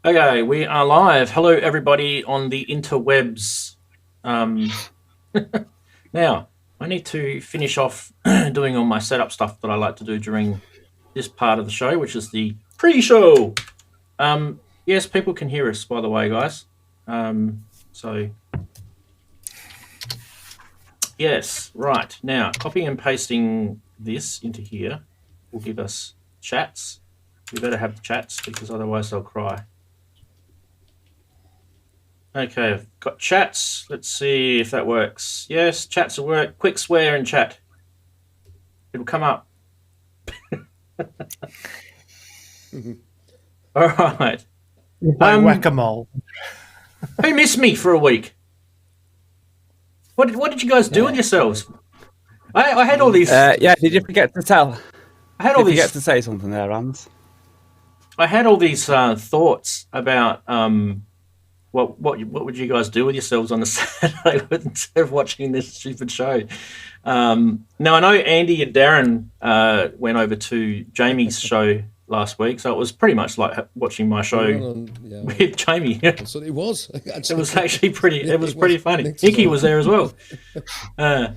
Okay, we are live. Hello, everybody on the interwebs. Now, I need to finish off doing all my setup stuff that I like to do during this part of the show, which is the pre-show. Yes, people can hear us, by the way, guys. So, yes, right. Now, copying and pasting this into here will give us chats. We better have the chats because otherwise they'll cry. Okay, I've got chats. Let's see if that works. Yes, chats will work. Quick swear in chat. It'll come up. All right. Whack-a-mole. Who missed me for a week? What did you guys do with yourselves? I had all these. Did you forget to tell? I had all Did you these. forget to say something there, Hans? I had all these thoughts about what would you guys do with yourselves on a Saturday instead of watching this stupid show? Now I know Andy and Darren went over to Jamie's show last week, so it was pretty much like watching my show with Jamie. That's what it was. It was actually pretty. It was pretty funny. Nicky was there as well. So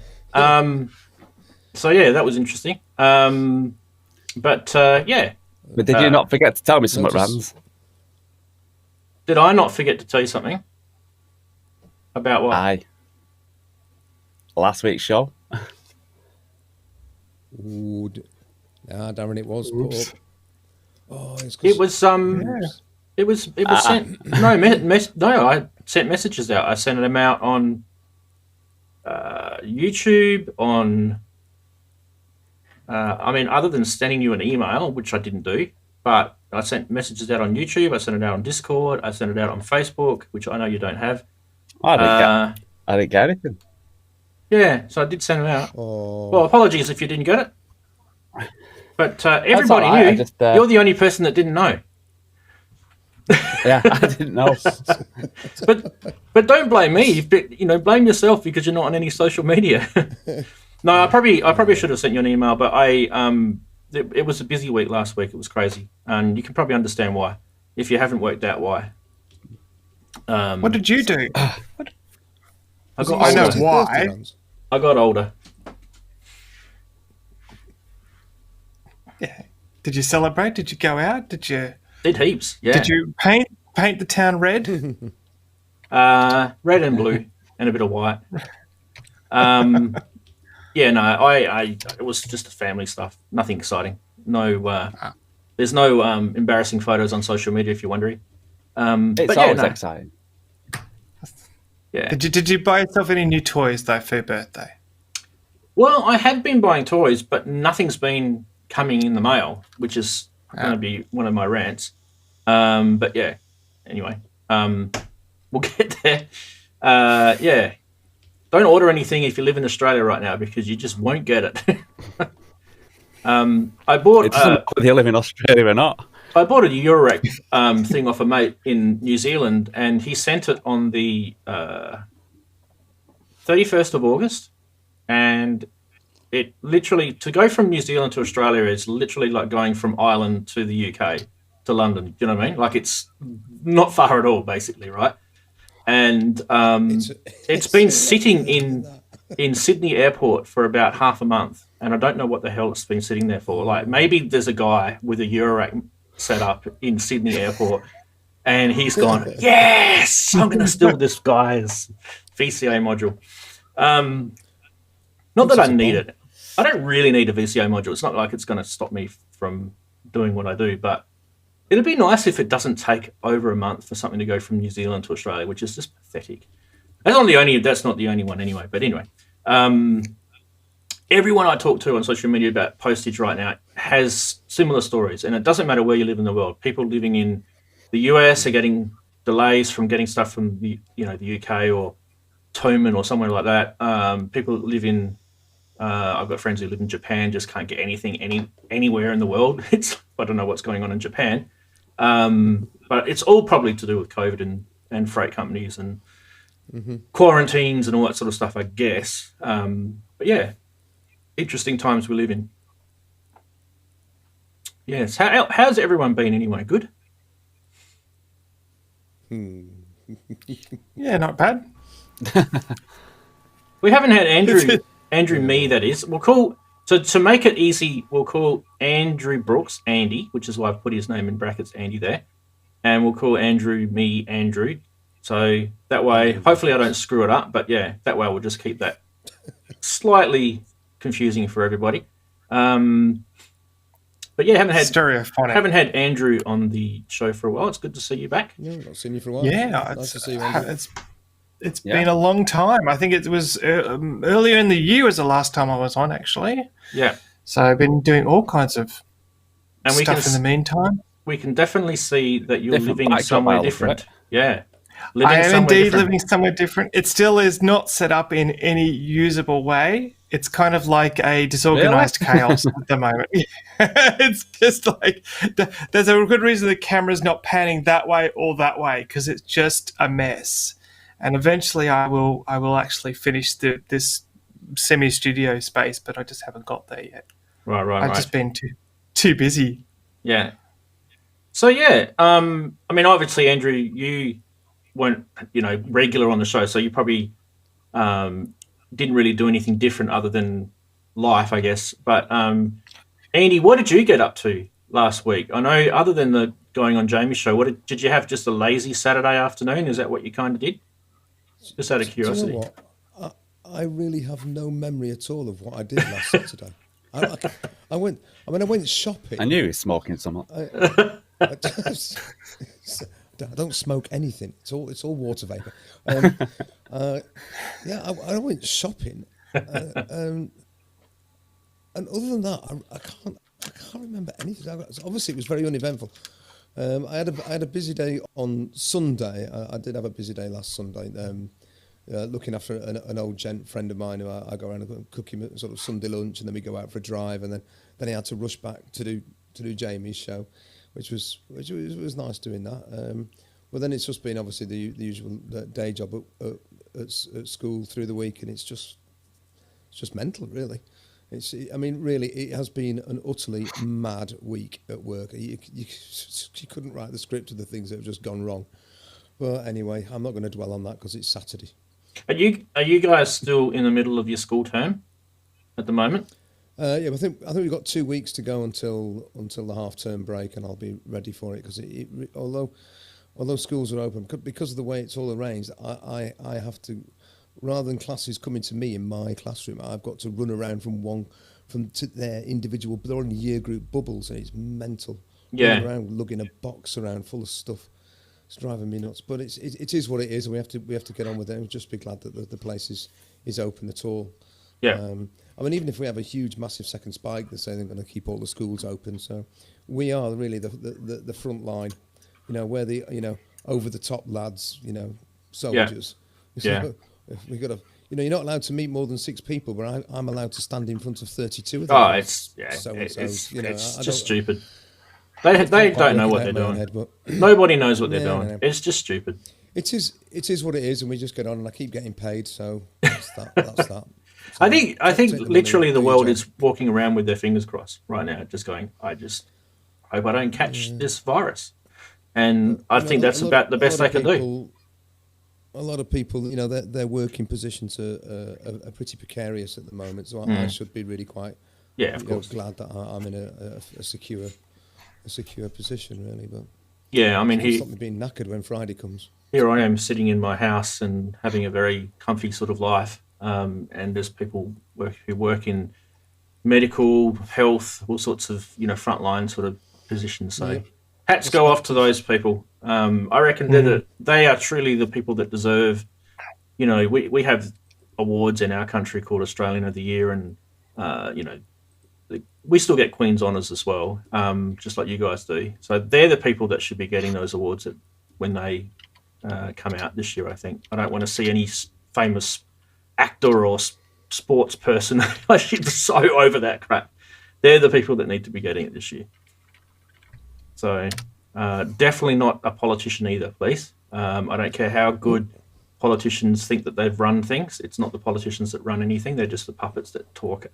yeah, that was interesting. But did you not forget to tell me something, Hans? Did I not forget to tell you something? About what? Aye. Last week's show. Ooh, Darren, it was. Oops. Oh, it was sent. No, I sent messages out. I sent them out on YouTube. On, other than sending you an email, which I didn't do, but I sent messages out on YouTube. I sent it out on Discord. I sent it out on Facebook, which I know you don't have. I didn't get anything. Yeah, so I did send it out. Oh. Well, apologies if you didn't get it. But everybody right. knew. You're the only person that didn't know. Yeah, I didn't know. but don't blame me. Blame yourself because you're not on any social media. No, I probably should have sent you an email, but it was a busy week last week. It was crazy, and you can probably understand why if you haven't worked out why. What did you do? I know why. I got older. Yeah. Did you celebrate? Did you go out? Did heaps? Yeah. Did you paint the town red? Red and blue, and a bit of white. Yeah, no, it was just family stuff. Nothing exciting. No, there's no embarrassing photos on social media if you're wondering. It's always exciting. Yeah. Did you buy yourself any new toys though for your birthday? Well, I have been buying toys, but nothing's been coming in the mail, which is going to be one of my rants. But yeah, anyway, we'll get there. Yeah. Don't order anything if you live in Australia right now because you just won't get it. I bought. It doesn't matter whether you live in Australia or not. I bought a Eurorack thing off a mate in New Zealand, and he sent it on the 31st of August. And it literally, to go from New Zealand to Australia is literally like going from Ireland to the UK to London. Do you know what I mean? Like it's not far at all, basically, right? And it's been sitting in Sydney Airport for about half a month, and I don't know what the hell it's been sitting there for. Like maybe there's a guy with a Eurorack set up in Sydney Airport, and he's gone, yes, I'm going to steal this guy's VCA module. Not that I need it. I don't really need a VCA module. It's not like it's going to stop me from doing what I do, but it'd be nice if it doesn't take over a month for something to go from New Zealand to Australia, which is just pathetic. That's not the only one anyway. But anyway, everyone I talk to on social media about postage right now has similar stories, and it doesn't matter where you live in the world. People living in the US are getting delays from getting stuff from the UK or Toman or somewhere like that. People that live in I've got friends who live in Japan, just can't get anything anywhere in the world. I don't know what's going on in Japan. But it's all probably to do with COVID and freight companies and quarantines and all that sort of stuff, I guess. But yeah, interesting times we live in. Yes. How's everyone been anyway? Good? Yeah, not bad. We haven't had Andrew Me, that is. We'll call, so to make it easy, we'll call Andrew Brooks Andy, which is why I've put his name in brackets Andy there. And we'll call Andrew Me Andrew. So that way, hopefully I don't screw it up, but yeah, that way we'll just keep that slightly confusing for everybody. But yeah, haven't had Andrew on the show for a while. It's good to see you back. Yeah, I've not seen you for a while. Yeah, nice to see you, Andrew. It's been a long time. I think it was earlier in the year was the last time I was on, actually. Yeah. So I've been doing all kinds of stuff in the meantime. We can definitely see that you're living somewhere different. Yeah. I am indeed living somewhere different. It still is not set up in any usable way. It's kind of like a disorganized chaos at the moment. It's just like there's a good reason the camera's not panning that way or that way, because it's just a mess. And eventually I will actually finish this semi-studio space, but I just haven't got there yet. Right. I've just been too busy. Yeah. So yeah, I mean, obviously, Andrew, you weren't regular on the show, so you probably didn't really do anything different other than life, I guess. But Andy, what did you get up to last week? I know, other than the going on Jamie's show, did you have just a lazy Saturday afternoon? Is that what you kind of did? Just out of curiosity. Do you know what? I really have no memory at all of what I did last Saturday. I went shopping. I knew he was smoking something. I don't smoke anything. It's all water vapor. I went shopping, and other than that, I can't remember anything. Obviously, it was very uneventful. I had a busy day on Sunday. I did have a busy day last Sunday. Looking after an old gent friend of mine who I go around and cook him a sort of Sunday lunch, and then we go out for a drive, and then he had to rush back to do Jamie's show, which was nice doing that. But then it's just been obviously the usual day job at school through the week, and it's just mental, really. Really, it has been an utterly mad week at work. You couldn't write the script of the things that have just gone wrong. But anyway, I'm not going to dwell on that because it's Saturday. Are you guys still in the middle of your school term at the moment? Yeah, I think we've got 2 weeks to go until the half-term break, and I'll be ready for it because although schools are open, because of the way it's all arranged, I have to, rather than classes coming to me in my classroom, I've got to run around from to their individual, they're on year group bubbles, and it's mental. Yeah. Running around lugging a box around full of stuff. It's driving me nuts, but it is what it is, and we have to get on with it. And just be glad that the place is open at all. Yeah. I mean, even if we have a huge, massive second spike, they're saying they're going to keep all the schools open. So we are really the front line, where the over the top lads, soldiers. Yeah. So we got to, you're not allowed to meet more than 6 people, but I'm allowed to stand in front of 32 of them. Oh, it's just stupid. They don't know what they're doing. Nobody knows what they're doing. No. It's just stupid. It is what it is, and we just get on, and I keep getting paid, so that's that. So I think literally the world is walking around with their fingers crossed right now, just going, I just hope I don't catch this virus. And I think that's about the best they can do. A lot of people, their working positions are pretty precarious at the moment, so I should be really quite of course. Glad that I'm in a secure position, really. But yeah, I mean, stop me being knackered when Friday comes. Here I am sitting in my house and having a very comfy sort of life, and there's people who work in medical, health, all sorts of frontline sort of positions. So hats go off to those people. I reckon they are truly the people that deserve. We have awards in our country called Australian of the Year, and we still get Queen's Honours as well, just like you guys do. So they're the people that should be getting those awards when they come out this year, I think. I don't want to see any famous actor or sports person. I'm so over that crap. They're the people that need to be getting it this year. So definitely not a politician either, please. I don't care how good politicians think that they've run things. It's not the politicians that run anything. They're just the puppets that talk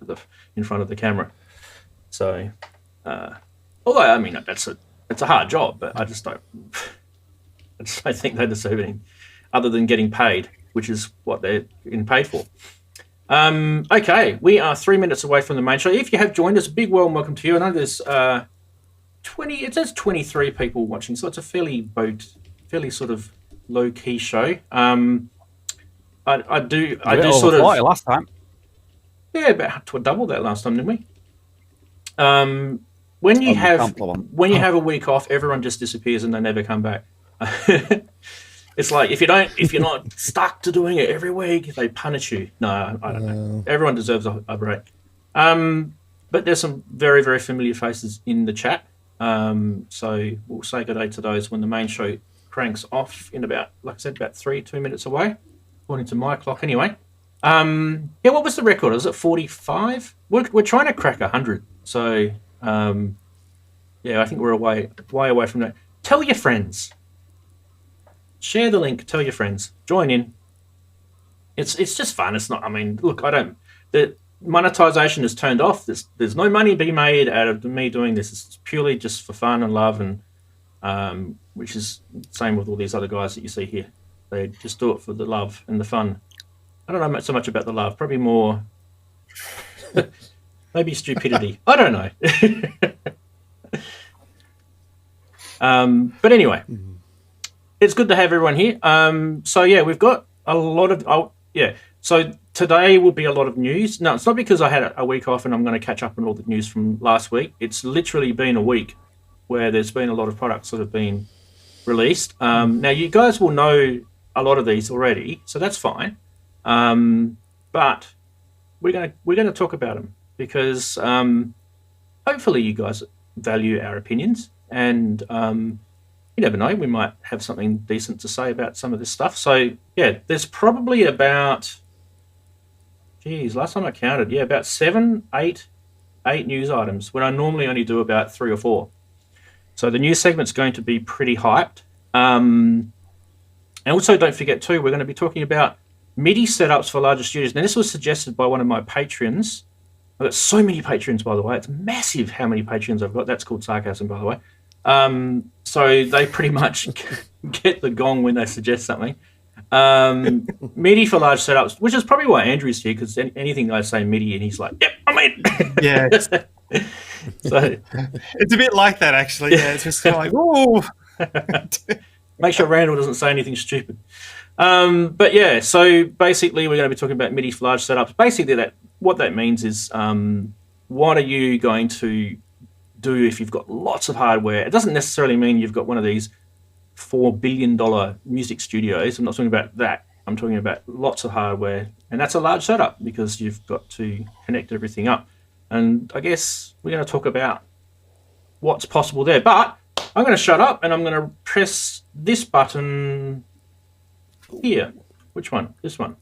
in front of the camera. So, although, I mean, it's a hard job, but I just don't. don't think they deserve anything other than getting paid, which is what they're getting paid for. Okay, we are 3 minutes away from the main show. If you have joined us, a big warm welcome to you. I know there's 23 people watching, so it's a fairly sort of low key show. I do sort of last time. Yeah, about double that last time, didn't we? When you have a week off, everyone just disappears and they never come back. It's like if you're not stuck to doing it every week, they punish you. No, I don't know. Everyone deserves a break. But there's some very, very familiar faces in the chat. So we'll say good day to those when the main show cranks off in about, like I said, about 2 minutes away, according to my clock anyway. What was the record? Was it 45? We're trying to crack 100. So, I think we're way away from that. Tell your friends. Share the link. Tell your friends. Join in. It's just fun. It's not. I mean, look, the monetization is turned off. There's no money being made out of me doing this. It's purely just for fun and love, and which is the same with all these other guys that you see here. They just do it for the love and the fun. I don't know so much about the love. Probably more, maybe stupidity. I don't know. But anyway, it's good to have everyone here. We've got a lot of. So today will be a lot of news. No, it's not because I had a week off and I'm going to catch up on all the news from last week. It's literally been a week where there's been a lot of products that have been released. Now you guys will know a lot of these already, so that's fine. But we're gonna talk about them because hopefully you guys value our opinions, and you never know, we might have something decent to say about some of this stuff. So yeah, there's probably about, last time I counted, about 8 news items when I normally only do about 3 or 4. So the news segment's going to be pretty hyped. And also don't forget too, we're going to be talking about MIDI setups for larger studios. Now this was suggested by one of my patrons. I've got so many patrons, by the way. It's massive how many patrons I've got. That's called sarcasm, by the way. So they pretty much get the gong when they suggest something. MIDI for large setups, which is probably why Andrew's here, because anything I say MIDI and he's like, yep, I'm in. Yeah. So it's a bit like that, actually. Yeah, it's just kind of like, ooh. Make sure Randall doesn't say anything stupid. But yeah, so basically we're going to be talking about MIDI for large setups. Basically, what that means is what are you going to do if you've got lots of hardware? It doesn't necessarily mean you've got one of these $4 billion music studios. I'm not talking about that. I'm talking about lots of hardware. And that's a large setup because you've got to connect everything up. And I guess we're going to talk about what's possible there. But I'm going to shut up and I'm going to press this button here. Which one? This one.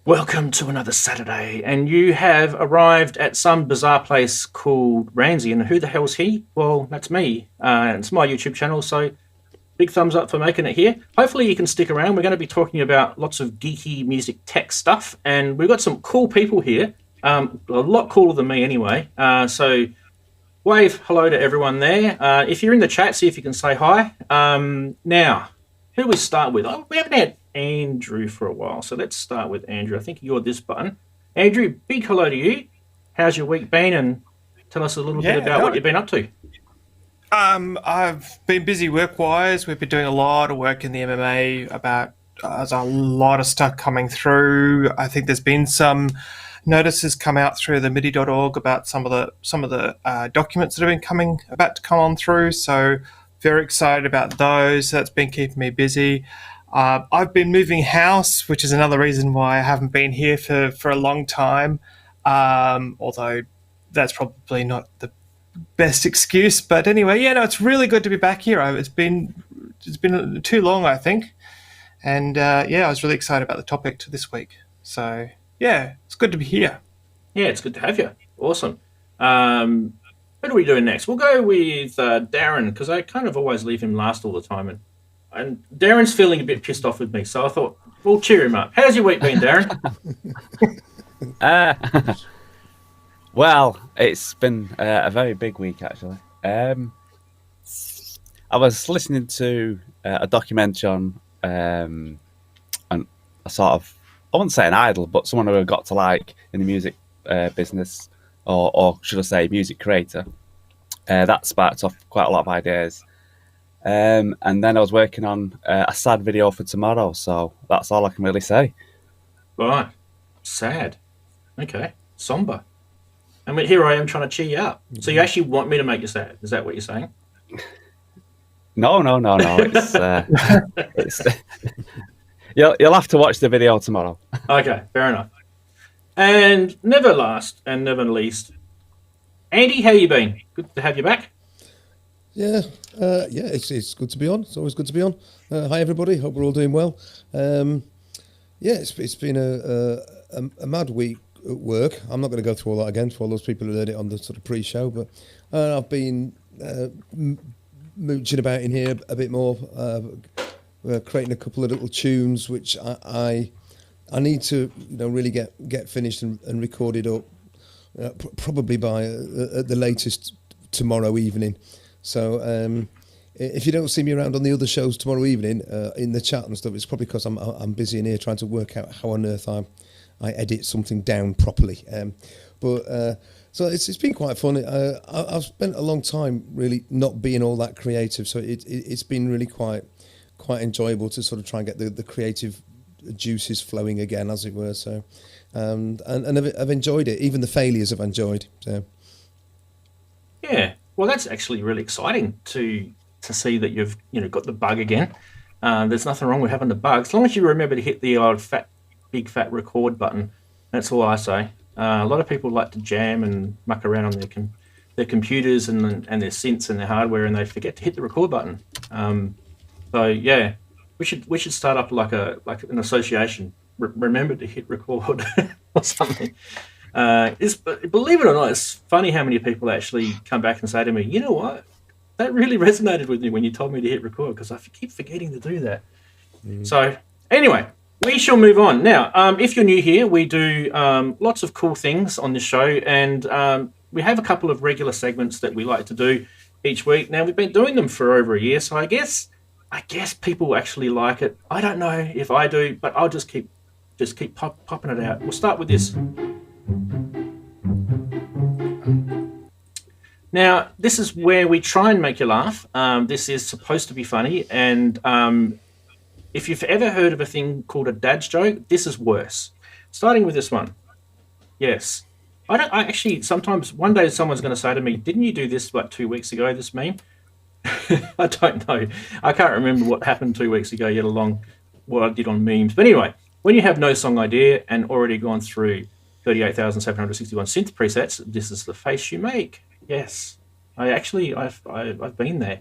Welcome to another Saturday, and you have arrived at some bizarre place called Ramsey. And who the hell's he? Well, that's me. It's my YouTube channel, so big thumbs up for making it here. Hopefully you can stick around. We're going to be talking about lots of geeky music tech stuff, and we've got some cool people here, a lot cooler than me anyway. So wave hello to everyone there. If you're in the chat, see if you can say hi. Now, who do we start with? We haven't had Andrew for a while, so let's start with Andrew. I think you're this button. Andrew, big hello to you. How's your week been? And tell us a little bit about what you've been up to. I've been busy work-wise. We've been doing a lot of work in the MMA about there's a lot of stuff coming through. I think there's been some notices come out through the MIDI.org about some of the documents that have been about to come on through. So very excited about those. That's been keeping me busy. I've been moving house, which is another reason why I haven't been here for a long time. Although that's probably not the best excuse, but anyway, it's really good to be back here. It's been too long, I think, and I was really excited about the topic this week. So it's good to be here. Yeah, it's good to have you. Awesome. What are we doing next? We'll go with Darren, because I kind of always leave him last all the time, and Darren's feeling a bit pissed off with me, so I thought We'll cheer him up. How's your week been, Darren? Well, it's been a very big week, actually. I was listening to a documentary on a sort of, I wouldn't say an idol, but someone who I got to like in the music business, or should I say music creator. That sparked off quite a lot of ideas. And then I was working on a sad video for tomorrow, so that's all I can really say. Right. Sad. Okay. Somber. I mean, here I am trying to cheer you up. So you actually want me to make you sad? Is that what you're saying? No. It's you'll have to watch the video tomorrow. Okay, fair enough. And never last and never least, Andy, how you been? Good to have you back. Yeah, it's good to be on. It's always good to be on. Hi everybody, hope we're all doing well. It's been a mad week at work. I'm not going to go through all that again for all those people who heard it on the sort of pre-show, but I've been mooching about in here a bit more, creating a couple of little tunes which I need to really get finished and recorded up, probably by at the latest tomorrow evening. So if you don't see me around on the other shows tomorrow evening in the chat and stuff, it's probably because I'm busy in here trying to work out how on earth I edit something down properly. So it's been quite fun. I've spent a long time really not being all that creative, so it's been really quite enjoyable to sort of try and get the creative juices flowing again, as it were. So and I've enjoyed it. Even the failures I've enjoyed. So yeah. Well, that's actually really exciting to see that you've got the bug again. There's nothing wrong with having the bug, as long as you remember to hit the old big fat record button. That's all I say. A lot of people like to jam and muck around on their computers and their synths and their hardware, and they forget to hit the record button. So yeah, we should start up like an association. Remember to hit record or something. Believe it or not, it's funny how many people actually come back and say to me, you know what, that really resonated with me when you told me to hit record, because I keep forgetting to do that. So anyway, we shall move on. Now, if you're new here, we do lots of cool things on this show, and we have a couple of regular segments that we like to do each week. Now, we've been doing them for over a year, so I guess people actually like it. I don't know if I do, but I'll just keep popping it out. We'll start with this. Now, this is where we try and make you laugh. This is supposed to be funny, and if you've ever heard of a thing called a dad's joke, this is worse. Starting with this one. Yes. I actually, sometimes, one day someone's going to say to me, didn't you do this like 2 weeks ago, this meme? I don't know. I can't remember what happened 2 weeks ago, yet along what I did on memes. But anyway, when you have no song idea and already gone through 38,761 synth presets, this is the face you make. Yes. I've been there.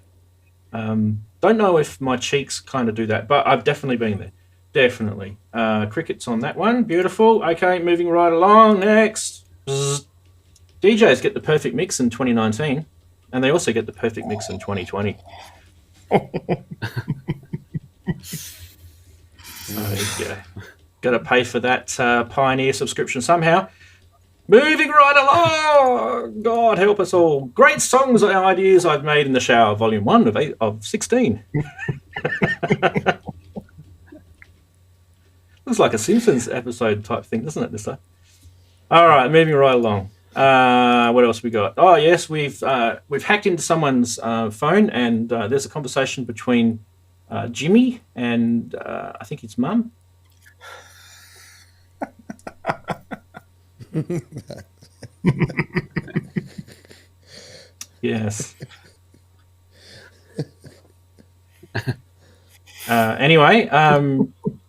Don't know if my cheeks kind of do that, but I've definitely been there. Definitely. Crickets on that one. Beautiful. Okay, moving right along. Next. Bzz. DJs get the perfect mix in 2019, and they also get the perfect mix in 2020. Yeah. Got to pay for that Pioneer subscription somehow. Moving right along. God help us all. Great songs and ideas I've made in the shower, volume 1 of 16. Looks like a Simpsons episode type thing, doesn't it, this time? All right, moving right along. What else we got? Oh, yes, we've hacked into someone's phone, and there's a conversation between Jimmy and I think his mum. Yes. Anyway,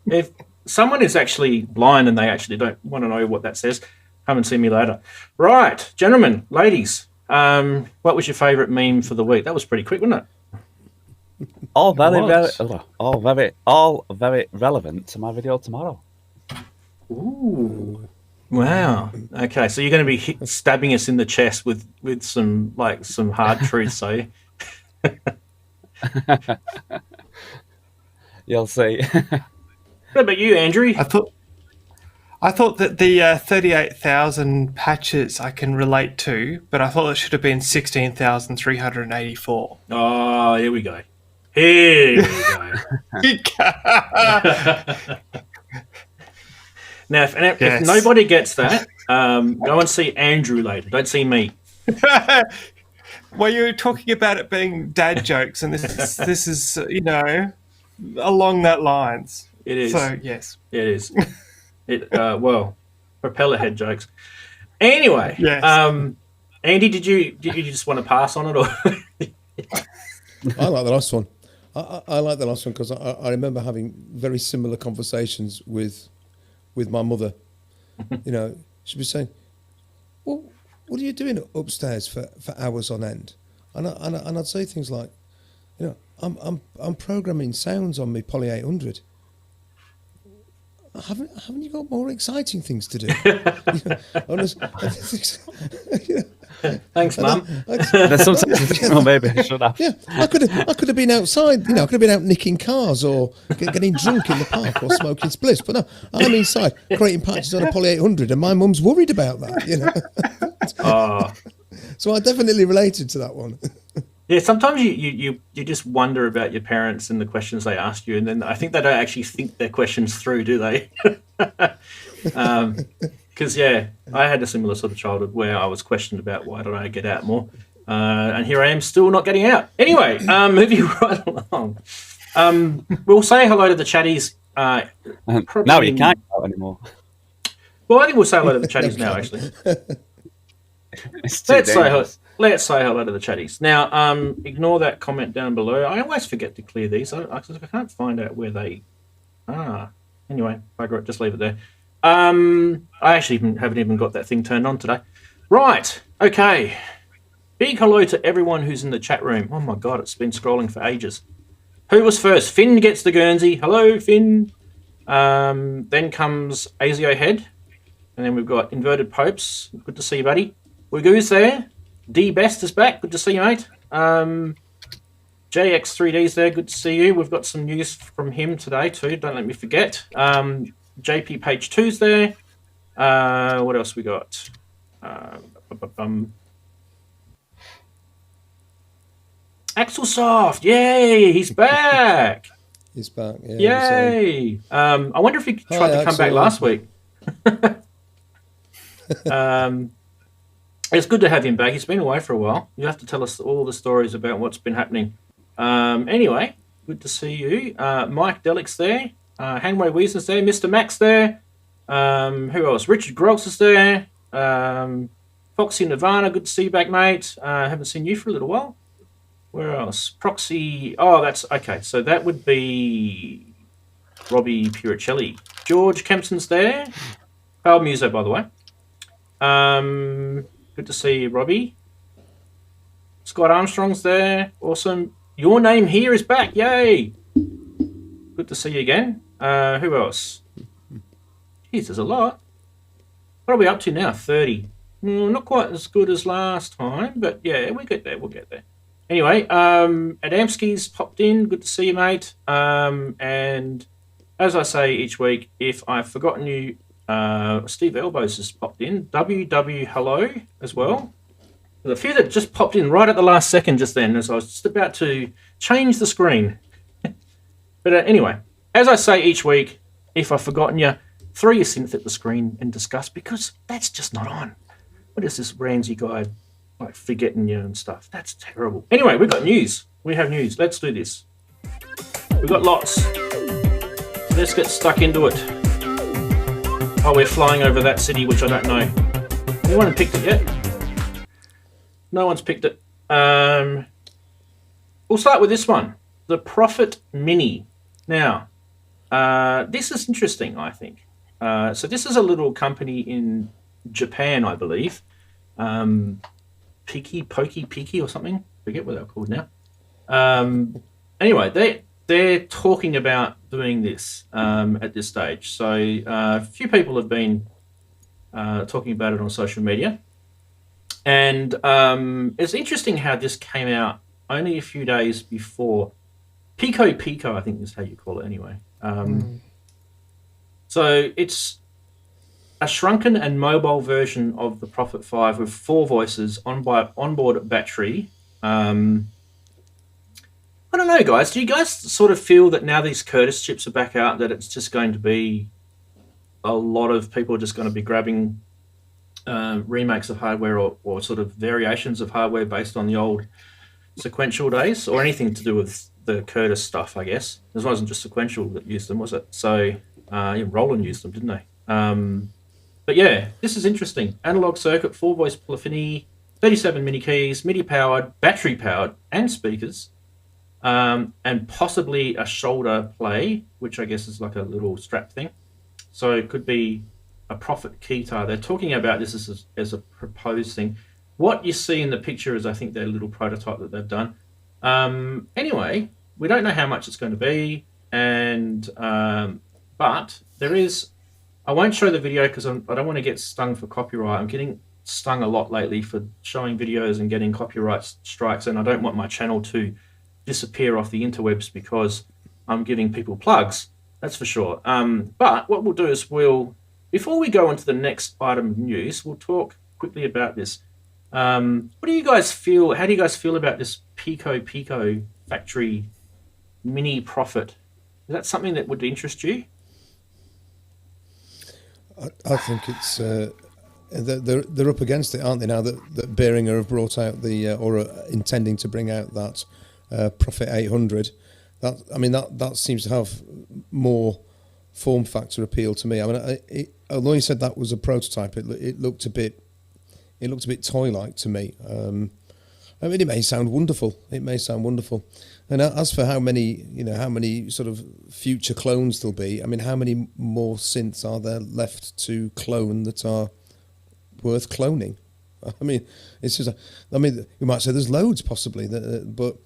if someone is actually blind and they actually don't want to know what that says, come and see me later. Right, gentlemen, ladies, what was your favourite meme for the week? That was pretty quick, wasn't it? All very relevant to my video tomorrow. Ooh. Wow. Okay, so you're going to be stabbing us in the chest with some hard truths, are you? You'll see. What about you, Andrew? I thought that the 38,000 patches I can relate to, but I thought it should have been 16,384. Oh, here we go. Here we go. Now, if nobody gets that, go and see Andrew later. Don't see me. Well, you're talking about it being dad jokes, and this is along that lines. It is. So yes, it is. Propeller head jokes. Anyway, yes. Andy, did you just want to pass on it, or? I like the last one. I like the last one because I remember having very similar conversations with my mother. She'd be saying, "Well, what are you doing upstairs for hours on end?" And I'd say things like, I'm programming sounds on my Poly 800. Haven't you got more exciting things to do? Thanks, Mum. There's sometimes maybe shut up. Yeah, I could have been outside. I could have been out nicking cars or getting drunk in the park or smoking spliffs. But no, I'm inside creating patches on a Poly 800, and my mum's worried about that. So I definitely related to that one. Yeah, sometimes you just wonder about your parents and the questions they ask you, and then I think they don't actually think their questions through, do they? Because, I had a similar sort of childhood where I was questioned about why don't I get out more, and here I am still not getting out. Anyway, moving right along. We'll say hello to the chatties. No, you can't go out anymore. Well, I think we'll say hello to the chatties now, actually. Let's say hello to the chatties. Now, ignore that comment down below. I always forget to clear these. I can't find out where they are. Anyway, just leave it there. I actually haven't even got that thing turned on today. Right, okay. Big hello to everyone who's in the chat room. Oh my God, it's been scrolling for ages. Who was first? Finn gets the Guernsey. Hello, Finn. Then comes ASIO Head. And then we've got Inverted Popes. Good to see you, buddy. Wigoo's there. D Best is back. Good to see you, mate. JX3D's there. Good to see you. We've got some news from him today too. Don't let me forget. JP Page 2's there. What else we got? Axelsoft. Yay! He's back. He's back. Yeah, yay! I wonder if he tried to come back last week. It's good to have him back. He's been away for a while. You have to tell us all the stories about what's been happening. Anyway, good to see you. Mike Delik's there. Hanway Wiesner's there. Mr. Max there. Who else? Richard Gross is there. Foxy Nirvana, good to see you back, mate. Haven't seen you for a little while. Where else? Proxy. Oh, that's okay. So that would be Robbie Puricelli. George Kempson's there. Pal Muso, by the way. Good to see you, Robbie. Scott Armstrong's there. Awesome. Your name here is back. Yay. Good to see you again. Who else? Jeez, there's a lot. What are we up to now? 30. Not quite as good as last time, but yeah, we'll get there. We'll get there. Anyway, Adamski's popped in. Good to see you, mate. And as I say each week, if I've forgotten you, Steve Elbows has popped in. WW hello as well. There's a few that just popped in right at the last second just then as I was just about to change the screen. But anyway, as I say each week, if I've forgotten you, throw your synth at the screen and discuss, because that's just not on. What is this Ramsey guy like forgetting you and stuff? That's terrible. Anyway, we've got news. We have news. Let's do this. We've got lots. Let's get stuck into it. Oh, we're flying over that city, which I don't know. Anyone picked it yet? No one's picked it. We'll start with this one. The Prophet Mini. Now, this is interesting, I think. So this is a little company in Japan, I believe. Piki or something. I forget what they're called now. Anyway, they're talking about doing this at this stage. So a few people have been talking about it on social media. And it's interesting how this came out only a few days before PikoPiko, I think is how you call it anyway. So it's a shrunken and mobile version of the Prophet 5 with 4 voices, onboard battery. I don't know, guys. Do you guys sort of feel that now these Curtis chips are back out, that it's just going to be a lot of people are just going to be grabbing remakes of hardware or sort of variations of hardware based on the old sequential days, or anything to do with the Curtis stuff, I guess. It wasn't just Sequential that used them, was it? So Roland used them, didn't they? But yeah, this is interesting. Analog circuit, 4-voice polyphony, 37 MIDI keys, MIDI powered, battery powered, and speakers, and possibly a shoulder play, which I guess is like a little strap thing. So it could be a Prophet keytar. They're talking about this as a proposed thing. What you see in the picture is, I think, their little prototype that they've done. Anyway, we don't know how much it's going to be, and but there is. I won't show the video because I don't want to get stung for copyright. I'm getting stung a lot lately for showing videos and getting copyright strikes, and I don't want my channel to disappear off the interwebs because I'm giving people plugs. That's for sure. But what we'll do is before we go on to the next item of news, we'll talk quickly about this. What do you guys feel? How do you guys feel about this PikoPiko factory mini Prophet? Is that something that would interest you? I think it's they're up against it, aren't they? Now that Behringer have brought out or are intending to bring out that Prophet 800. That seems to have more form factor appeal to me. I mean, although you said that was a prototype, it looked a bit toy-like to me. I mean, it may sound wonderful. And as for how many sort of future clones there'll be, I mean, how many more synths are there left to clone that are worth cloning? I mean, it's just, we might say there's loads possibly, but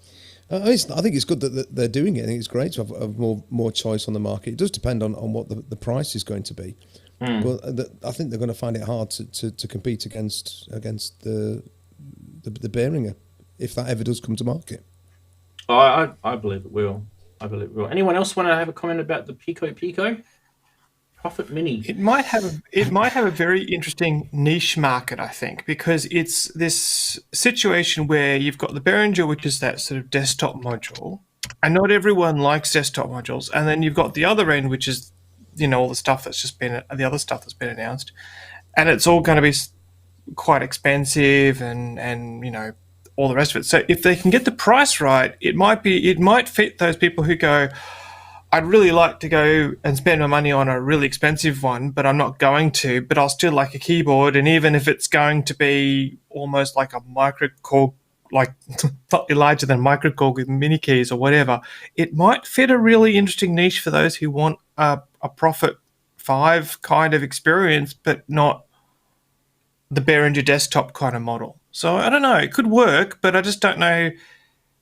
I think it's good that they're doing it. I think it's great to have more choice on the market. It does depend on what the price is going to be. But I think they're going to find it hard to compete against the Behringer, if that ever does come to market. I believe it will. Anyone else want to have a comment about the PikoPiko Prophet Mini? It might have a very interesting niche market, I think, because it's this situation where you've got the Behringer, which is that sort of desktop module, and not everyone likes desktop modules, and then you've got the other end, which is all the stuff that's just been the other stuff that's been announced, and it's all going to be quite expensive and all the rest of it. So if they can get the price right, it might fit those people who go, I'd really like to go and spend my money on a really expensive one, but I'm not going to, but I'll still like a keyboard. And even if it's going to be almost like a micro Korg, like slightly larger than micro Korg with mini keys or whatever, it might fit a really interesting niche for those who want a Prophet 5 kind of experience, but not the Behringer desktop kind of model. So I don't know, it could work, but I just don't know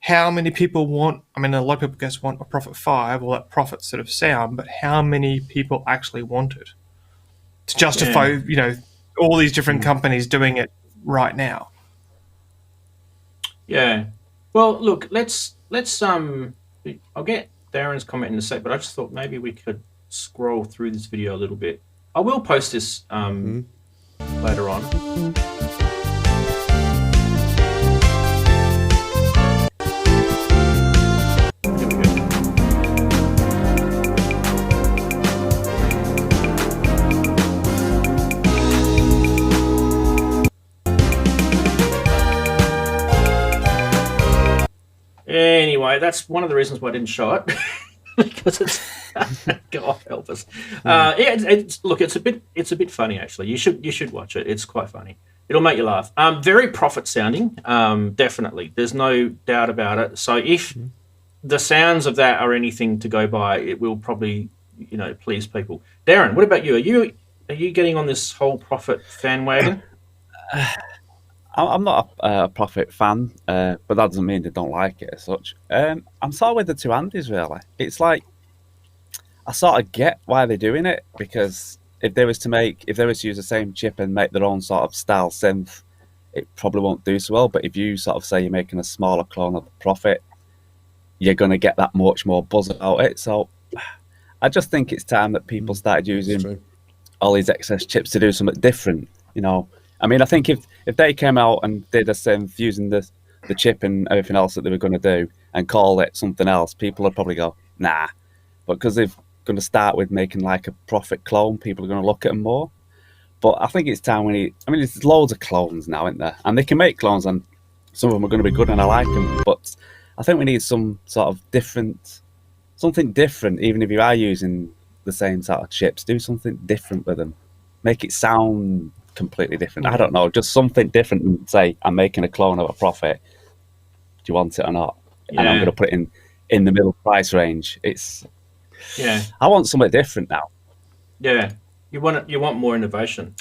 how many people want. I mean, a lot of people just want a Prophet 5 or that Prophet sort of sound, but how many people actually want it to justify, all these different companies doing it right now? Yeah. Well, look, let's I'll get Darren's comment in a sec, but I just thought maybe we could scroll through this video a little bit. I will post this later on. Anyway, that's one of the reasons why I didn't show it. Because it's God help us. Look, it's a bit funny actually. You should watch it. It's quite funny. It'll make you laugh. Very Prophet sounding. Definitely. There's no doubt about it. So if the sounds of that are anything to go by, it will probably please people. Darren, what about you? Are you getting on this whole Prophet fan wagon? I'm not a Prophet fan, but that doesn't mean they don't like it as such. I'm sort of with the two Andys, really. It's like, I sort of get why they're doing it, because if they was to use the same chip and make their own sort of style synth, it probably won't do so well. But if you sort of say you're making a smaller clone of the Prophet, you're going to get that much more buzz out of it. So I just think it's time that people started using all these XS chips to do something different. You know, I mean, I think if they came out and did the same using the chip and everything else that they were going to do and call it something else, people would probably go, nah. But because they're going to start with making like a Prophet clone, people are going to look at them more. But I think it's time there's loads of clones now, isn't there? And they can make clones, and some of them are going to be good, and I like them. But I think we need some sort of something different, even if you are using the same sort of chips. Do something different with them. Make it sound completely different. I don't know, just something different than say, I'm making a clone of a Prophet. Do you want it or not? Yeah. And I'm going to put it in the middle price range. I want something different now. Yeah. You want more innovation.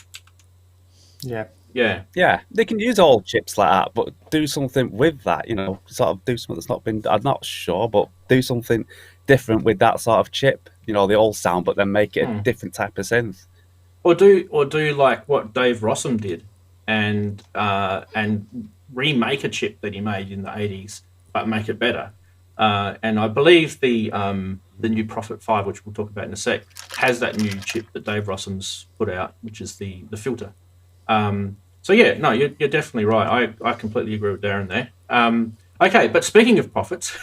Yeah. Yeah. They can use old chips like that, but do something with that, you know, sort of do something that's not been, I'm not sure, but do something different with that sort of chip, you know, the old sound, but then make it a different type of synth. Or do like what Dave Rossum did and remake a chip that he made in the 80s, but make it better. And I believe the new Prophet 5, which we'll talk about in a sec, has that new chip that Dave Rossum's put out, which is the filter. So yeah, no, you're definitely right. I completely agree with Darren there. Okay, but speaking of Prophets,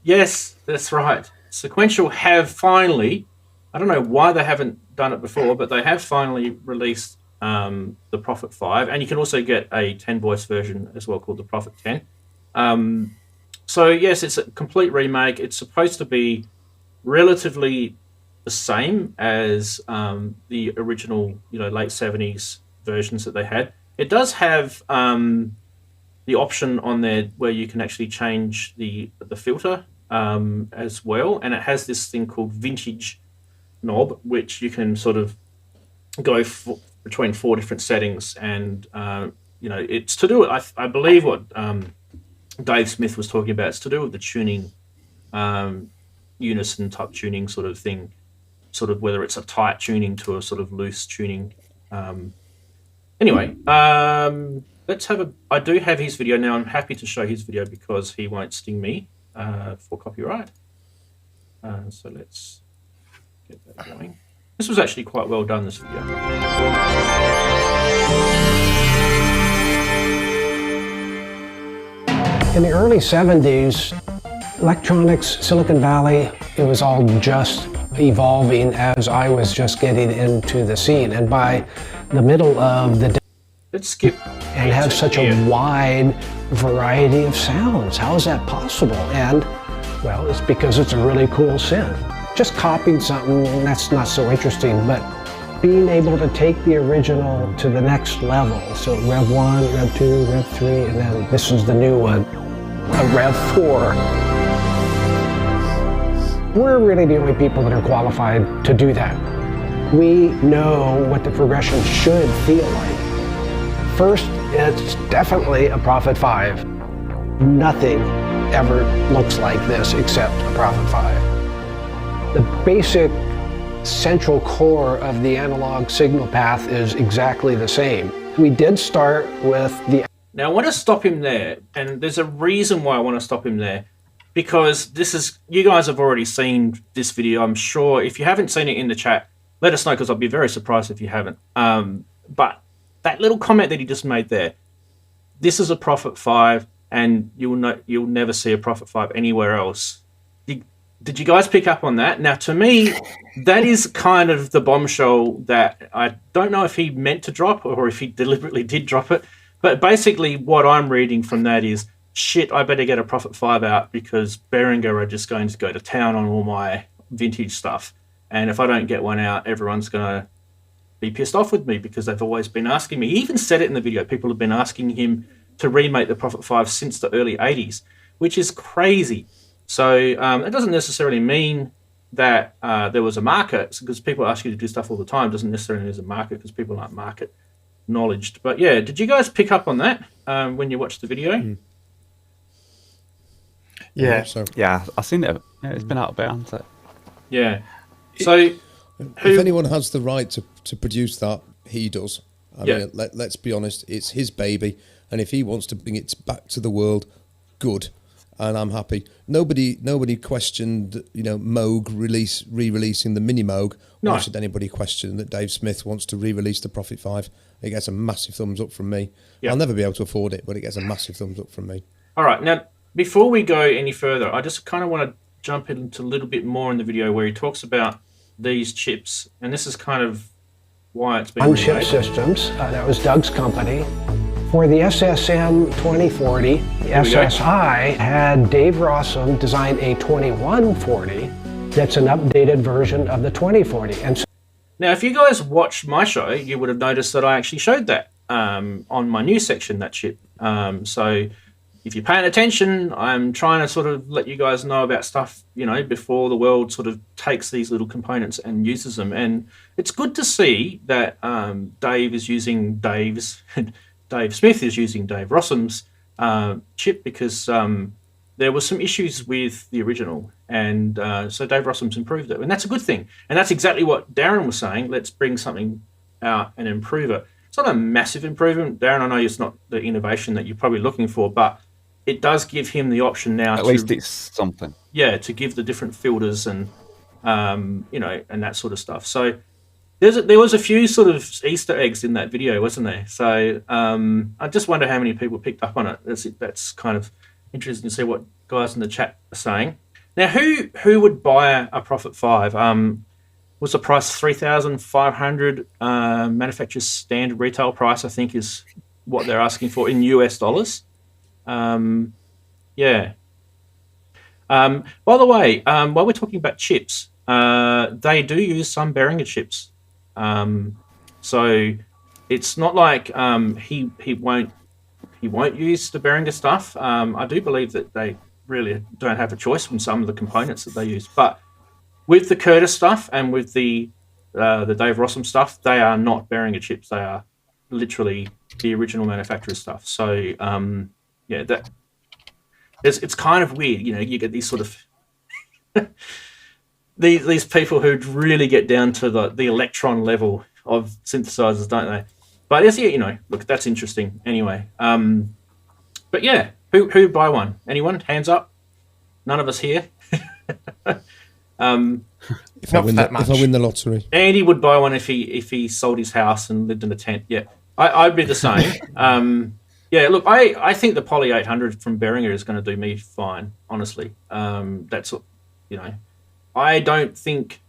yes, that's right. Sequential have finally, I don't know why they haven't done it before, but they have finally released the Prophet 5, and you can also get a 10-voice version as well called the Prophet 10. So yes, it's a complete remake. It's supposed to be relatively the same as the original, late 70s versions that they had. It does have the option on there where you can actually change the filter as well, and it has this thing called vintage knob, which you can sort of go between 4 different settings, and it's to do with, I believe what Dave Smith was talking about. It's to do with the tuning, unison type tuning sort of thing, sort of whether it's a tight tuning to a sort of loose tuning. Anyway, let's have I do have his video now. I'm happy to show his video because he won't sting me for copyright. So let's get that going. This was actually quite well done, this video. In the early 70s, electronics, Silicon Valley, it was all just evolving as I was just getting into the scene. And by the middle of the let's skip and have such a wide variety of sounds. How is that possible? And well, it's because it's a really cool synth. Just copying something, that's not so interesting, but being able to take the original to the next level. So Rev 1, Rev 2, Rev 3, and then this is the new one, a Rev 4. We're really the only people that are qualified to do that. We know what the progression should feel like. First, it's definitely a Prophet 5. Nothing ever looks like this except a Prophet 5. The basic central core of the analog signal path is exactly the same. We did start with the... Now I want to stop him there, and there's a reason why I want to stop him there, because you guys have already seen this video, I'm sure. If you haven't seen it in the chat, let us know, because I'll be very surprised if you haven't. But that little comment that he just made there, this is a Prophet 5, and you'll never see a Prophet 5 anywhere else. Did you guys pick up on that? Now, to me, that is kind of the bombshell that I don't know if he meant to drop or if he deliberately did drop it. But basically what I'm reading from that is, shit, I better get a Prophet 5 out because Behringer are just going to go to town on all my vintage stuff. And if I don't get one out, everyone's going to be pissed off with me because they've always been asking me. He even said it in the video. People have been asking him to remake the Prophet 5 since the early 80s, which is crazy. So it doesn't necessarily mean that there was a market, because people ask you to do stuff all the time. It doesn't necessarily mean there's a market because people aren't market knowledged. But yeah, did you guys pick up on that when you watched the video? Yeah. Yeah, I've seen it. Yeah, it's been out a bit, hasn't it? Yeah. So if anyone has the right to produce that, he does. I mean, let's be honest, it's his baby. And if he wants to bring it back to the world, good. and I'm happy. Nobody questioned, Moog re-releasing the Mini Moog. No. Why should anybody question that Dave Smith wants to re-release the Prophet 5? It gets a massive thumbs up from me. Yep. I'll never be able to afford it, but it gets a massive thumbs up from me. All right, now before we go any further, I just kind of want to jump into a little bit more in the video where he talks about these chips, and this is kind of why it's been On-chip remade. systems, that was Doug's company. For the SSM 2040, the SSI had Dave Rossum design a 2140 that's an updated version of the 2040. And so Now, if you guys watched my show, you would have noticed that I actually showed that on my news section, that chip. So if you're paying attention, I'm trying to sort of let you guys know about stuff, before the world sort of takes these little components and uses them. And it's good to see that Dave Smith is using Dave Rossum's chip, because there were some issues with the original. And so Dave Rossum's improved it. And that's a good thing. And that's exactly what Darren was saying. Let's bring something out and improve it. It's not a massive improvement. Darren, I know it's not the innovation that you're probably looking for, but it does give him the option now. At least it's something. Yeah, to give the different filters and, and that sort of stuff. So there was a few sort of Easter eggs in that video, wasn't there? So I just wonder how many people picked up on it. That's kind of interesting to see what guys in the chat are saying. Now, who would buy a Prophet 5? Was the price $3,500? Manufacturer's standard retail price, I think, is what they're asking for in US dollars. Yeah. By the way, while we're talking about chips, they do use some Behringer chips. So it's not like he won't use the Behringer stuff. I do believe that they really don't have a choice from some of the components that they use. But with the Curtis stuff and with the Dave Rossum stuff, they are not Behringer chips. They are literally the original manufacturer's stuff. So yeah, it's kind of weird. You get these sort of these people who really get down to the electron level of synthesizers, don't they? But look, that's interesting. Anyway, but yeah, who would buy one? Anyone? Hands up. None of us here. If I win the lottery, Andy would buy one if he sold his house and lived in a tent. Yeah, I'd be the same. Yeah, look, I think the Poly 800 from Behringer is going to do me fine. Honestly, that's I don't think.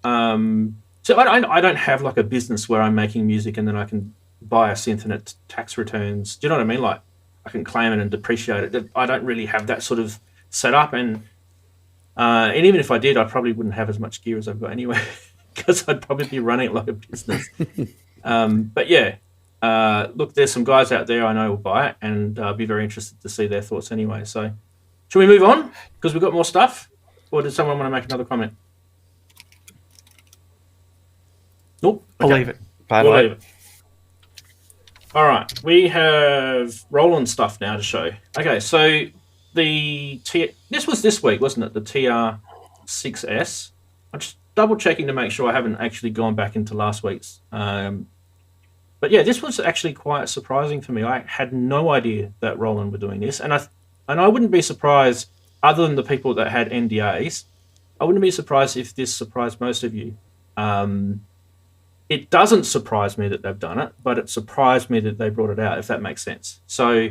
So I don't have like a business where I'm making music and then I can buy a synth and it tax returns. Do you know what I mean? Like I can claim it and depreciate it. I don't really have that sort of setup, and even if I did, I probably wouldn't have as much gear as I've got anyway, because I'd probably be running it like a business. But yeah, look, there's some guys out there I know will buy it, and I'll be very interested to see their thoughts anyway. So should we move on because we've got more stuff, or did someone want to make another comment? Nope. Okay. I'll leave it. We'll leave it. All right, we have Roland stuff now to show. Okay, so this was this week, wasn't it? The TR-6S. I'm just double checking to make sure I haven't actually gone back into last week's. But yeah, this was actually quite surprising for me. I had no idea that Roland were doing this, and I wouldn't be surprised, other than the people that had NDAs, I wouldn't be surprised if this surprised most of you. It doesn't surprise me that they've done it, but it surprised me that they brought it out, if that makes sense. So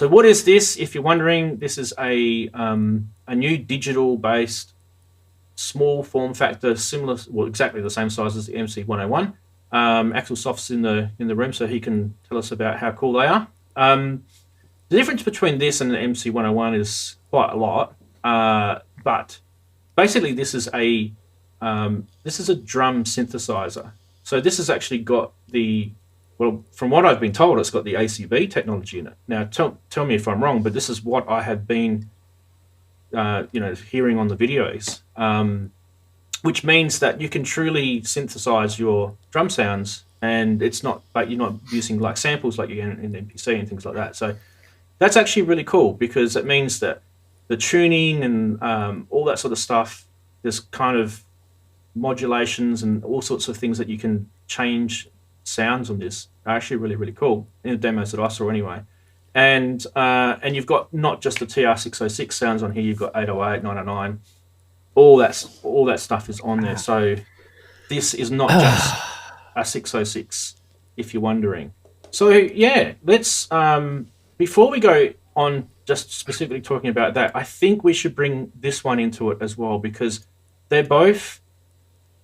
what is this? If you're wondering, this is a new digital-based, small form factor, similar, well, exactly the same size as the MC101. Axel Soft's in the room, so he can tell us about how cool they are. The difference between this and the MC101 is quite a lot, but basically this is a drum synthesizer. So this has actually got from what I've been told, it's got the ACB technology in it. Now, tell me if I'm wrong, but this is what I have been, hearing on the videos, which means that you can truly synthesize your drum sounds, and but you're not using like samples like you get in MPC and things like that. So that's actually really cool, because it means that the tuning and all that sort of stuff, there's kind of modulations and all sorts of things that you can change sounds on this are actually really, really cool in the demos that I saw anyway. And you've got not just the TR-606 sounds on here. You've got 808, 909. All that stuff is on there. So this is not just a 606, if you're wondering. So yeah, let's before we go on just specifically talking about that, I think we should bring this one into it as well, because they're both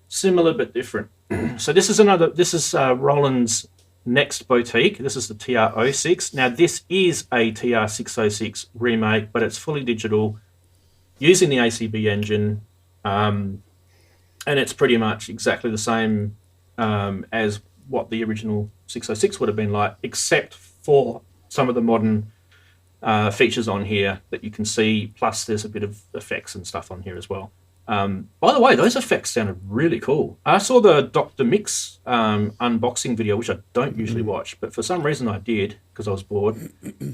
similar but different. So this is Roland's next boutique. This is the TR-06. Now this is a TR-606 remake, but it's fully digital, using the ACB engine, and it's pretty much exactly the same as what the original 606 would have been like, except for some of the modern features on here that you can see, plus there's a bit of effects and stuff on here as well. By the way, those effects sounded really cool. I saw the Dr. Mix unboxing video, which I don't usually watch, but for some reason I did because I was bored.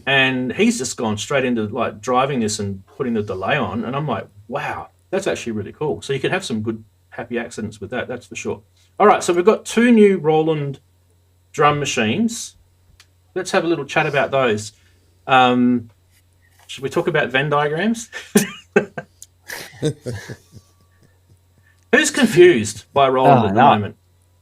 And he's just gone straight into like driving this and putting the delay on, and I'm like, wow, that's actually really cool. So you could have some good happy accidents with that, that's for sure. All right, so we've got 2 new Roland drum machines. Let's have a little chat about those. Should we talk about Venn diagrams? Who's confused by Roland at the moment?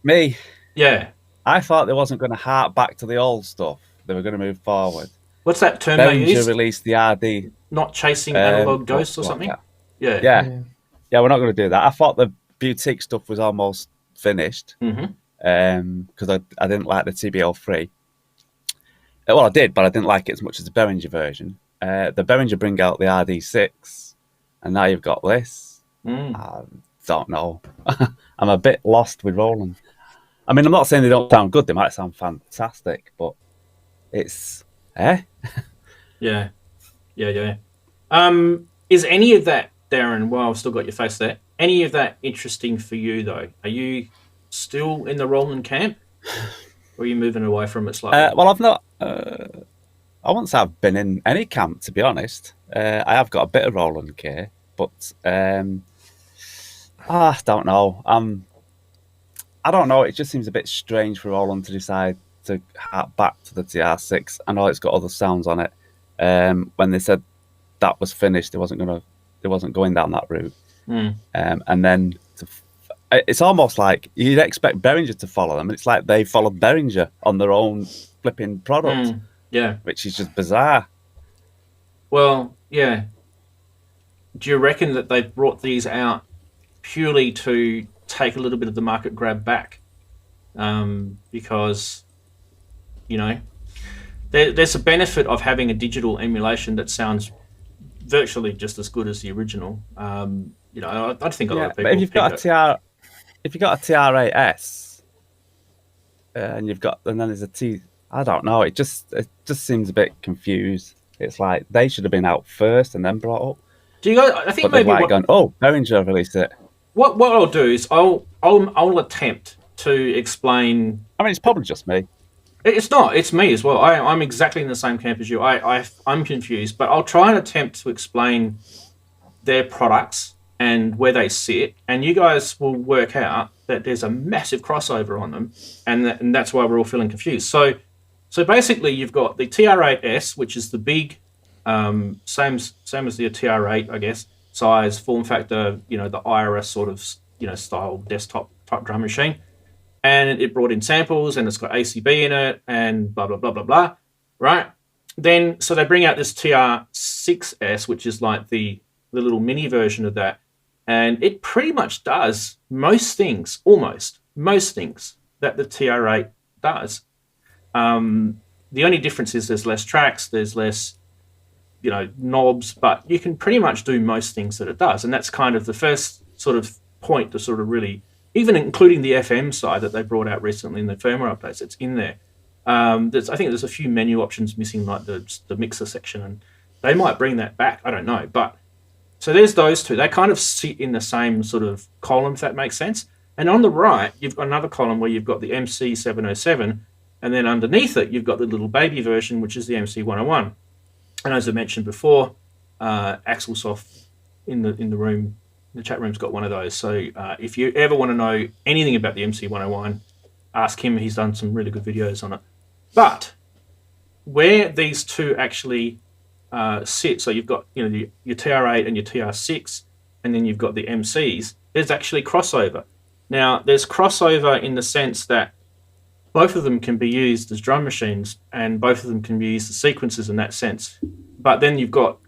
Me. Yeah. I thought they wasn't going to hark back to the old stuff. They were going to move forward. What's that term they use? Released the RD. Not chasing analog ghosts or something? Yeah, we're not going to do that. I thought the boutique stuff was almost finished because I didn't like the TBL3. Well, I did, but I didn't like it as much as the Behringer version. The Behringer bring out the RD6, and now you've got this. Don't know. I'm a bit lost with Roland. I mean, I'm not saying they don't sound good. They might sound fantastic, but it's Yeah. Is any of that, Darren? Well, I've still got your face there. Any of that interesting for you though? Are you still in the Roland camp, or are you moving away from it slightly? Well, I've not. I won't say I've been in any camp, to be honest. I have got a bit of Roland gear, but I don't know. I don't know. It just seems a bit strange for Roland to decide to hark back to the TR-6. I know it's got other sounds on it. When they said that was finished, they wasn't going down that route. And then it's almost like you'd expect Behringer to follow them. It's like they followed Behringer on their own flipping product. Yeah, which is just bizarre. Well, yeah. Do you reckon that they've brought these out purely to take a little bit of the market grab back? Because, you know, there's a benefit of having a digital emulation that sounds virtually just as good as the original. You know, I think a lot of people. But if you've got a TR-8S, and then there's a T. I don't know. It just seems a bit confused. It's like they should have been out first and then brought up. Do you guys? I think maybe Behringer released it. What I'll do is I'll attempt to explain. I mean, it's probably just me. It's not. It's me as well. I'm exactly in the same camp as you. I'm confused, but I'll try and attempt to explain their products and where they sit, and you guys will work out that there's a massive crossover on them, and that's why we're all feeling confused. So basically, you've got the TR-8S, which is the big, same as the TR-8, I guess, size, form factor, you know, the IRS sort of, you know, style desktop type drum machine. And it brought in samples, and it's got ACB in it, and blah, blah, blah, blah, blah, right? Then, so they bring out this TR-6S, which is like the little mini version of that, and it pretty much does most things that the TR-8 does. The only difference is there's less tracks, there's less, you know, knobs, but you can pretty much do most things that it does. And that's kind of the first sort of point to sort of really, even including the FM side that they brought out recently in the firmware updates, it's in there. I think there's a few menu options missing, like the mixer section, and they might bring that back. I don't know. But so there's those two. They kind of sit in the same sort of column, if that makes sense. And on the right, you've got another column where you've got the MC707, and then underneath it, you've got the little baby version, which is the MC101. And as I mentioned before, Axelsoft in the room, the chat room's got one of those. So if you ever want to know anything about the MC101, ask him. He's done some really good videos on it. But where these two actually sit, so you've got your TR-8 and your TR-6, and then you've got the MCs, there's actually crossover. Now, there's crossover in the sense that both of them can be used as drum machines, and both of them can be used as sequencers in that sense. But then you've got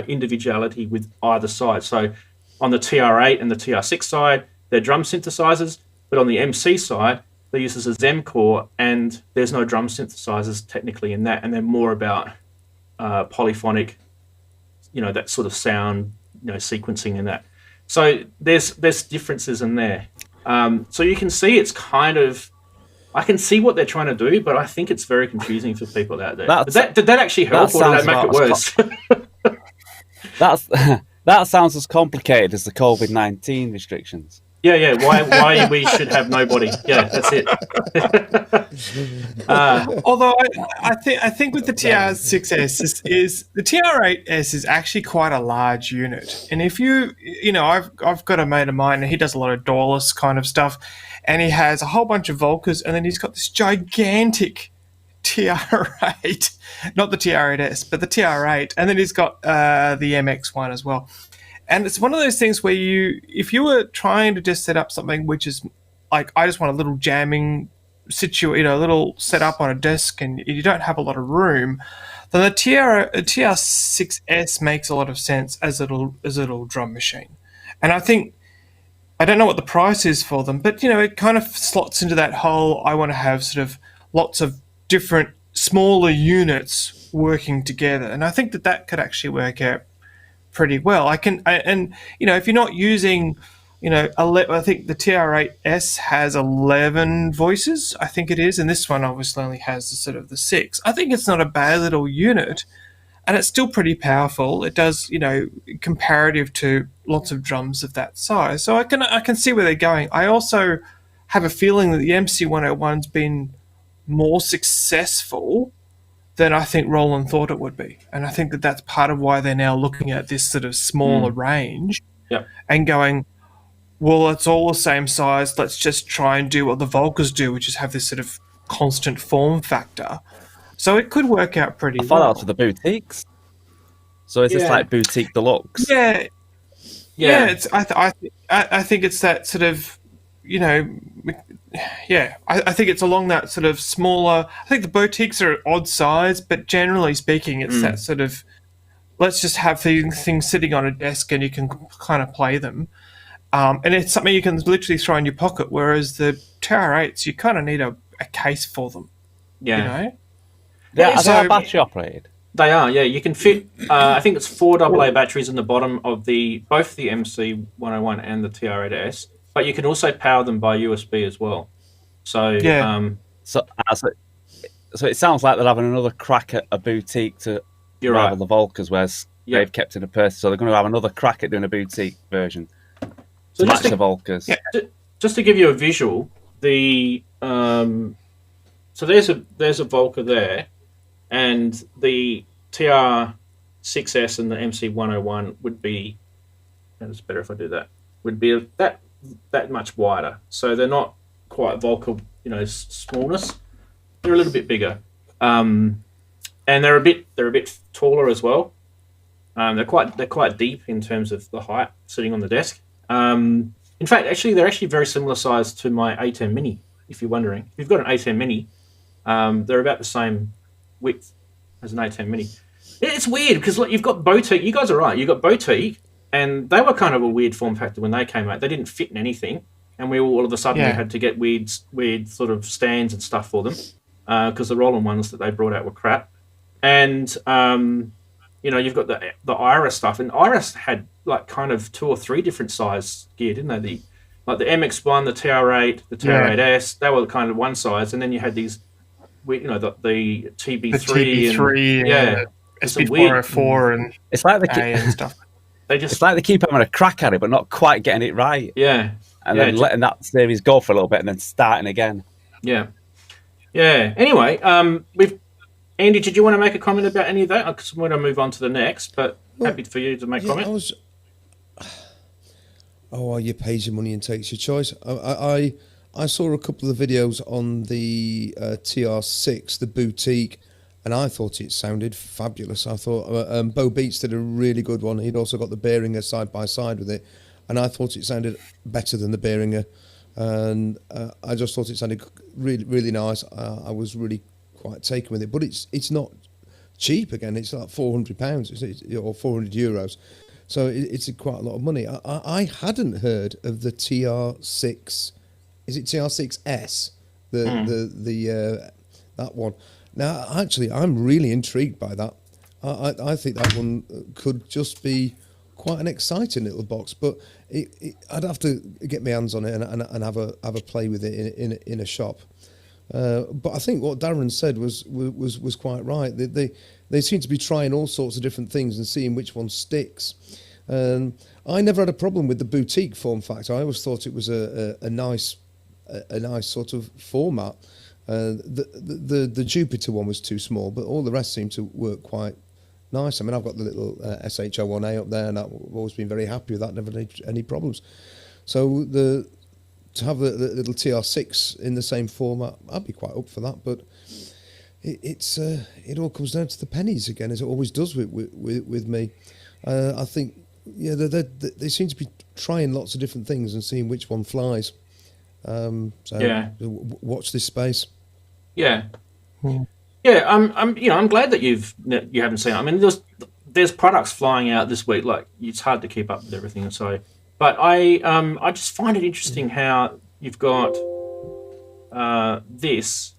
individuality with either side. So on the TR-8 and the TR-6 side, they're drum synthesizers, but on the MC side, they're used as a Zem core, and there's no drum synthesizers technically in that, and they're more about polyphonic, that sort of sound, sequencing and that. So there's differences in there. So you can see it's kind of, I can see what they're trying to do, but I think it's very confusing for people out there. Did that actually help, or did that make it worse? That sounds as complicated as the COVID-19 restrictions. Yeah. Why we should have nobody? Yeah, that's it. Although I think with the TR-6S is the TR-8S is actually quite a large unit, and if I've got a mate of mine, and he does a lot of doorless kind of stuff, and he has a whole bunch of Volkers, and then he's got this gigantic TR-8, not the TR-8S, but the TR-8, and then he's got the MX1 as well. And it's one of those things where if you were trying to just set up something which is like, I just want a little jamming situation, a little setup on a desk, and you don't have a lot of room, then the TR-6S makes a lot of sense as a little drum machine. And I think, I don't know what the price is for them, but it kind of slots into that whole, I want to have sort of lots of different smaller units working together. And I think that could actually work out pretty well. If you're not using, I think the TR-8S has 11 voices, I think it is, and this one obviously only has the 6. I think it's not a bad little unit, and it's still pretty powerful. It does, comparative to lots of drums of that size. So I can see where they're going. I also have a feeling that the MC101's been more successful than I think Roland thought it would be. And I think that's part of why they're now looking at this sort of smaller range and going, well, it's all the same size. Let's just try and do what the Volkers do, which is have this sort of constant form factor. So it could work out pretty well. I thought that was for the boutiques. So is this like boutique deluxe? Yeah. It's, I think it's that sort of, I think it's along that sort of smaller. I think the boutiques are odd size, but generally speaking, it's that sort of, let's just have things sitting on a desk and you can kind of play them. And it's something you can literally throw in your pocket, whereas the TR-8s, you kind of need a case for them. Yeah. Yeah, so, are they battery operated? They are, yeah. You can fit, I think it's 4 AA batteries in the bottom of both the MC101 and the TR-8S. But you can also power them by USB as well. So so it sounds like they're having another crack at a boutique to rival the Volkers, whereas they've kept it a person. So they're going to have another crack at doing a boutique version to match the Volkers. Yeah. Just to give you a visual, so there's a Volker there, and the TR-6S and the MC101 would be, and it's better if I do that, would be that much wider. So they're not quite Volker, smallness. They're a little bit bigger, and they're a bit taller as well. They're quite deep in terms of the height sitting on the desk. In fact, they're actually very similar size to my A10 Mini. If you're wondering, if you've got an A10 Mini, they're about the same width as an A10 Mini. It's weird because you've got boutique. You guys are right. You've got boutique. And they were kind of a weird form factor when they came out. They didn't fit in anything, and we all of a sudden had to get weird sort of stands and stuff for them because the Roland ones that they brought out were crap. And you've got the Iris stuff, and Iris had like kind of 2 or 3 different size gear, didn't they? Like the MX1, the TR-8, the TR-8S, they were kind of one size, and then you had these, the TB3, the TB3 and SP404 and it's like and stuff. It's like they keep having a crack at it, but not quite getting it right. Yeah. And then letting that series go for a little bit and then starting again. Yeah. Yeah. Anyway, Andy, did you want to make a comment about any of that? Because I'm going to move on to the next, but happy for you to make a comment. You pays your money and takes your choice. I saw a couple of videos on the TR-6, the boutique, and I thought it sounded fabulous. I thought Bo Beats did a really good one. He'd also got the Behringer side by side with it, and I thought it sounded better than the Behringer, and I just thought it sounded really, really nice. I was really quite taken with it, but it's not cheap. Again, it's like £400 or €400, so it's quite a lot of money. I hadn't heard of the TR-6. Is it TR-6S? That one. Now, actually, I'm really intrigued by that. I think that one could just be quite an exciting little box, but I'd have to get my hands on it and have a play with it in a shop. But I think what Darren said was quite right. They seem to be trying all sorts of different things and seeing which one sticks. I never had a problem with the boutique form factor. I always thought it was a nice sort of format. The Jupiter one was too small, but all the rest seemed to work quite nice. I mean, I've got the little SH01A up there, and I've always been very happy with that. Never had any problems. So to have the little TR6 in the same format, I'd be quite up for that. But it all comes down to the pennies again, as it always does with me. I think they seem to be trying lots of different things and seeing which one flies. Watch this space. Yeah. I'm glad that you haven't seen it. I mean, there's products flying out this week. Like, it's hard to keep up with everything, and so. But I just find it interesting how you've got this,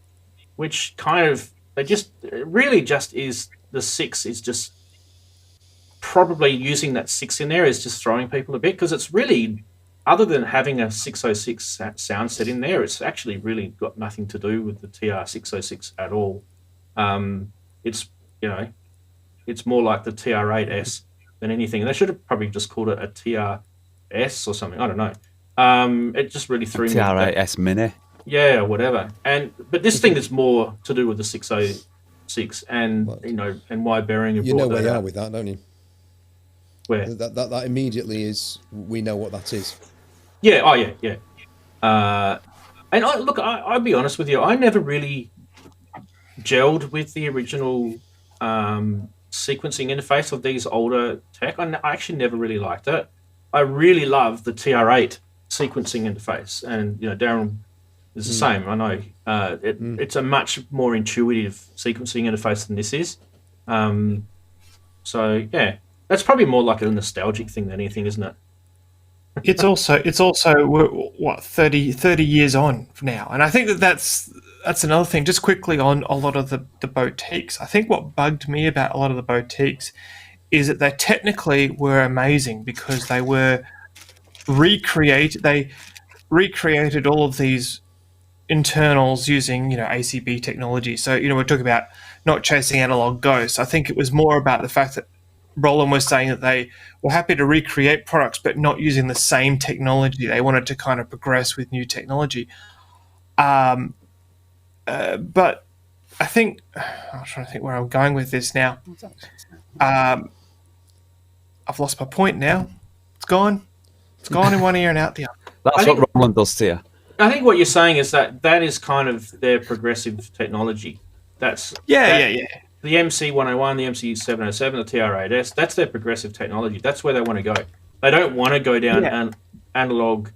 which kind of really just is the 6 is just probably using that 6 in there is just throwing people a bit, because it's really, other than having a 606 sound set in there, it's actually really got nothing to do with the TR-606 at all. It's more like the TR-8S than anything. They should have probably just called it a TR-S or something. I don't know. It just really threw me. TR-8S Mini. Yeah, whatever. But this thing is more to do with the 606 and and why Behringer. You know where you are with that, don't you? Where that immediately is. We know what that is. Yeah. Oh, yeah. And I'll be honest with you. I never really gelled with the original sequencing interface of these older tech. I actually never really liked it. I really love the TR-8 sequencing interface, and Darren is the same. I know it's a much more intuitive sequencing interface than this is. So yeah, that's probably more like a nostalgic thing than anything, isn't it? It's also what 30 years on now, and I think that's another thing. Just quickly on a lot of the boutiques, I think what bugged me about a lot of the boutiques is that they technically were amazing because they were recreated all of these internals using ACB technology. So we're talking about not chasing analog ghosts. I think it was more about the fact that Roland was saying that they were happy to recreate products, but not using the same technology. They wanted to kind of progress with new technology. But I think I'm trying to think where I'm going with this now. I've lost my point now. It's gone. It's gone in one ear and out the other. That's what Roland does to you. I think what you're saying is that is kind of their progressive technology. That's yeah. The MC101, the MC707, the TR-8S, that's their progressive technology. That's where they want to go. They don't want to go down analog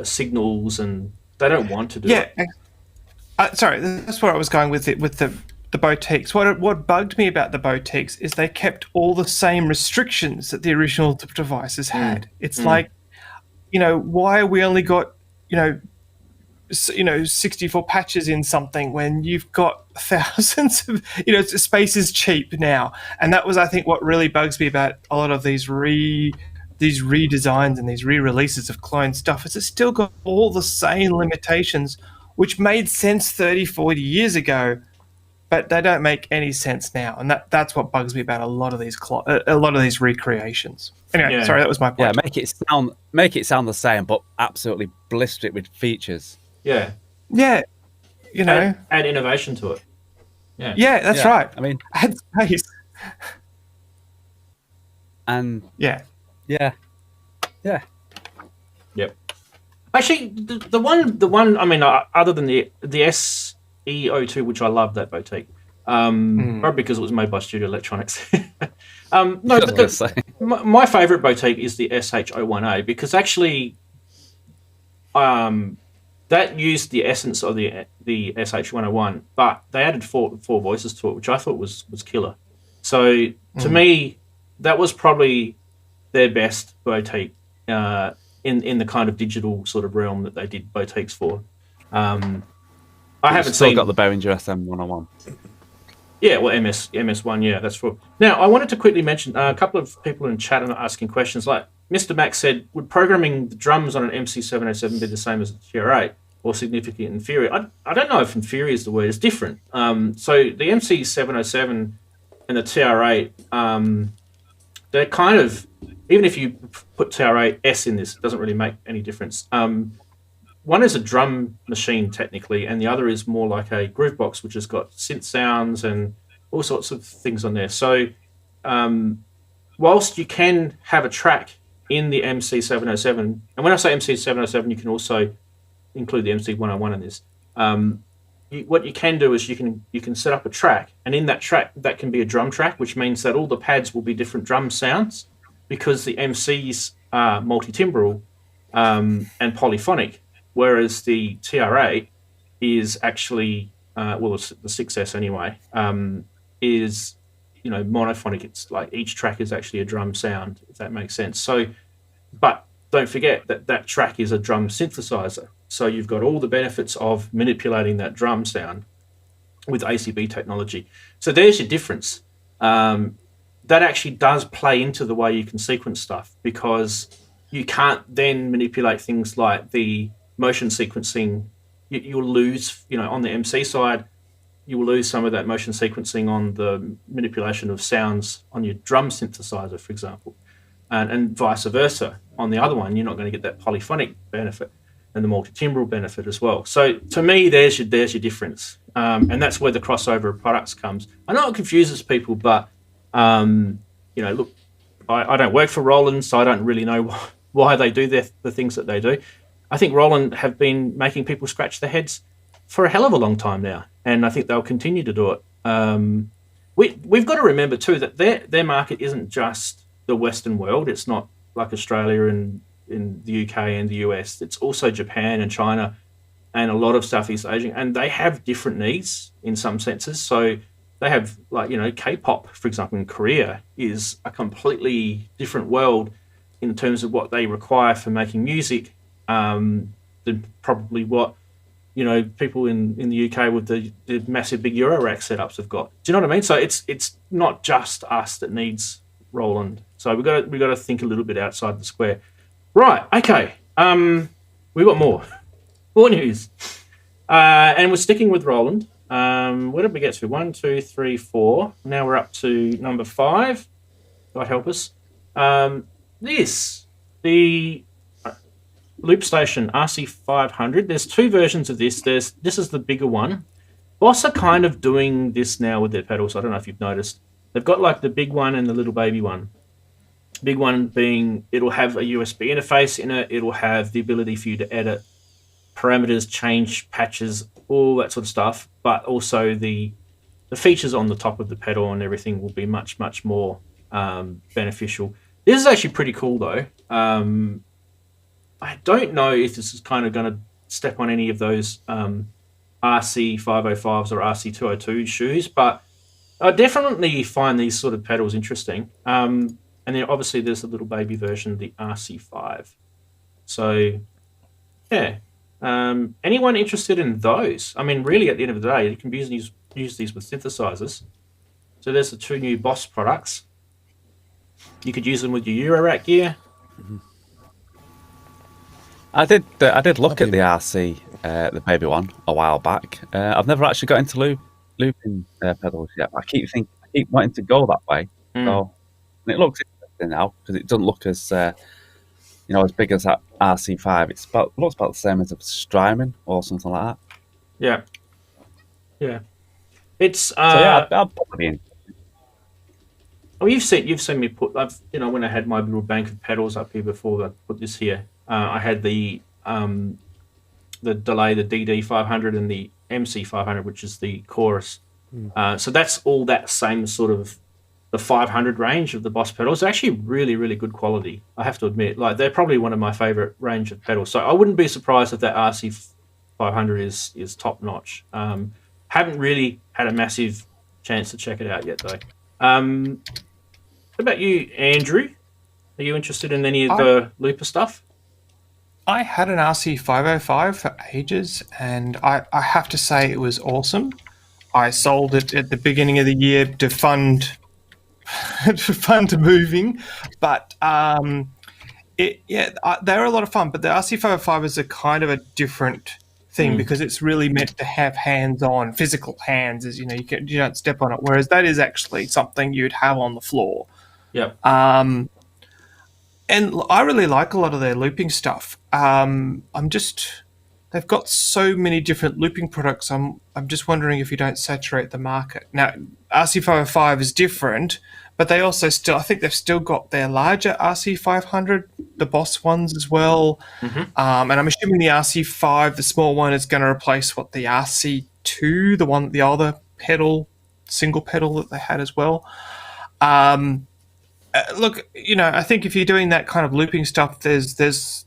signals, and they don't want to do it. Sorry, that's where I was going with it, with the boutiques. What bugged me about the boutiques is they kept all the same restrictions that the original devices had. It's like, why we only got 64 patches in something when you've got thousands of, space is cheap now. And that was, I think, what really bugs me about a lot of these redesigns and these re-releases of clone stuff, is it's still got all the same limitations, which made sense 30, 40 years ago, but they don't make any sense now. And that's what bugs me about a lot of these recreations. Anyway, sorry, that was my point. Yeah, make it sound the same, but absolutely blister it with features. Yeah. Yeah. Add innovation to it. Yeah. Yeah, that's right. I mean, add space. And Yeah. Yep. Actually, the one. I mean, other than the SE02, which I love that boutique. Probably because it was made by Studio Electronics. No, but my favourite boutique is the SH01A because actually that used the essence of the SH101, but they added four voices to it, which I thought was killer. So to me, that was probably their best boutique in the kind of digital sort of realm that they did boutiques for. I haven't still seen got the Behringer SM101. Yeah, well, MS1, yeah, that's for. Now, I wanted to quickly mention a couple of people in chat are asking questions. Like Mr. Max said, would programming the drums on an MC707 be the same as a TR-8 or significantly inferior? I don't know if inferior is the word. It's different. So the MC707 and the TR-8, they're kind of, even if you put TR-8S in this, it doesn't really make any difference. One is a drum machine technically, and the other is more like a groove box, which has got synth sounds and all sorts of things on there. So whilst you can have a track in the MC707, and when I say MC707, you can also include the MC101 in this. What you can do is you can set up a track, and in that track, that can be a drum track, which means that all the pads will be different drum sounds because the MCs are multi-timbral and polyphonic. Whereas the TR-8 is actually, the 6S anyway, is, monophonic. It's like each track is actually a drum sound, if that makes sense. So, but don't forget that track is a drum synthesizer. So you've got all the benefits of manipulating that drum sound with ACB technology. So there's your difference. That actually does play into the way you can sequence stuff because you can't then manipulate things like the motion sequencing. You'll lose, on the MC side, you will lose some of that motion sequencing on the manipulation of sounds on your drum synthesizer, for example, and vice versa. On the other one, you're not going to get that polyphonic benefit and the multi-timbral benefit as well. So to me, there's your difference, and that's where the crossover of products comes. I know it confuses people, but look, I don't work for Roland, so I don't really know why they do the things that they do. I think Roland have been making people scratch their heads for a hell of a long time now, and I think they'll continue to do it. We've got to remember too that their market isn't just the Western world. It's not like Australia and in the UK and the US. It's also Japan and China and a lot of Southeast Asia, and they have different needs in some senses. So they have K-pop, for example, in Korea is a completely different world in terms of what they require for making music. Than probably what people in the UK with the massive big Eurorack setups have got. Do you know what I mean? So it's not just us that needs Roland. So we got to think a little bit outside the square. Right. Okay. We've got more news, and we're sticking with Roland. Where did we get to? 1, 2, 3, 4. Now we're up to number 5. God help us. The Loop Station RC500. There's two versions of this. This is the bigger one. Boss are kind of doing this now with their pedals. I don't know if you've noticed. They've got like the big one and the little baby one. Big one being it'll have a USB interface in it. It'll have the ability for you to edit parameters, change patches, all that sort of stuff. But also the features on the top of the pedal and everything will be much, much more beneficial. This is actually pretty cool though. I don't know if this is kind of going to step on any of those RC505s or RC202 shoes, but I definitely find these sort of pedals interesting. And then obviously there's a little baby version, the RC5. So, yeah. Anyone interested in those? I mean, really, at the end of the day, you can use these with synthesizers. So there's the two new Boss products. You could use them with your Eurorack gear. Mm-hmm. I did look at the RC, the baby one, a while back. I've never actually got into looping pedals yet. I keep wanting to go that way. So and it looks interesting now because it doesn't look as as big as that RC5. It looks about the same as a Strymon or something like that. Yeah. It's so yeah, I'll probably be in. Oh, you've seen me put. When I had my little bank of pedals up here before I put this here, I had the delay, the DD500, and the MC500, which is the chorus So that's all that same sort of the 500 range of the Boss pedals. They're actually really, really good quality, I have to admit. Like, they're probably one of my favorite range of pedals. So I wouldn't be surprised if that RC 500 is top notch. Haven't really had a massive chance to check it out yet, though. What about you, Andrew? Are you interested in any of the looper stuff? I had an RC505 for ages, and I have to say it was awesome. I sold it at the beginning of the year to fund moving, but they're a lot of fun. But the RC505 is a kind of a different thing because it's really meant to have hands-on, physical hands. As you know, you don't step on it. Whereas that is actually something you'd have on the floor. Yeah. And I really like a lot of their looping stuff. They've got so many different looping products. I'm just wondering if you don't saturate the market. Now, RC505 is different, but they also I think they've still got their larger RC500, the Boss ones as well. And I'm assuming the RC5, the small one, is going to replace the RC2, the other single pedal that they had as well. Look, I think if you're doing that kind of looping stuff, there's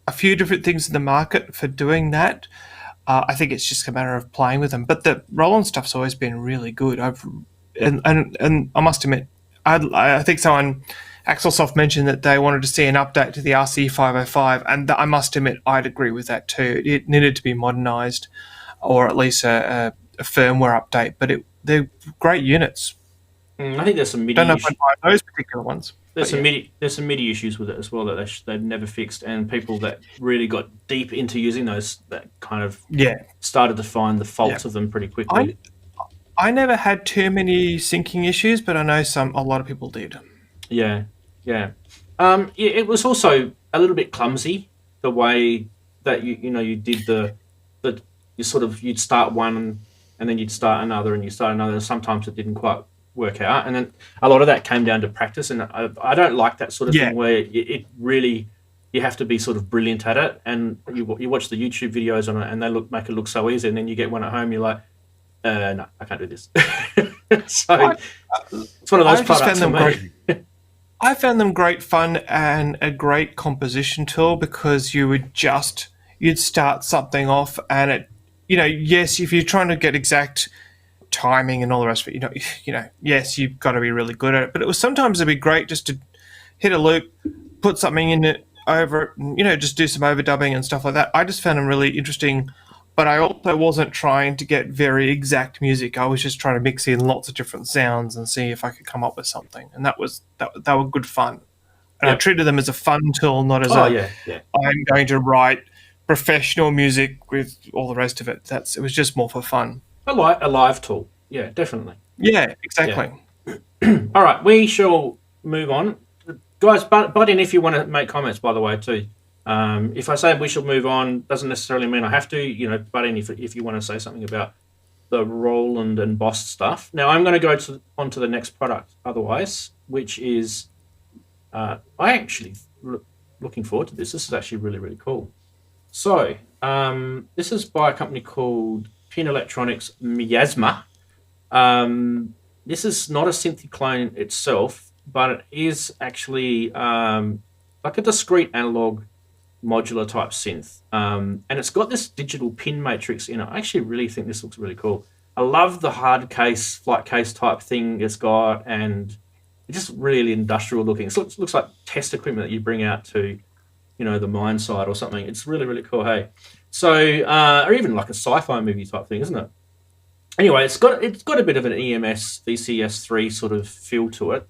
a few different things in the market for doing that. I think it's just a matter of playing with them. But the Roland stuff's always been really good. And I must admit, I think Axelsoft mentioned that they wanted to see an update to the RC505, and I must admit I'd agree with that too. It needed to be modernised, or at least a firmware update. But they're great units. I think there's some MIDI. Don't know if I'd buy those particular ones. There's some MIDI issues with it as well that they've never fixed, and people that really got deep into using those that kind of started to find the faults of them pretty quickly. I never had too many syncing issues, but I know a lot of people did. Yeah. It was also a little bit clumsy the way that you did you'd start one and then you'd start another and and sometimes it didn't quite work out, and then a lot of that came down to practice, and I don't like that sort of thing where it really, you have to be sort of brilliant at it, and you watch the YouTube videos on it and they make it look so easy, and then you get one at home, you're like, no, I can't do this. So it's one of those products for me. I found them great fun and a great composition tool, because you'd start something off and it, yes, if you're trying to get exact timing and all the rest of it, yes, you've got to be really good at it. But sometimes it'd be great just to hit a loop, put something in it over it, just do some overdubbing and stuff like that. I just found them really interesting, but I also wasn't trying to get very exact music. I was just trying to mix in lots of different sounds and see if I could come up with something. And that were good fun. And I treated them as a fun tool, not as I'm going to write professional music with all the rest of it. It was just more for fun. A live tool. Yeah, definitely. Yeah, exactly. Yeah. All right, we shall move on. Guys, butt in if you want to make comments, by the way, too. If I say we shall move on, doesn't necessarily mean I have to. Butt in if you want to say something about the Roland and Boss stuff. Now, I'm going to go on to the next product otherwise, which is... I actually looking forward to this. This is actually really, really cool. So, this is by a company called Electronics MIASMA. This is not a synth clone itself, but it is actually like a discrete analog modular type synth. And it's got this digital pin matrix in it. I actually really think this looks really cool. I love the hard case, flight case type thing it's got, and it's just really industrial looking. It looks like test equipment that you bring out to, the mine site or something. It's really, really cool, hey? So, or even like a sci-fi movie type thing, isn't it? Anyway, it's got a bit of an EMS VCS3 sort of feel to it.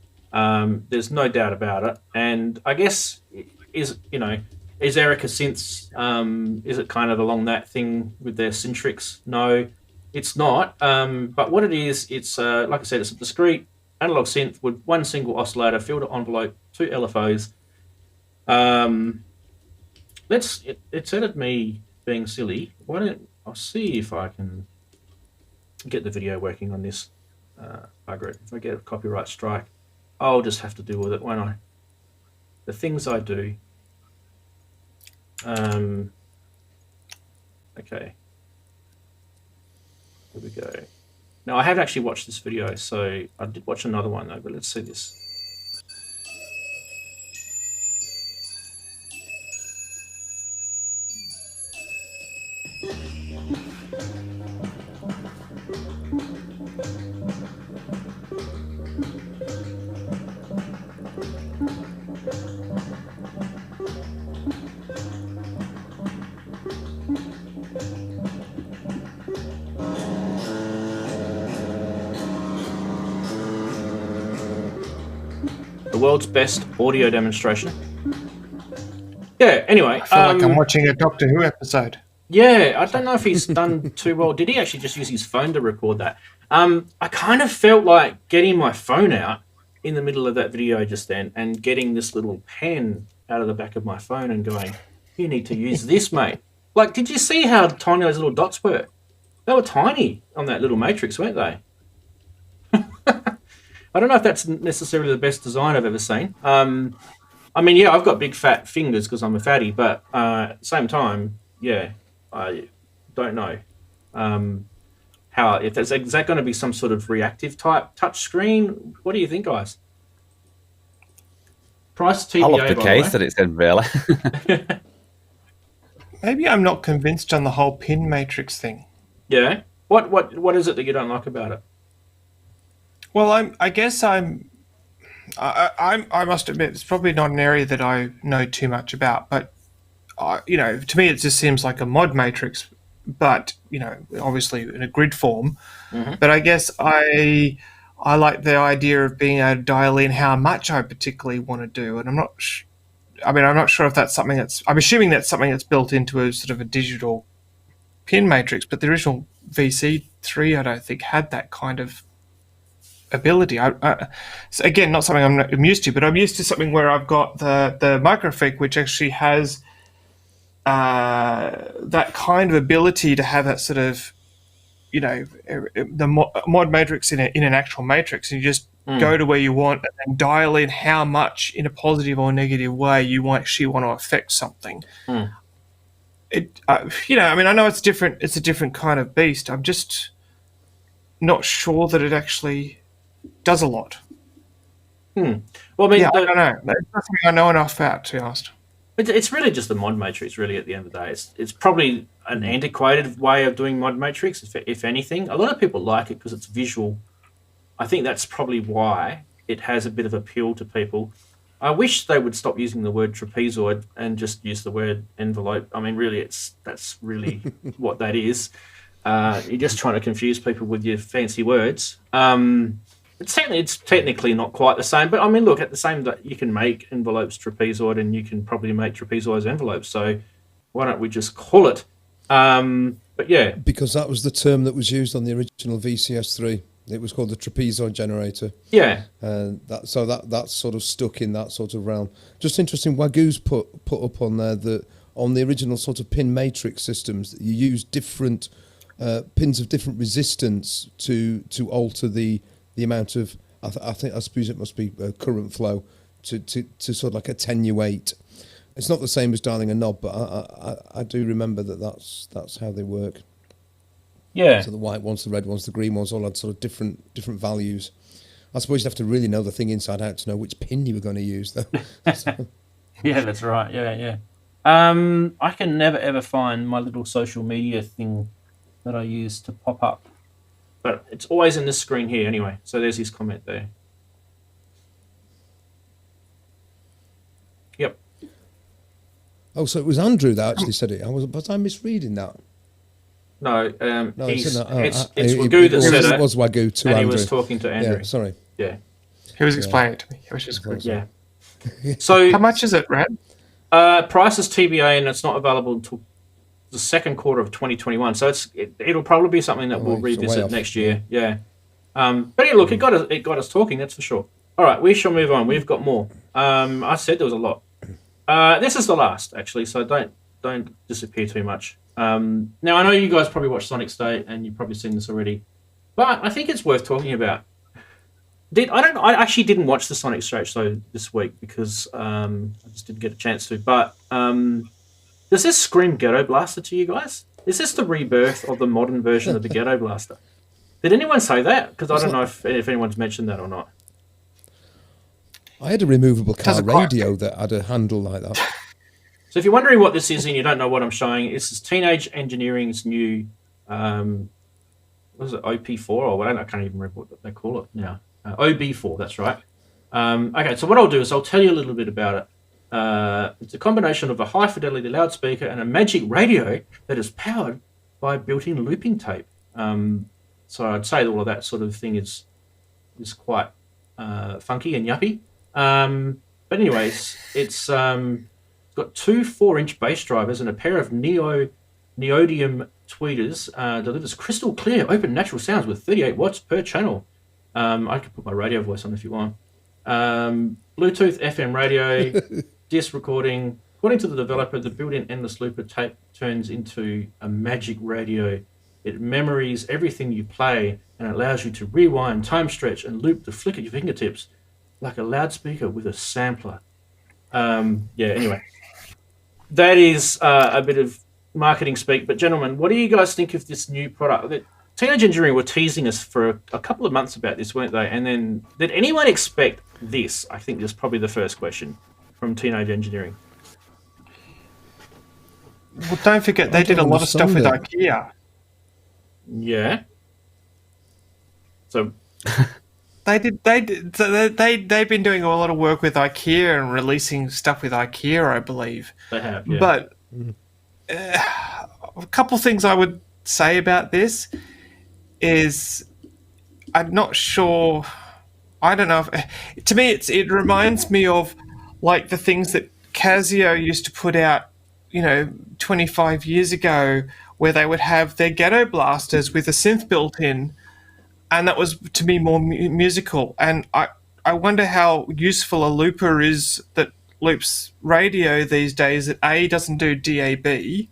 There's no doubt about it. And I guess is Erica synths? Is it kind of along that thing with their Syntrix? No, it's not. But what it is, it's like I said, it's a discrete analog synth with one single oscillator, filter envelope, 2 LFOs. It's edited me being silly. I'll see if I can get the video working on this bugger. If I get a copyright strike, I'll just have to deal with it, won't I? The things I do. Okay. Here we go. Now, I have actually watched this video, so I did watch another one, though, but let's see this. The world's best audio demonstration. Yeah, anyway. I feel like I'm watching a Doctor Who episode. Yeah, I don't know if he's done too well. Did he actually just use his phone to record that? I kind of felt like getting my phone out in the middle of that video just then and getting this little pen out of the back of my phone and going, you need to use this, mate. Like, did you see how tiny those little dots were? They were tiny on that little matrix, weren't they? I don't know if that's necessarily the best design I've ever seen. I mean, yeah, I've got big fat fingers because I'm a fatty, but at the same time, yeah, I don't know how. If is that going to be some sort of reactive type touch screen? What do you think, guys? Price TBA. I love the case that it's in, really. Maybe I'm not convinced on the whole pin matrix thing. Yeah. What is it that you don't like about it? Well, I must admit, it's probably not an area that I know too much about, but to me, it just seems like a mod matrix, but obviously in a grid form. Mm-hmm. But I guess I like the idea of being able to dial in how much I particularly want to do, and I'm not sure if that's something I'm assuming that's something that's built into a sort of a digital pin matrix, but the original VC3, I don't think had that kind of ability. So again, not something I'm used to, but I'm used to something where I've got the microfig, which actually has that kind of ability to have that sort of, the mod matrix in an actual matrix, and you just go to where you want and then dial in how much in a positive or negative way you actually want to affect something. I know it's different. It's a different kind of beast. I'm just not sure that it actually does a lot. Well, I mean, I don't know. That's something I know enough about, to be honest. It's really just the mod matrix, really, at the end of the day. It's probably an antiquated way of doing mod matrix, if anything. A lot of people like it because it's visual. I think that's probably why it has a bit of appeal to people. I wish they would stop using the word trapezoid and just use the word envelope. I mean, really, that's really what that is. You're just trying to confuse people with your fancy words. It's technically not quite the same, but I mean, look, at the same time, you can make envelopes trapezoid, and you can probably make trapezoids envelopes. So why don't we just call it? But yeah, because that was the term that was used on the original VCS3. It was called the trapezoid generator. Yeah, and that's sort of stuck in that sort of realm. Just interesting. Wagoo's put up on there that on the original sort of pin matrix systems, you use different pins of different resistance to alter the amount of, I suppose it must be current flow to sort of like attenuate. It's not the same as dialing a knob, but I do remember that's how they work. Yeah. So the white ones, the red ones, the green ones all had sort of different values. I suppose you'd have to really know the thing inside out to know which pin you were going to use, though. Yeah, that's right. Yeah. I can never ever find my little social media thing that I use to pop up, but it's always in this screen here anyway. So there's his comment there. Yep. Oh, so it was Andrew that actually said it. Was I misreading that? No, No, it's it Wagoo that said it. It was Wagoo to and Andrew. he was talking to Andrew. Yeah, sorry. Yeah. He was explaining it to me. It was just good. Yeah. So how much is it, Brad? Price is TBA, and it's not available until the second quarter of 2021. So it'll probably be something that we'll revisit next year. Yeah. But yeah, look, it got us talking. That's for sure. All right, we shall move on. We've got more. I said there was a lot. This is the last, actually. So don't disappear too much. Now I know you guys probably watched Sonic State, and you've probably seen this already, but I think it's worth talking about. I actually didn't watch the Sonic State show this week because I just didn't get a chance to. But does this scream Ghetto Blaster to you guys? Is this the rebirth of the modern version of the Ghetto Blaster? Did anyone say that? Because I don't know if anyone's mentioned that or not. I had a removable car Doesn't quite radio that had a handle like that. So if you're wondering what this is and you don't know what I'm showing, this is Teenage Engineering's new, what is it, OP4 or what? I can't even remember what they call it now. OB4, that's right. Okay, so what I'll do is I'll tell you a little bit about it. It's a combination of a high-fidelity loudspeaker and a magic radio that is powered by a built-in looping tape. So I'd say all of that sort of thing is quite funky and yuppie. But anyways, it's got two 4-inch bass drivers and a pair of neodymium tweeters. Delivers crystal clear, open, natural sounds with 38 watts per channel. I could put my radio voice on if you want. Bluetooth, FM radio, disc recording. According to the developer, the built-in endless looper tape turns into a magic radio. It memories everything you play and allows you to rewind, time stretch, and loop the flick of your fingertips like a loudspeaker with a sampler. Anyway. That is a bit of marketing speak. But gentlemen, what do you guys think of this new product? Teenage Engineering were teasing us for a couple of months about this, weren't they? And then, did anyone expect this? I think is probably the first question from Teenage Engineering. Well, don't forget, they did a lot of stuff with IKEA. Yeah. So They've been doing a lot of work with IKEA and releasing stuff with IKEA, I believe. they have, yeah. But a couple things I would say about this is I'm not sure. I don't know. To me, it reminds me of like the things that Casio used to put out, 25 years ago, where they would have their ghetto blasters with a synth built in, and that was to me more musical. And I wonder how useful a looper is that loops radio these days that A, doesn't do DAB,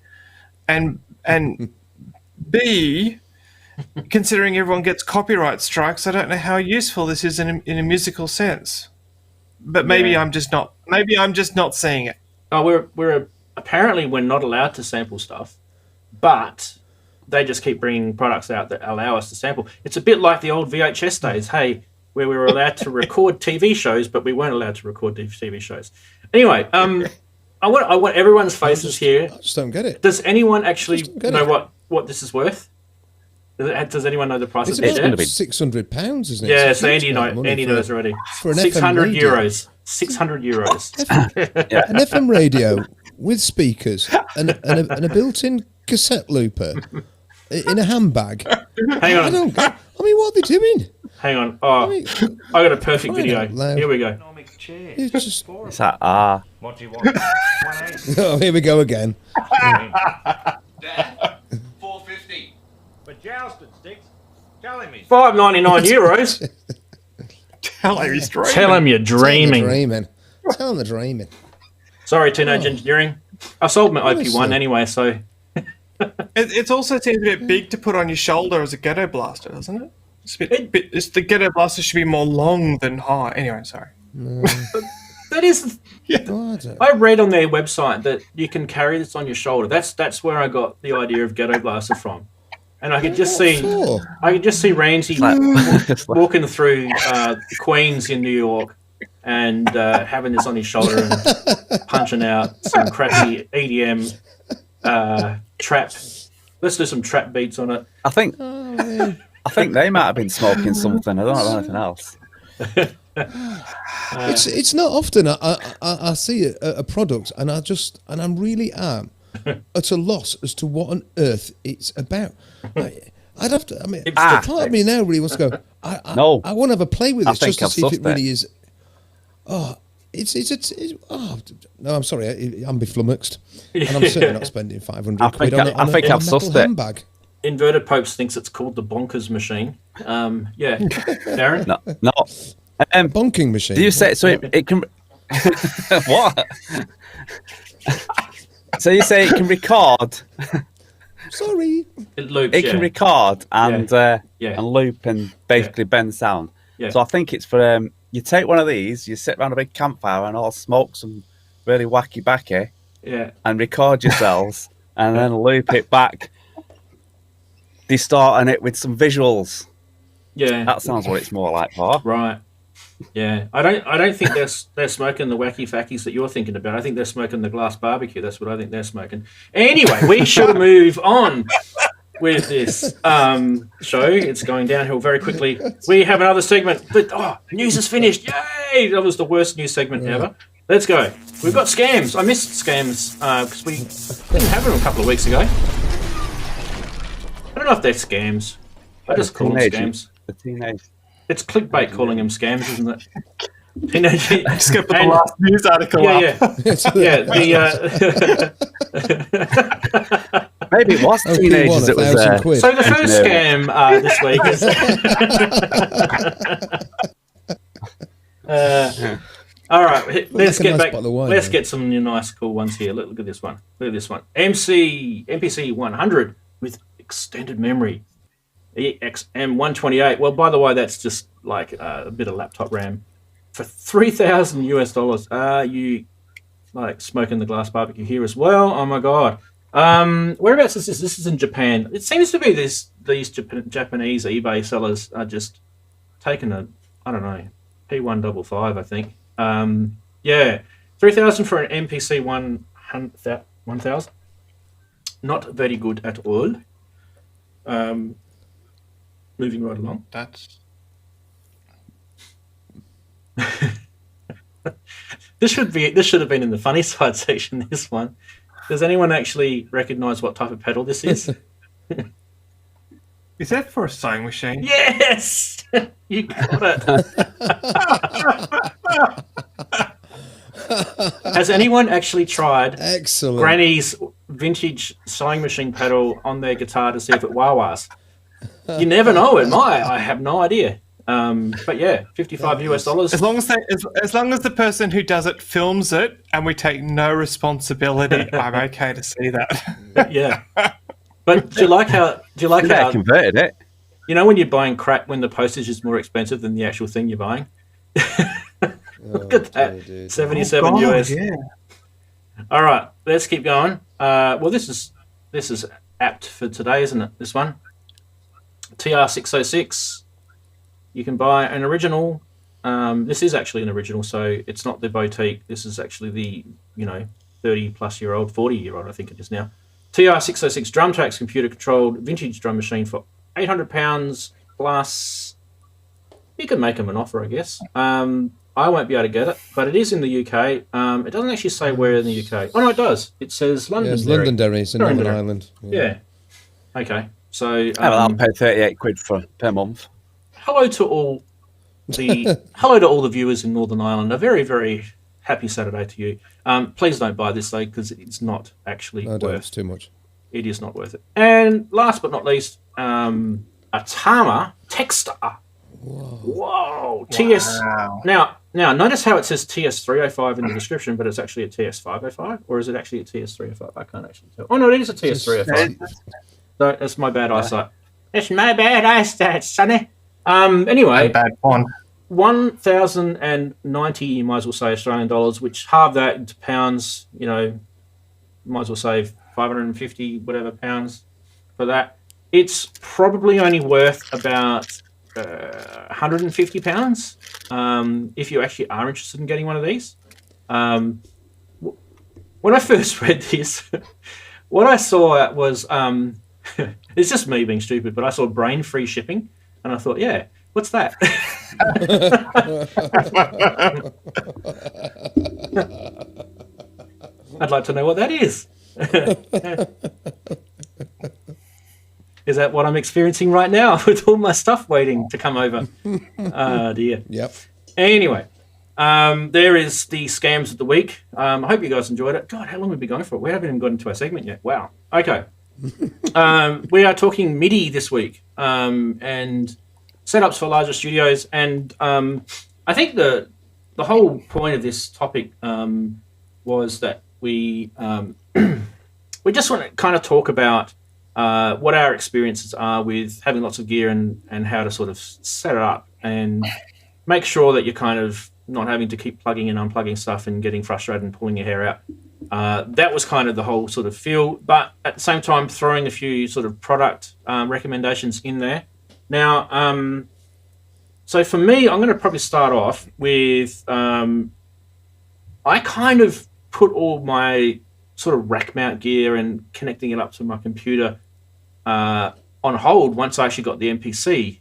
and B, considering everyone gets copyright strikes, I don't know how useful this is in a musical sense. But maybe I'm just not seeing it. Oh, apparently we're not allowed to sample stuff, but they just keep bringing products out that allow us to sample. It's a bit like the old VHS days, hey, where we were allowed to record TV shows, but we weren't allowed to record TV shows. Anyway, I want everyone's faces here. I just don't get it. Does anyone actually know what this is worth? Does anyone know the price It's of about this? £600, isn't it? Yeah, It's so a huge amount of money Andy knows already. for an 600 FM radio. euros. 600 euros. An FM radio with speakers and a built-in cassette looper in a handbag. Hang on. I mean, what are they doing? Hang on. Oh, I got a perfect video. loud. Here we go. It's just... It's that What do you want? 1/8. Oh, here we go again. Dad, 450. For jousting sticks? Telling me. €5.99. Tell him he's dreaming. Tell him you're dreaming. Tell them they're dreaming. Sorry, Teenage Engineering. I sold my OP1 Honestly. anyway, so It also seems a bit big to put on your shoulder as a ghetto blaster, doesn't it? The ghetto blaster should be more long than high. Anyway, sorry. that is. Oh, I don't- I read on their website that you can carry this on your shoulder. That's where I got the idea of ghetto blaster from, and I could just see Ramsey walking through Queens in New York and having this on his shoulder and punching out some crappy EDM trap. Let's do some trap beats on it. I think they might have been smoking something. I don't know anything else. It's not often I see a product and I really am at a loss as to what on earth it's about. I'd have to. I mean, part of me now really wants to go. I want to have a play with this just to see if it really is. Oh, no, I'm sorry, I'm beflummoxed, and I'm certainly not spending 500 quid on a metal handbag. Inverted Popes thinks it's called the bonkers machine. Yeah, Darren. No. Bonking machine. Do you say so? It can. What? So you say it can record? Sorry. It loops. It can record and and loop and basically bend sound. Yeah. So I think it's for you take one of these, you sit around a big campfire and all smoke some really wacky backy, and record yourselves, and then loop it back, distorting it with some visuals. Yeah. That sounds what it's more like for. Right. Yeah. I don't think they're smoking the wacky fackies that you're thinking about. I think they're smoking the glass barbecue. That's what I think they're smoking. Anyway, we should move on with this show. It's going downhill very quickly. We have another segment. News is finished. Yay! That was the worst news segment ever. Let's go. We've got scams. I missed scams because we didn't have them a couple of weeks ago. I don't know if they're scams. I just call them scams. The teenage. It's clickbait calling them scams, isn't it? Teenage. Just go put the last news article up. Maybe it was teenagers. It was So the first scam this week is. All right, let's get some nice, cool ones here. Look at this one. MPC 100 with extended memory. EXM128. Well, by the way, that's just like a bit of laptop RAM for $3,000 US. Are you like smoking the glass barbecue here as well? Oh my god. Whereabouts is this? This is in Japan. It seems to be these Japanese eBay sellers are just taking I don't know, P155, I think. Yeah, 3,000 for an MPC 1000. Not very good at all. Moving right along. That's this should have been in the funny side section. This one. Does anyone actually recognise what type of pedal this is? Is that for a sewing machine? Yes, you got it. Has anyone actually tried Granny's vintage sewing machine pedal on their guitar to see if it wah-wahs? You never know. It might. I have no idea. But yeah, $55 US. As long as the person who does it films it and we take no responsibility, I'm okay to see that. Yeah. But do you like how they converted it? You know when you're buying crap when the postage is more expensive than the actual thing you're buying? Look at that. Dude. 77 US. Yeah. All right, let's keep going. Well, this is apt for today, isn't it? This one. TR-6S. You can buy an original. This is actually an original, so it's not the boutique. This is actually the 30-plus-year-old, 40-year-old, I think it is now. TR-6S drum tracks, computer-controlled vintage drum machine for £800 plus. You can make them an offer, I guess. I won't be able to get it, but it is in the UK. It doesn't actually say where in the UK. Oh no, it does. It says Londonderry. Yeah, it's Londonderry. It's in Northern Ireland. Yeah. Okay. So I'll pay £38 per month. Hello to all the viewers in Northern Ireland. A very, very happy Saturday to you. Please don't buy this though, because it's not actually worth. It's too much. It is not worth it. And last but not least, a Tama Textar. Whoa. TS. Now, notice how it says TS305 in the description, but it's actually a TS505, or is it actually a TS305? I can't actually tell. Oh no, it is a TS305. So that's my bad eyesight. It's my bad eyesight, Sonny. Anyway, bad one. 1,090, you might as well say Australian dollars, which halve that into pounds, might as well save 550 whatever pounds for that. It's probably only worth about £150 if you actually are interested in getting one of these. When I first read this, what I saw was it's just me being stupid, but I saw brain-free shipping, and I thought, yeah, what's that? I'd like to know what that is. Is that what I'm experiencing right now with all my stuff waiting to come over? Oh, dear. Yep. Anyway, there is the scams of the week. I hope you guys enjoyed it. God, how long have we been going for? We haven't even got into our segment yet. Wow. Okay. We are talking MIDI this week and setups for larger studios. And I think the whole point of this topic was that we just want to kind of talk about what our experiences are with having lots of gear and how to sort of set it up and make sure that you're kind of not having to keep plugging and unplugging stuff and getting frustrated and pulling your hair out. That was kind of the whole sort of feel, but at the same time throwing a few sort of product recommendations in there. Now, So for me, I'm going to probably start off with, I kind of put all my sort of rack mount gear and connecting it up to my computer on hold once I actually got the MPC,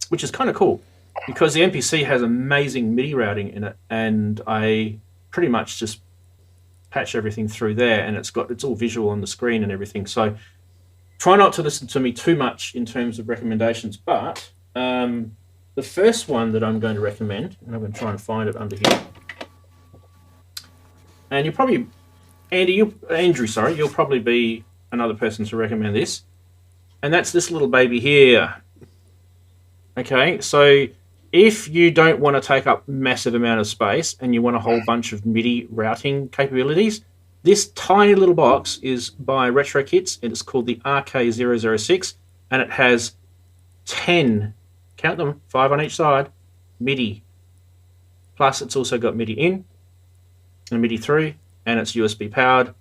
which is kind of cool because the MPC has amazing MIDI routing in it, and I pretty much just patch everything through there, and it's all visual on the screen and everything. So try not to listen to me too much in terms of recommendations, but the first one that I'm going to recommend, and I'm going to try and find it under here, and you probably, Andrew, you'll probably be another person to recommend this, and that's this little baby here. Okay, so if you don't want to take up massive amount of space and you want a whole bunch of MIDI routing capabilities, this tiny little box is by RetroKits, and it's called the RK006, and it has 10, count them, 5 on each side, MIDI. Plus it's also got MIDI in and MIDI through, and it's USB powered.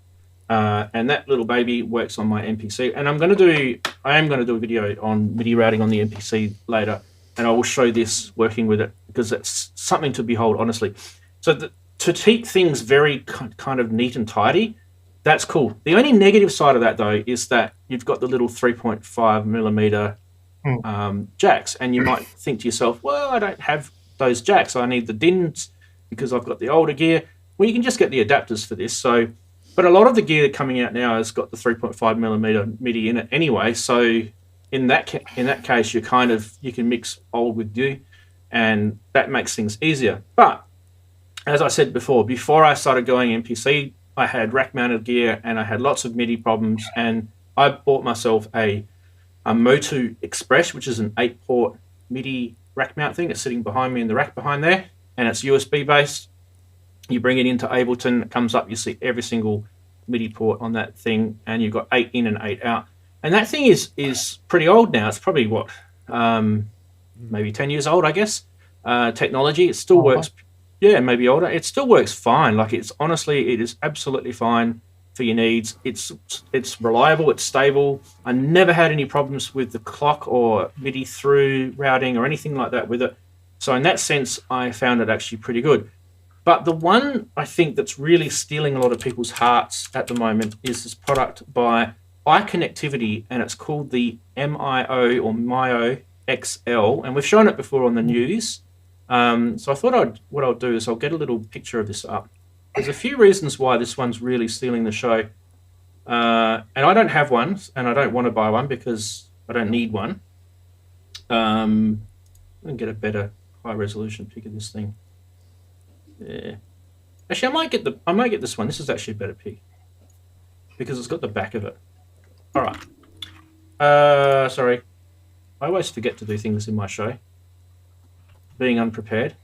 And that little baby works on my MPC. And I am going to do a video on MIDI routing on the MPC later, and I will show this working with it because it's something to behold, honestly. So to keep things very kind of neat and tidy, that's cool. The only negative side of that, though, is that you've got the little 3.5 millimeter jacks, and you might think to yourself, well, I don't have those jacks. I need the DINs because I've got the older gear. Well, you can just get the adapters for this. So, but a lot of the gear coming out now has got the 3.5 millimeter MIDI in it anyway. So in that case, you can mix old with new, and that makes things easier. But as I said before I started going MPC, I had rack mounted gear and I had lots of MIDI problems, and I bought myself a Motu Express, which is an 8-port MIDI rack mount thing. It's sitting behind me in the rack behind there, and it's USB based. You bring it into Ableton, it comes up, you see every single MIDI port on that thing, and you've got 8 in and 8 out. And that thing is pretty old now. It's probably, maybe 10 years old, I guess. Technology, it still works. Yeah, maybe older. It still works fine. Like, it is absolutely fine for your needs. It's reliable, it's stable. I never had any problems with the clock or MIDI through routing or anything like that with it. So in that sense, I found it actually pretty good. But the one I think that's really stealing a lot of people's hearts at the moment is this product by iConnectivity, and it's called the MIO XL, and we've shown it before on the news. So I thought what I'll do is I'll get a little picture of this up. There's a few reasons why this one's really stealing the show, and I don't have one, and I don't want to buy one because I don't need one. And get a better high resolution pic of this thing. Yeah. Actually, I might get this one. This is actually a better pic because it's got the back of it. All right. Sorry. I always forget to do things in my show. Being unprepared.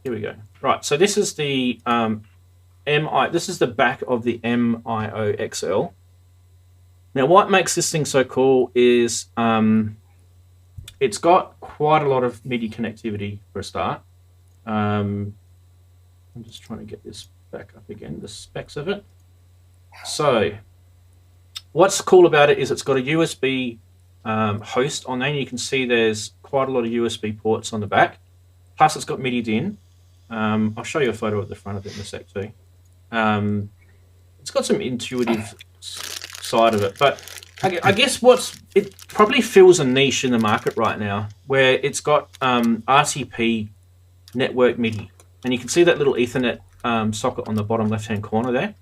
Here we go. Right. So this is the This is the back of the MIO XL. Now, what makes this thing so cool is it's got quite a lot of MIDI connectivity for a start. I'm just trying to get this back up again, the specs of it. So what's cool about it is it's got a USB host on there, and you can see there's quite a lot of USB ports on the back. Plus it's got MIDI in. I'll show you a photo at the front of it in a sec too. It's got some intuitive side of it, but I guess it probably fills a niche in the market right now where it's got RTP network MIDI, and you can see that little Ethernet socket on the bottom left-hand corner there.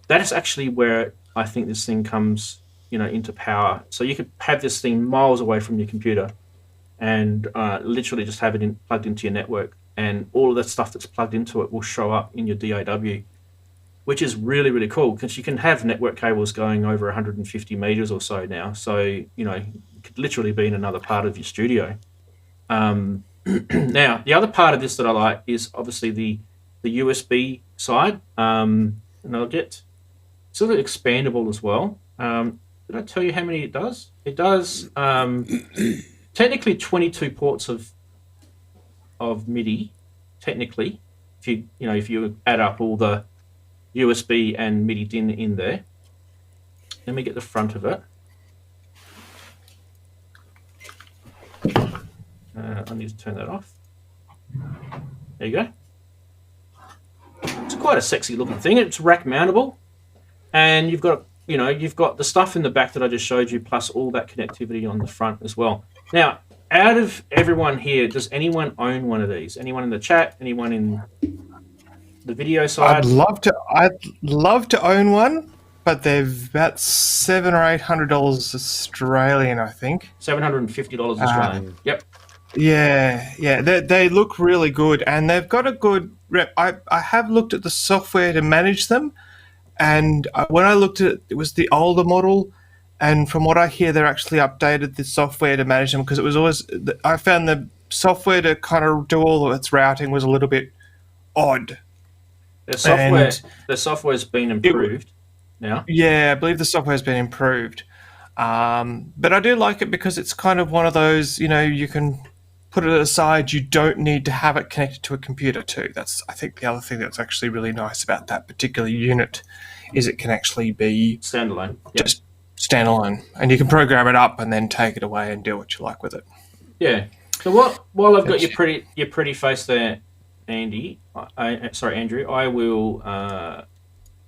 That is actually where I think this thing comes, into power. So you could have this thing miles away from your computer and literally just have it plugged into your network, and all of that stuff that's plugged into it will show up in your DAW, which is really, really cool because you can have network cables going over 150 meters or so now. So, it could literally be in another part of your studio. Now, the other part of this that I like is obviously the USB side, and I'll get sort of expandable as well. Did I tell you how many it does? It does technically 22 ports of MIDI. Technically, if you add up all the USB and MIDI DIN in there. Let me get the front of it. I need to turn that off. There you go. It's quite a sexy looking thing. It's rack mountable, and you've got the stuff in the back that I just showed you, plus all that connectivity on the front as well. Now, out of everyone here, does anyone own one of these? Anyone in the chat? Anyone in the video side? I'd love to own one, but they're about $700 or $800 Australian, I think. $750 Australian. Yep. Yeah. They look really good, and they've got a good rep. I have looked at the software to manage them, and when I looked at it, it was the older model, and from what I hear, they're actually updated the software to manage them, because it was always, I found the software to kind of do all of its routing was a little bit odd. The software's been improved now. Yeah, I believe the software's been improved. But I do like it because it's kind of one of those, you can put it aside. You don't need to have it connected to a computer too. That's, I think, the other thing that's actually really nice about that particular unit is it can actually be standalone. Just standalone. And you can program it up and then take it away and do what you like with it. Yeah. So while I've got your pretty face there, Andy, Andrew, I will.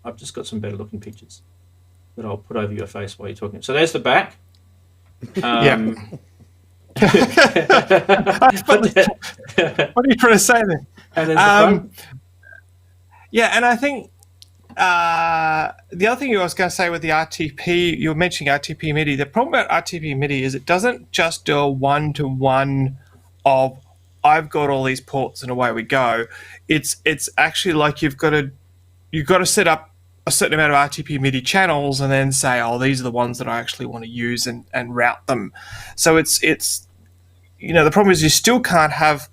I've just got some better looking pictures that I'll put over your face while you're talking. So there's the back. Yeah. What are you trying to say there? And there's the front. Yeah, and I think the other thing you was going to say with the RTP, you were mentioning RTP MIDI. The problem about RTP MIDI is it doesn't just do a one-to-one of I've got all these ports and away we go. It's actually like you've got to set up a certain amount of RTP MIDI channels and then say, oh, these are the ones that I actually want to use and route them. So it's the problem is you still can't have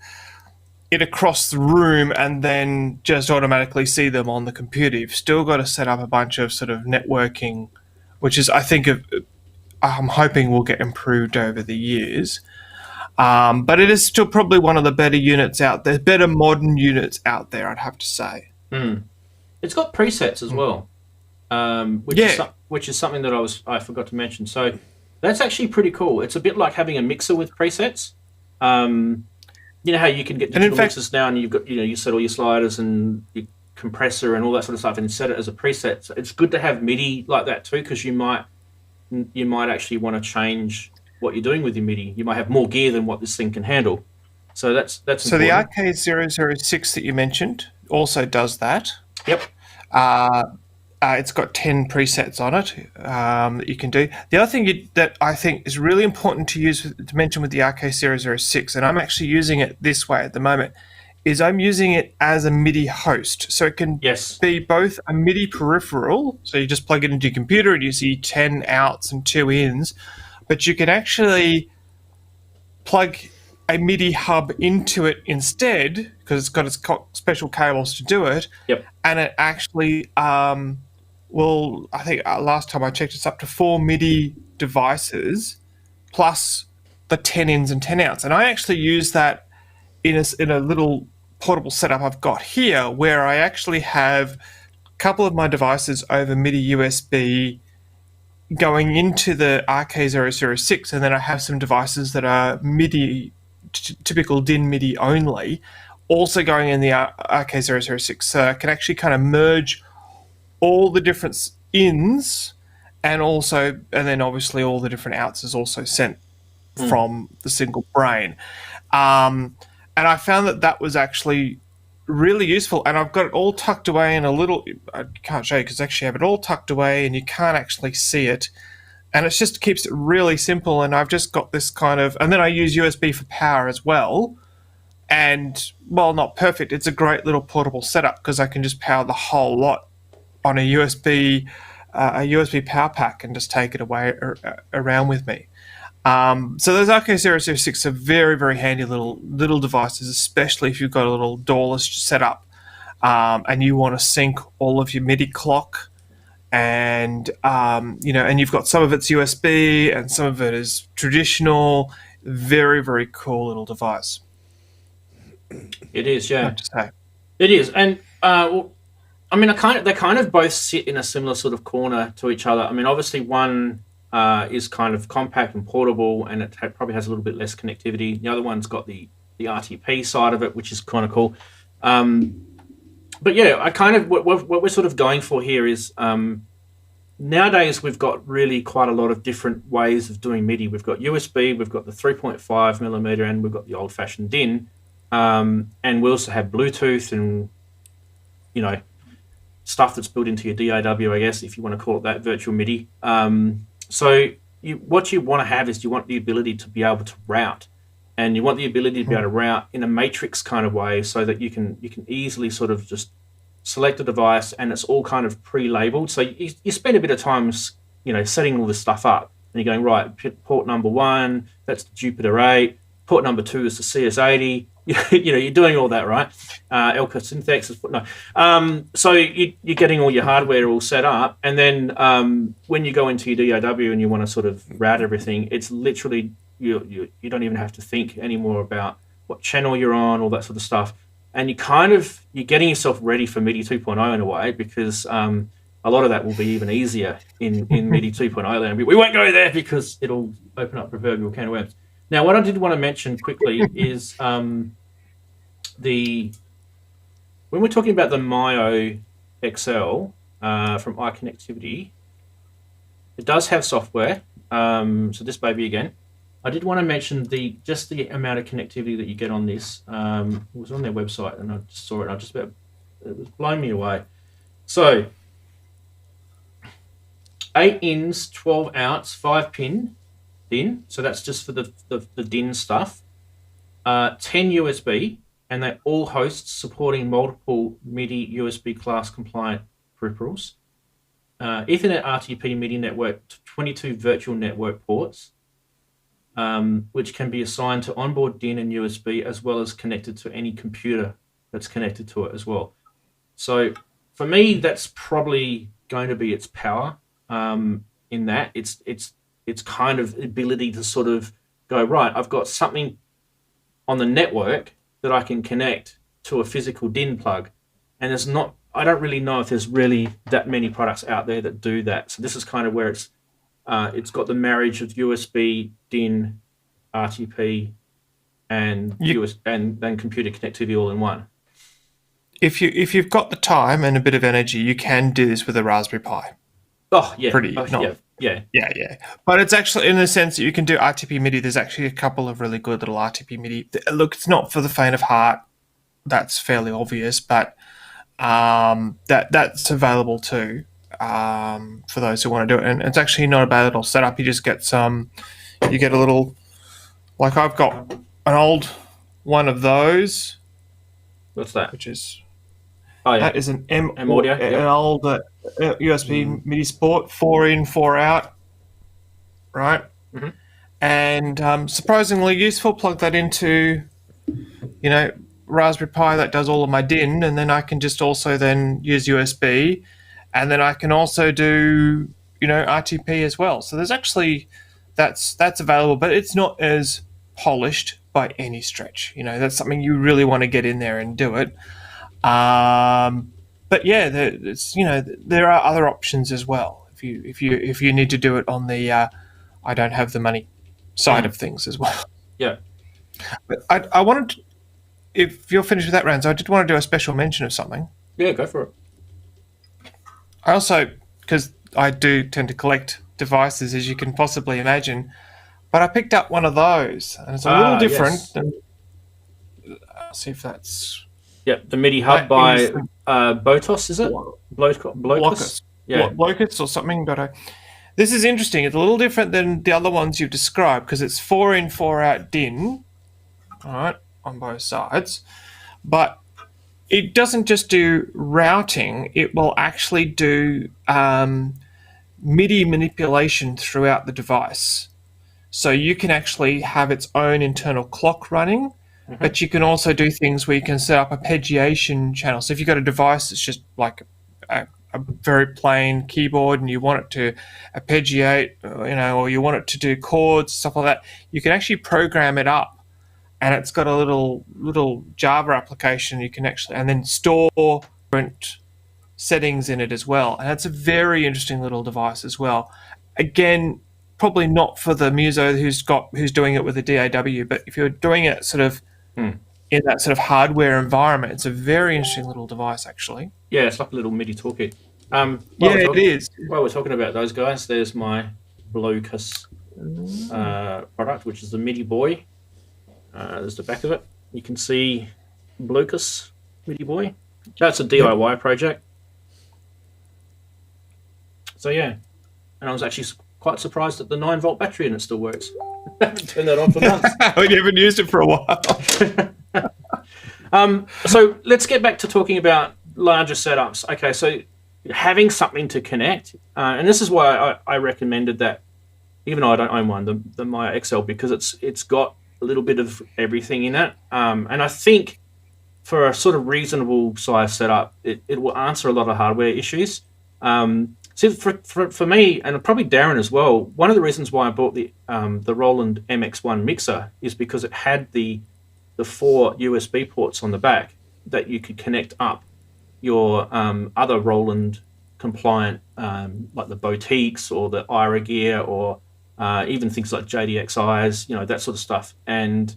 it across the room and then just automatically see them on the computer. You've still got to set up a bunch of sort of networking, which is, I think, I'm hoping will get improved over the years. But it is still probably one of the better units out there, better modern units out there, I'd have to say. It's got presets as well, which is something that I forgot to mention. So that's actually pretty cool. It's a bit like having a mixer with presets. You know how you can get digital mixers now, and you've got you set all your sliders and your compressor and all that sort of stuff, and set it as a preset. So it's good to have MIDI like that too, because you might actually want to change what you're doing with your MIDI. You might have more gear than what this thing can handle. So that's so important. The Akai 006 that you mentioned also does that. Yep. It's got 10 presets on it that you can do. The other thing that I think is really important to mention with the Akai 006, and I'm actually using it this way at the moment, is I'm using it as a MIDI host. So it can be both a MIDI peripheral, so you just plug it into your computer and you see 10 outs and 2 ins, but you can actually plug a MIDI hub into it instead, because it's got its special cables to do it. Yep. And it actually I think last time I checked, it's up to 4 MIDI devices plus the 10 ins and 10 outs. And I actually use that in a little portable setup I've got here, where I actually have a couple of my devices over MIDI USB going into the RK006, and then I have some devices that are MIDI, typical DIN MIDI only, also going in the RK006. So I can actually kind of merge all the different ins, and then obviously all the different outs is also sent from the single brain. And I found that was actually really useful, and I've got it all tucked away in a little, I can't show you because I actually have it all tucked away and you can't actually see it, and it just keeps it really simple. And I've just got this kind of, and then I use USB for power as well, and while not perfect, it's a great little portable setup because I can just power the whole lot on a USB power pack and just take it away around with me. So those RK006 are very, very handy little devices, especially if you've got a little doorless setup and you want to sync all of your MIDI clock, and and you've got some of it's USB and some of it is traditional. Very, very cool little device. It is, yeah. It is, and I mean, they kind of both sit in a similar sort of corner to each other. I mean, obviously one is kind of compact and portable, and it probably has a little bit less connectivity. The other one's got the RTP side of it, which is kind of cool. But yeah, I kind of what we're sort of going for here is nowadays we've got really quite a lot of different ways of doing MIDI. We've got USB, we've got the 3.5 millimeter, and we've got the old-fashioned DIN, and we also have Bluetooth and stuff that's built into your DAW, I guess, if you want to call it that, virtual MIDI. So what you want to have is you want the ability to be able to route, and you want the ability to be able to route in a matrix kind of way, so that you can easily sort of just select a device and it's all kind of pre-labeled. So you spend a bit of time, setting all this stuff up, and you're going, right, port number 1, that's the Jupiter 8, port number 2 is the CS80. You're doing all that, right? Elka Synthex is so you're getting all your hardware all set up, and then when you go into your DAW and you want to sort of route everything, it's literally you don't even have to think anymore about what channel you're on, all that sort of stuff, and you're getting yourself ready for MIDI 2.0 in a way, because a lot of that will be even easier in MIDI 2.0 land. We won't go there because it'll open up proverbial can of worms. Now, what I did want to mention quickly is when we're talking about the Mio XL from iConnectivity, it does have software. So this baby again. I did want to mention just the amount of connectivity that you get on this. It was on their website, and I just saw it. It was blowing me away. So 8 ins, 12 outs, 5-pin DIN, so that's just for the DIN stuff. 10 USB, and they all host supporting multiple MIDI USB class compliant peripherals. Ethernet RTP MIDI network, 22 virtual network ports, which can be assigned to onboard DIN and USB, as well as connected to any computer that's connected to it as well. So for me, that's probably going to be its power. In that it's kind of ability to sort of go, right, I've got something on the network that I can connect to a physical DIN plug. And I don't really know if there's really that many products out there that do that. So this is kind of where it's got the marriage of USB, DIN, RTP, and then computer connectivity all in one. If you've got the time and a bit of energy, you can do this with a Raspberry Pi. Oh, yeah. Yeah. But it's actually in the sense that you can do RTP MIDI. There's actually a couple of really good little RTP MIDI. Look, it's not for the faint of heart. That's fairly obvious, but that's available too for those who want to do it. And it's actually not a bad little setup. You just get you get a little, like I've got an old one of those. What's that? Which is... Oh, yeah. That is an M audio, an old USB MIDI Sport, 4 in, 4 out, right? Mm-hmm. And surprisingly useful. Plug that into, Raspberry Pi that does all of my DIN, and then I can just also then use USB, and then I can also do, RTP as well. So there's actually that's available, but it's not as polished by any stretch. That's something you really want to get in there and do it. But yeah, there are other options as well. If you need to do it on the I don't have the money side of things as well. Yeah. But I wanted to, if you're finished with that, Rans, I did want to do a special mention of something. Yeah, go for it. I also, because I do tend to collect devices, as you can possibly imagine, but I picked up one of those, and it's a little different. Yes. I'll see if that's... Yeah, the MIDI Hub by Botos, is it? Blocus. Yeah. Blocus or something, but this is interesting. It's a little different than the other ones you've described, because it's 4 in, 4 out DIN, all right, on both sides, but it doesn't just do routing, it will actually do MIDI manipulation throughout the device. So you can actually have its own internal clock running, but you can also do things where you can set up arpeggiation channel. So if you've got a device that's just like a very plain keyboard and you want it to arpeggiate, or you want it to do chords, stuff like that, you can actually program it up. And it's got a little Java application you can actually, and then store different settings in it as well. And it's a very interesting little device as well. Again, probably not for the muso who's doing it with a DAW, but if you're doing it sort of in that sort of hardware environment, it's a very interesting little device, actually. Yeah, it's like a little MIDI toolkit. It is. While we're talking about those guys, there's my Blocus product, which is the MIDI Boy. There's the back of it. You can see Blocus MIDI Boy. That's a DIY project. So yeah, and I was actually quite surprised that the 9-volt battery in it still works. I haven't turned that on for months. We haven't used it for a while. So let's get back to talking about larger setups. Okay, so having something to connect, and this is why I recommended that, even though I don't own one, the Maya XL, because it's got a little bit of everything in it. And I think for a sort of reasonable size setup, it will answer a lot of hardware issues. So for me, and probably Darren as well, one of the reasons why I bought the Roland MX1 mixer is because it had the 4 USB ports on the back that you could connect up your other Roland compliant, like the Boutiques or the Ira gear, or even things like JDXIs, that sort of stuff. And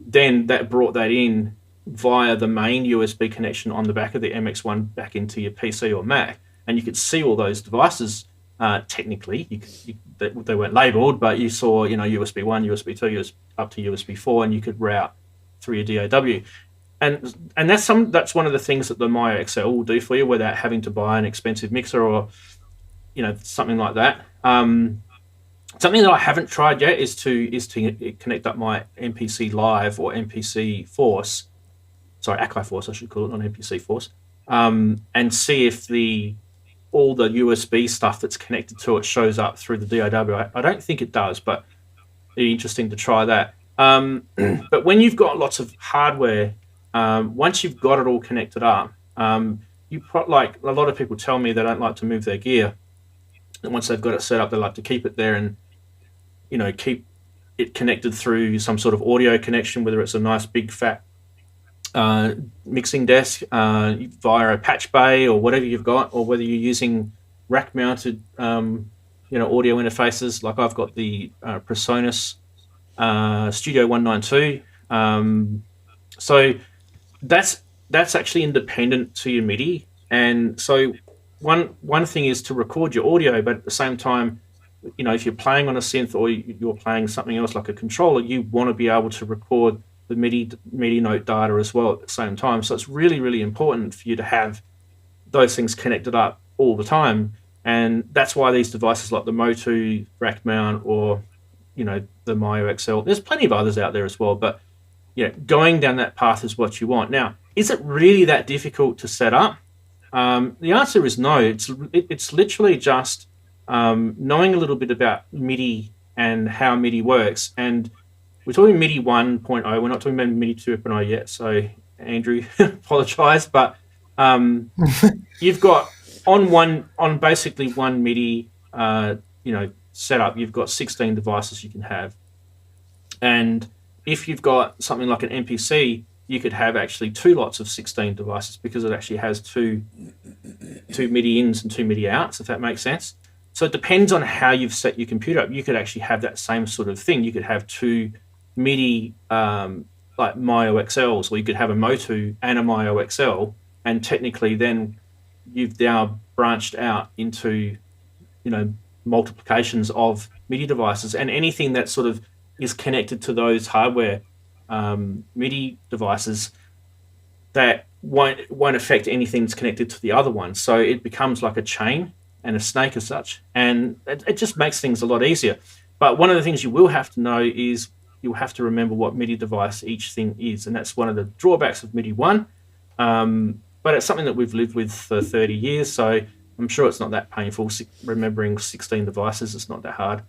then that brought that in via the main USB connection on the back of the MX1 back into your PC or Mac. And you could see all those devices. Technically, they weren't labeled, but you saw, USB 1, USB 2, up to USB 4, and you could route through your DAW. And that's one of the things that the Maya XL will do for you without having to buy an expensive mixer or, something like that. Something that I haven't tried yet is to connect up my MPC Live or MPC Force, Akai Force, I should call it, not MPC Force, and see if all the USB stuff that's connected to it shows up through the DAW. I don't think it does, but it'd be interesting to try that. But when you've got lots of hardware, once you've got it all connected up, like a lot of people tell me they don't like to move their gear. And once they've got it set up, they like to keep it there and, keep it connected through some sort of audio connection, whether it's a nice big fat mixing desk via a patch bay or whatever you've got, or whether you're using rack mounted audio interfaces. Like I've got the Presonus Studio 192, so that's actually independent to your MIDI. And so one thing is to record your audio, but at the same time, if you're playing on a synth or you're playing something else like a controller, you want to be able to record the MIDI note data as well at the same time. So it's really, really important for you to have those things connected up all the time. And that's why these devices like the Motu rack mount or, the Maya XL, there's plenty of others out there as well. But going down that path is what you want. Now, is it really that difficult to set up? The answer is no. It's literally just knowing a little bit about MIDI and how MIDI works. And we're talking MIDI 1.0. We're not talking about MIDI 2.0 yet. So, Andrew, apologize. But you've got on basically one MIDI, setup, you've got 16 devices you can have. And if you've got something like an MPC, you could have actually 2 lots of 16 devices because it actually has two MIDI ins and 2 MIDI outs, if that makes sense. So it depends on how you've set your computer up. You could actually have that same sort of thing. You could have 2 MIDI like Myo XLs, or you could have a Motu and a Myo XL, and technically then you've now branched out into multiplications of MIDI devices, and anything that sort of is connected to those hardware MIDI devices that won't affect anything that's connected to the other one. So it becomes like a chain and a snake as such, and it just makes things a lot easier. But one of the things you will have to know is you'll have to remember what MIDI device each thing is, and that's one of the drawbacks of MIDI 1. But it's something that we've lived with for 30 years, so I'm sure it's not that painful. Remembering 16 devices, it's not that hard.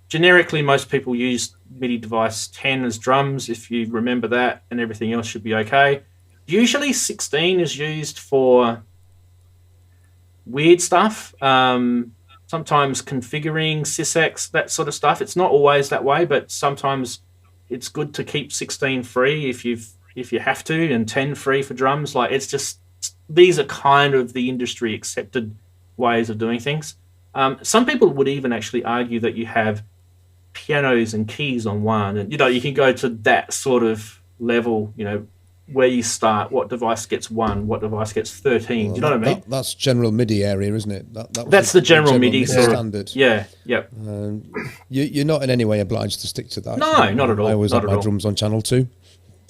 Generically, most people use MIDI device 10 as drums. If you remember that, and everything else should be okay. Usually 16 is used for weird stuff. Sometimes configuring sysx, that sort of stuff. It's not always that way, but sometimes it's good to keep 16 free if you have to, and 10 free for drums. Like, it's just, these are kind of the industry accepted ways of doing things. Some people would even actually argue that you have pianos and keys on one, and you can go to that sort of level, where you start, what device gets 1, what device gets 13. Do you know what I mean? That's general MIDI area, isn't it? That's the general MIDI standard. Yeah, yeah. You're not in any way obliged to stick to that. No, not at all. I always have my drums on channel 2.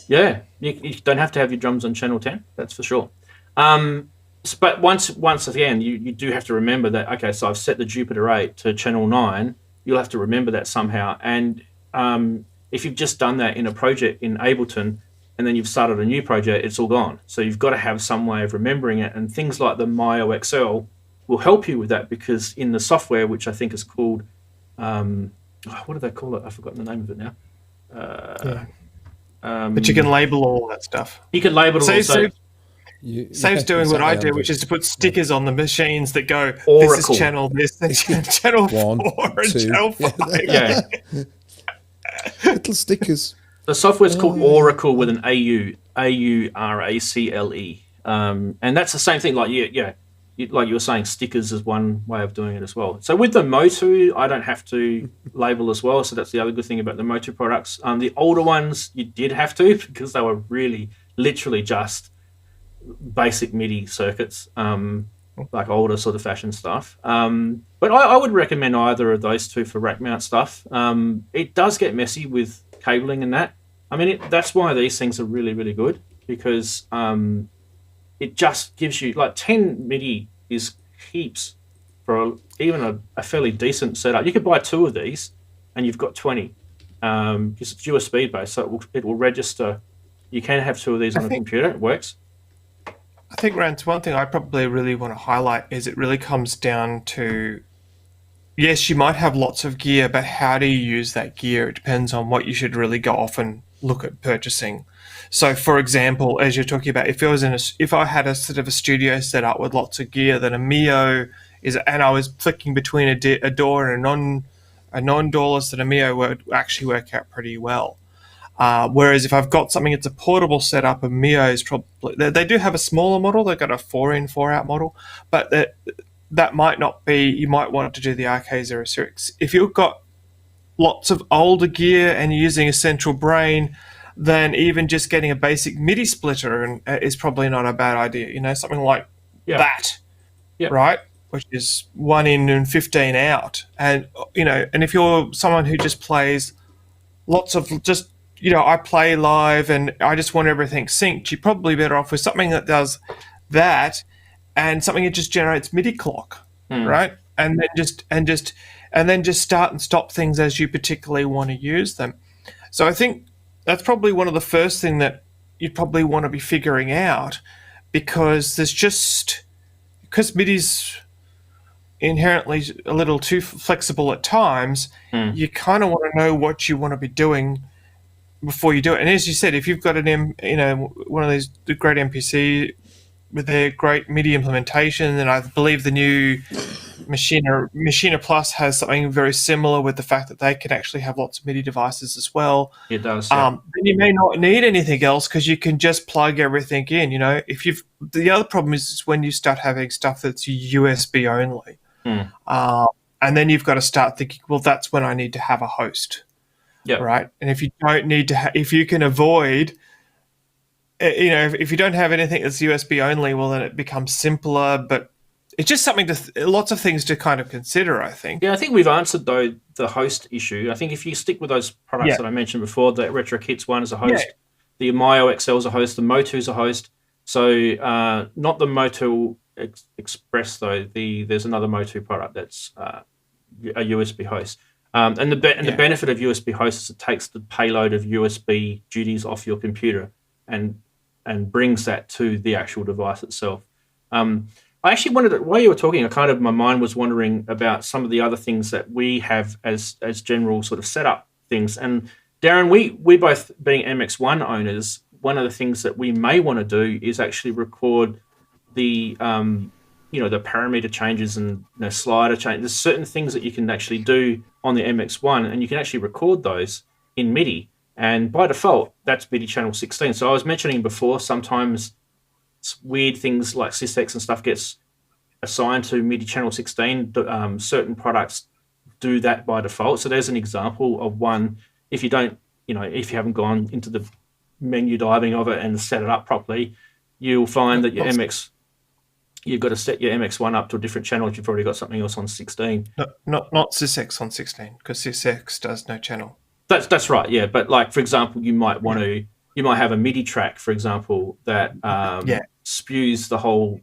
Yeah, you don't have to have your drums on channel 10. That's for sure. But once again, you do have to remember that. Okay, so I've set the Jupiter 8 to channel 9. You'll have to remember that somehow. And if you've just done that in a project in Ableton, and then you've started a new project, it's all gone. So you've got to have some way of remembering it. And things like the Myo XL will help you with that, because in the software, which I think is called, what do they call it? I've forgotten the name of it now. But you can label all that stuff. You can label it also. Save's doing what I do, which is to put stickers on the machines that go, Oracle. This is channel this, channel 4, and channel 5. Yeah. Little stickers. The software's called Oracle with an AU, AURACLE. And that's the same thing. Like like you were saying, stickers is one way of doing it as well. So with the Motu, I don't have to label as well. So that's the other good thing about the Motu products. The older ones, you did have to, because they were really literally just basic MIDI circuits, like older sort of fashion stuff. But I would recommend either of those two for rack mount stuff. It does get messy with cabling and that. I mean, that's why these things are really, really good, because it just gives you, like, 10 MIDI is heaps for even a fairly decent setup. You could buy 2 of these and you've got 20, because it's USB based, so it will register. You can have 2 of these on a computer. It works. I think, Rance, one thing I probably really want to highlight is it really comes down to, yes, you might have lots of gear, but how do you use that gear? It depends on what you should really go off and look at purchasing. So, for example, as you're talking about, if I had a sort of a studio set up with lots of gear, then a Mio and I was flicking between a door and a non-doorless, then a Mio would actually work out pretty well. Whereas if I've got something that's a portable setup, a Mio is probably, they do have a smaller model. They've got a 4-in, 4-out model, but that might not be, you might want to do the RK06. If you've got lots of older gear and you're using a central brain, then even just getting a basic MIDI splitter is probably not a bad idea. Something like that, right? Which is 1 in and 15 out. And, and if you're someone who just plays lots of I play live and I just want everything synced, you're probably better off with something that does that and something that just generates MIDI clock, right? And then just start and stop things as you particularly want to use them. So I think that's probably one of the first thing that you'd probably want to be figuring out, because MIDI's inherently a little too flexible at times. You kind of want to know what you want to be doing before you do it. And as you said, if you've got one of these great MPC with their great MIDI implementation, and I believe the new Machina Plus has something very similar with the fact that they can actually have lots of MIDI devices as well. It does. Yeah. Then you may not need anything else, because you can just plug everything in. The other problem is when you start having stuff that's USB only, and then you've got to start thinking, well, that's when I need to have a host. Yeah. Right. And if you don't need to, if you can avoid, if you don't have anything that's USB only, well, then it becomes simpler. But it's just something lots of things to kind of consider, I think. Yeah, I think we've answered though the host issue. I think if you stick with those products that I mentioned before, the Retro Kits one is a host, the Myo XL is a host, the Motu is a host. So not the Motu Express though. There's another Motu product that's a USB host. And the benefit of USB hosts is it takes the payload of USB duties off your computer and brings that to the actual device itself. I actually wanted to, while you were talking, my mind was wondering about some of the other things that we have as general sort of setup things. And Darren, we both being MX1 owners, one of the things that we may want to do is actually record the the parameter changes and slider change. There's certain things that you can actually do on the MX1, and you can actually record those in MIDI. And by default, that's MIDI channel 16. So I was mentioning before, sometimes weird things like SysX and stuff gets assigned to MIDI channel 16. Certain products do that by default. So there's an example of one. If you don't, if you haven't gone into the menu diving of it and set it up properly, you'll find that your MX, you've got to set your MX1 up to a different channel if you've already got something else on 16. Not SysX on 16, because SysX does no channel. That's right, yeah. But like, for example, you might have a MIDI track, for example, that spews a whole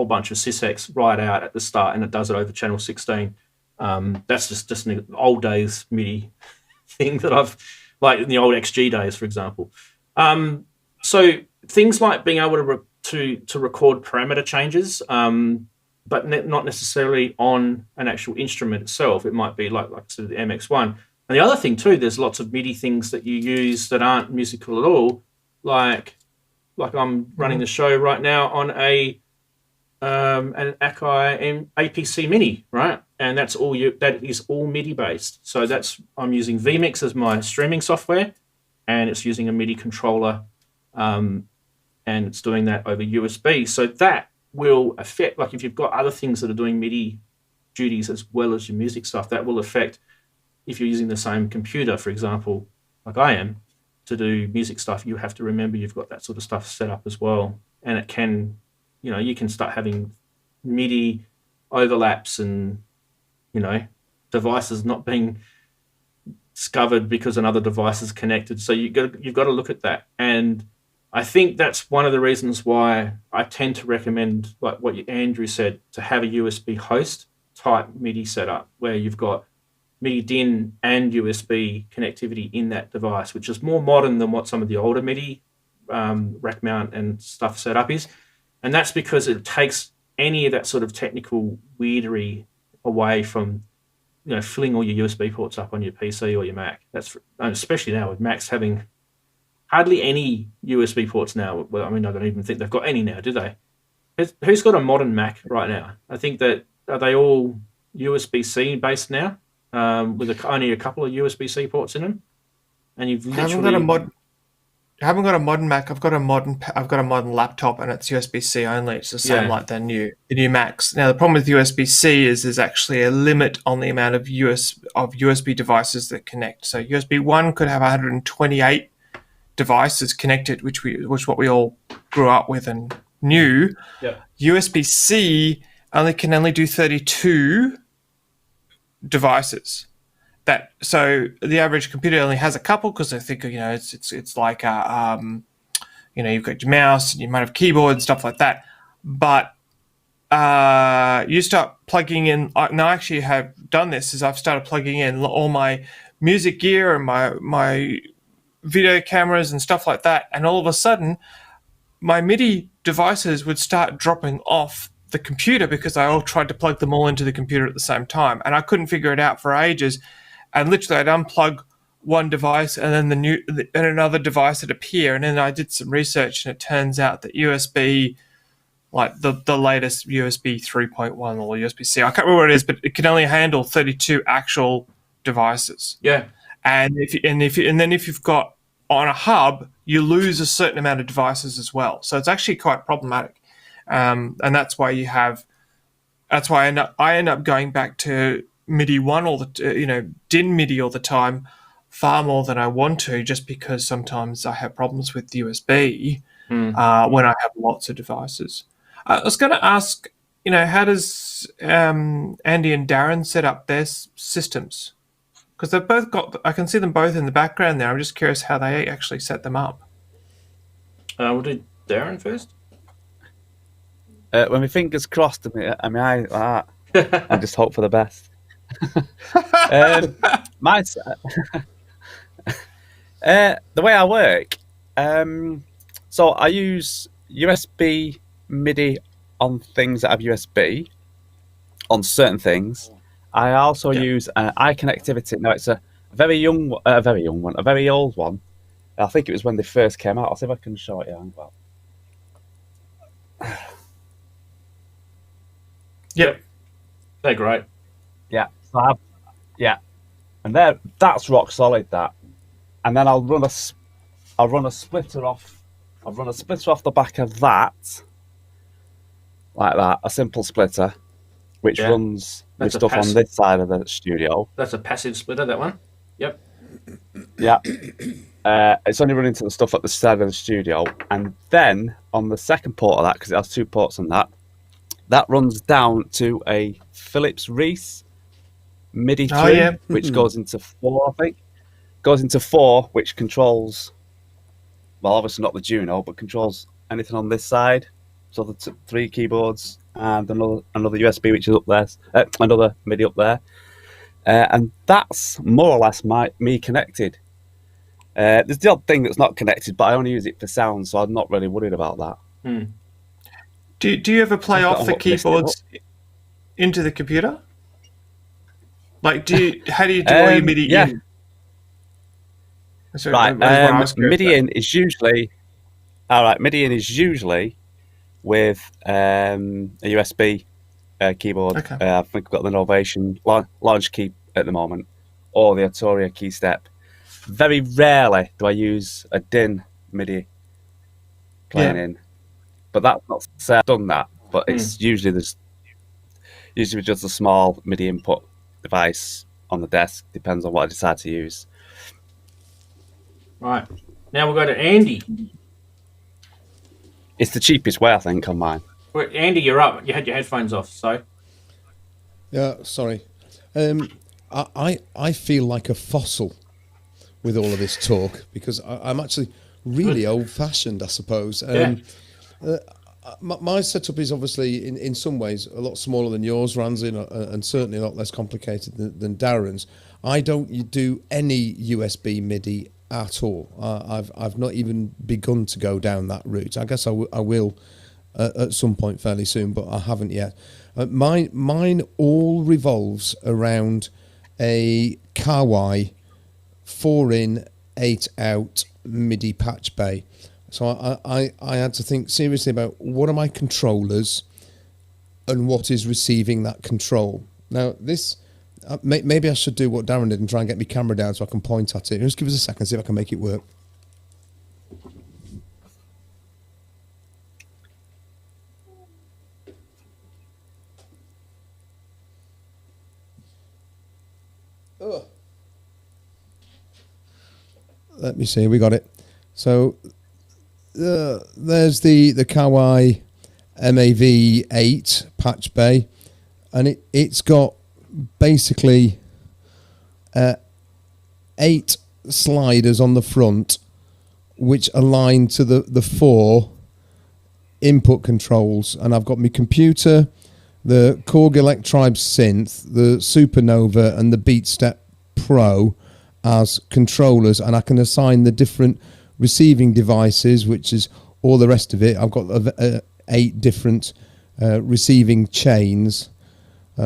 bunch of SysX right out at the start, and it does it over channel 16. That's just an old days MIDI thing that I've, like in the old XG days, for example. So things like being able to record parameter changes, but not necessarily on an actual instrument itself. It might be like sort of the MX1. And the other thing too, there's lots of MIDI things that you use that aren't musical at all. Like I'm running the show right now on an Akai APC Mini, right? And that is all MIDI based. So I'm using vMix as my streaming software, and it's using a MIDI controller, and it's doing that over USB. So that will affect, like if you've got other things that are doing MIDI duties as well as your music stuff, that will affect if you're using the same computer, for example, like I am, to do music stuff. You have to remember you've got that sort of stuff set up as well. And it can, you can start having MIDI overlaps and, devices not being discovered because another device is connected. So you've got to look at that. And I think that's one of the reasons why I tend to recommend, like what Andrew said, to have a USB host type MIDI setup where you've got MIDI DIN and USB connectivity in that device, which is more modern than what some of the older MIDI rack mount and stuff setup is. And that's because it takes any of that sort of technical weirdery away from, filling all your USB ports up on your PC or your Mac. Especially now with Macs having hardly any USB ports now. Well, I mean, I don't even think they've got any now, do they? Who's got a modern Mac right now? I think that, are they all USB-C based now? With only a couple of USB-C ports in them, and you've literally I haven't got a modern Mac. I've got a modern laptop, and it's USB-C only. It's the same like the new Macs. Now the problem with USB-C is there's actually a limit on the amount of USB devices that connect. So USB 1 could have 128 devices connected, which what we all grew up with and knew. Yeah. USB-C can only do 32 devices. So the average computer only has a couple because I think it's like you've got your mouse and you might have keyboard and stuff like that. But you start plugging in. Now I actually have done this. Is I've started plugging in all my music gear and my video cameras and stuff like that, and all of a sudden my MIDI devices would start dropping off the computer because I all tried to plug them all into the computer at the same time, and I couldn't figure it out for ages. And literally, I'd unplug one device, and then and another device would appear. And then I did some research, and it turns out that USB, like the latest USB 3.1 or USB-C, I can't remember what it is, but it can only handle 32 actual devices. Yeah. And if you've got on a hub, you lose a certain amount of devices as well. So it's actually quite problematic. And that's why I end up going back to MIDI 1 DIN MIDI all the time, far more than I want to, just because sometimes I have problems with USB when I have lots of devices. I was going to ask, how does Andy and Darren set up their systems? Because they've both I can see them both in the background there. I'm just curious how they actually set them up. We'll do Darren first. When my fingers crossed and my eyes like that, I just hope for the best. The way I work, so I use USB MIDI on things that have USB on certain things. I also use iConnectivity. Now it's a very old one. I think it was when they first came out. I'll see if I can show it you. Yep, they're great. Yeah, so and that's rock solid. That, and then I'll run a splitter off. I'll run a splitter off the back of that, like that, a simple splitter, which runs with stuff on this side of the studio. That's a passive splitter, that one. Yep. Yeah. It's only running to the stuff at the side of the studio. And then on the second port of that, because it has 2 ports on that, that runs down to a Philips Reese MIDI 3, which goes into 4, I think. Goes into 4, which controls, well, obviously not the Juno, but controls anything on this side. So the 3 keyboards and another USB, which is up there, another MIDI up there. And that's more or less me connected. There's the odd thing that's not connected, but I only use it for sound, so I'm not really worried about that. Do you ever play off the keyboards into the computer? Like, how do you do all your MIDI in? Right, MIDI in is usually MIDI in is usually with a USB keyboard. Okay. I think I've got the Novation launch key at the moment, or the Arturia key step. Very rarely do I use a DIN MIDI playing in, but that's not to say I've done that. But it's usually just a small MIDI input device on the desk. Depends on what I decide to use. Right. Now we'll go to Andy. It's the cheapest way, I think, on mine. Well, Andy, you're up. You had your headphones off, so. Yeah, sorry. I feel like a fossil with all of this talk because I'm actually really old-fashioned, I suppose. My setup is obviously, in some ways, a lot smaller than yours, Ramsey, and certainly a lot less complicated than Darren's. I don't do any USB MIDI at all. I've not even begun to go down that route. I guess I will at some point fairly soon, but I haven't yet. Mine all revolves around a Kawai 4-in, 8-out MIDI patch bay. So I had to think seriously about what are my controllers and what is receiving that control. Now, this maybe I should do what Darren did and try and get my camera down so I can point at it. Just give us a second, see if I can make it work. Oh. Let me see, we got it. So there's the Kawai MAV8 patch bay, and it's got basically 8 sliders on the front which align to the 4 input controls, and I've got my computer, the Korg Electro synth, the Supernova and the BeatStep Pro as controllers, and I can assign the different receiving devices, which is all the rest of it. I've got 8 different receiving chains.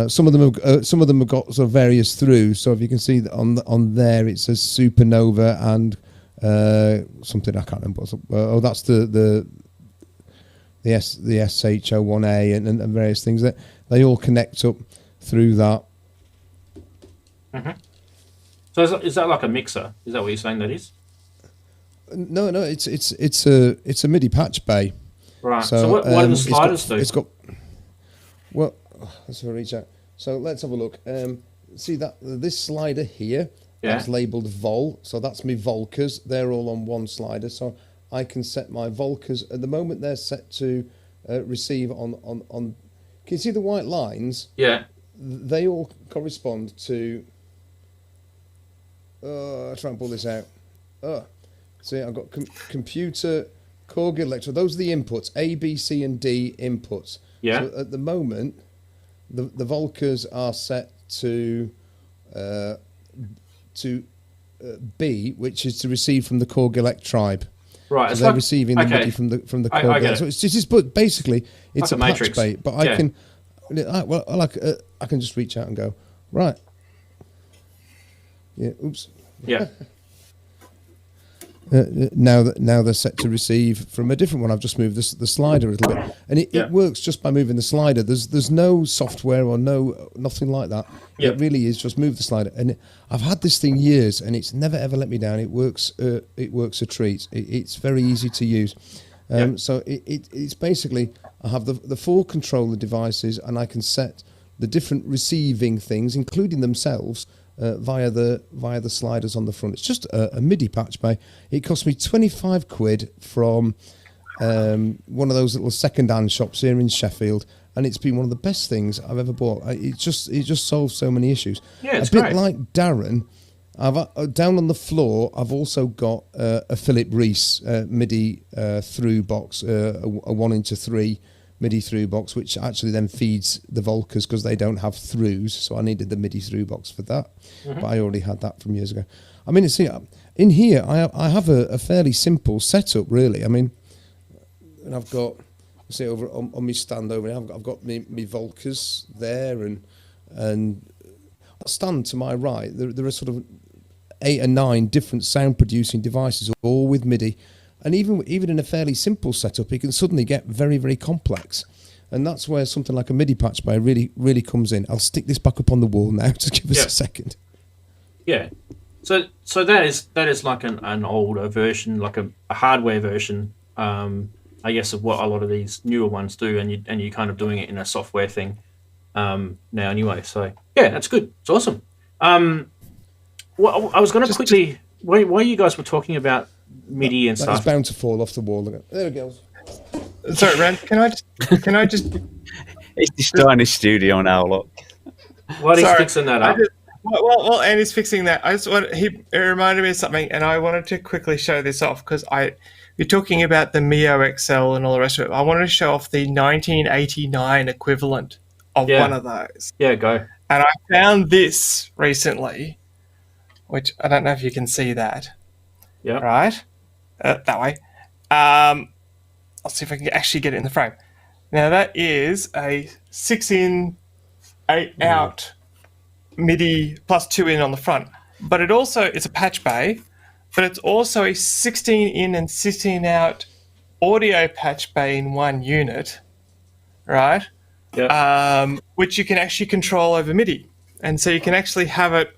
Some of them have got sort of various throughs. So if you can see that on there, it says Supernova and something I can't remember. That's the SH01A and various things that they all connect up through that. Mm-hmm. So is that like a mixer? Is that what you're saying that is? No, it's a MIDI patch bay. Right. So what do the sliders do? It's got. Well, let's have a reach out. So let's have a look. See that this slider here? That's labelled Vol. So that's my Volkers. They're all on one slider. So I can set my Volkers. At the moment, they're set to receive on. Can you see the white lines? Yeah. They all correspond to. I'll try and pull this out. See, I've got computer, Korg, Electro. Those are the inputs, A, B, C, and D inputs. Yeah. So at the moment, the Volkers are set to B, which is to receive from the Korg Electro. Right. So they're receiving the MIDI from the Korg. So it's just, but basically, it's like a patch bait. But I can, I can just reach out and go, right. Yeah. Oops. Yeah. Now they're set to receive from a different one. I've just moved the slider a little bit, and it works just by moving the slider. There's no software or nothing like that. It really is just move the slider. And I've had this thing years, and it's never ever let me down. It works. It works a treat. It's very easy to use. So it's basically, I have the four controller devices, and I can set the different receiving things, including themselves, via the sliders on the front. It's just a MIDI patch bay. It cost me 25 quid from one of those little second-hand shops here in Sheffield, and it's been one of the best things I've ever bought. It just solves so many issues. Yeah, it's a bit great. like Darren. I've down on the floor. I've also got a Philip Reese MIDI through box, a 1-3 MIDI through box, which actually then feeds the Volcas because they don't have throughs. So I needed the MIDI through box for that, but I already had that from years ago. I mean, see, in here I have a fairly simple setup, really. I mean, and I've got, see, over on my stand over here, I've got me Volcas there, and stand to my right. There are sort of 8 or 9 different sound producing devices, all with MIDI. And even in a fairly simple setup, it can suddenly get very, very complex. And that's where something like a MIDI patch bay really, really comes in. I'll stick this back up on the wall now. Just give us a second. Yeah. So that is like an older version, like a hardware version, I guess, of what a lot of these newer ones do, and you're kind of doing it in a software thing now anyway. So yeah, that's good. It's awesome. Well, I was going to quickly, while you guys were talking about MIDI and stuff. It's bound to fall off the wall. There it goes. Sorry, Ren. Can I just? It's destroying his studio now. Look. While he's fixing that up. Well, Andy's fixing that. It reminded me of something, and I wanted to quickly show this off because you're talking about the Mio XL and all the rest of it. I wanted to show off the 1989 equivalent of one of those. Yeah, go. And I found this recently, which I don't know if you can see that. Yeah. Right? That way. I'll see if I can actually get it in the frame. Now, that is a 6-in, 8-out MIDI plus 2-in on the front. But it's a patch bay, but it's also a 16-in and 16-out audio patch bay in one unit, right? Yeah. Which you can actually control over MIDI. And so you can actually have it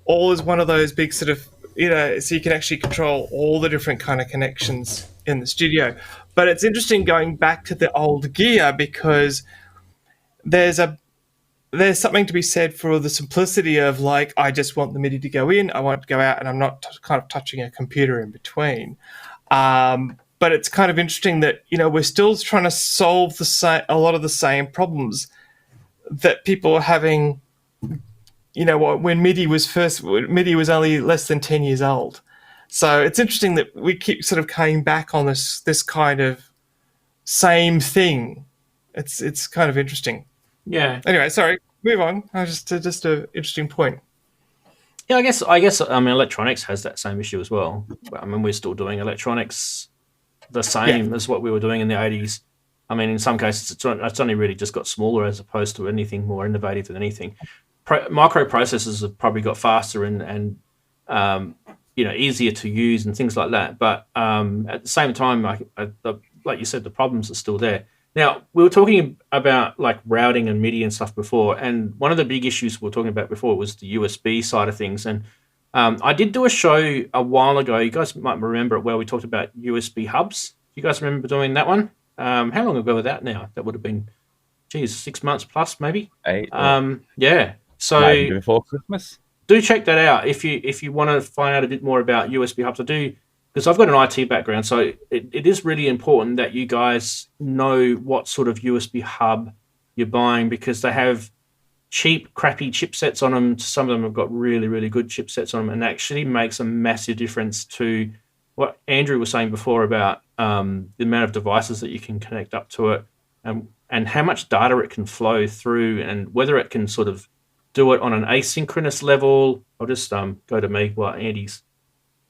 all as one of those big sort of, so you can actually control all the different kind of connections in the studio. But it's interesting going back to the old gear because there's something to be said for the simplicity of, like, I just want the MIDI to go in, I want it to go out, and I'm not kind of touching a computer in between. But it's kind of interesting that, we're still trying to solve a lot of the same problems that people are having, when MIDI was only less than 10 years old. So it's interesting that we keep sort of coming back on this kind of same thing. It's kind of interesting. Yeah. Anyway, sorry, move on. Just an interesting point. Yeah, I guess. Electronics has that same issue as well. We're still doing electronics the same as what we were doing in the 80s. In some cases, it's only really just got smaller as opposed to anything more innovative than anything. Microprocessors have probably got faster and easier to use and things like that. But at the same time, like you said, the problems are still there. Now, we were talking about like routing and MIDI and stuff before, and one of the big issues we were talking about before was the USB side of things. And I did do a show a while ago. You guys might remember it, where we talked about USB hubs. Do you guys remember doing that one? How long ago was that now? That would have been, 6 months plus, maybe. 8. Yeah. So maybe before Christmas. Do check that out if you want to find out a bit more about USB hubs. I do, because I've got an IT background, so it is really important that you guys know what sort of USB hub you're buying, because they have cheap, crappy chipsets on them. Some of them have got really, really good chipsets on them, and actually makes a massive difference to what Andrew was saying before about the amount of devices that you can connect up to it, and how much data it can flow through, and whether it can sort of do it on an asynchronous level. I'll just go to me while Andy's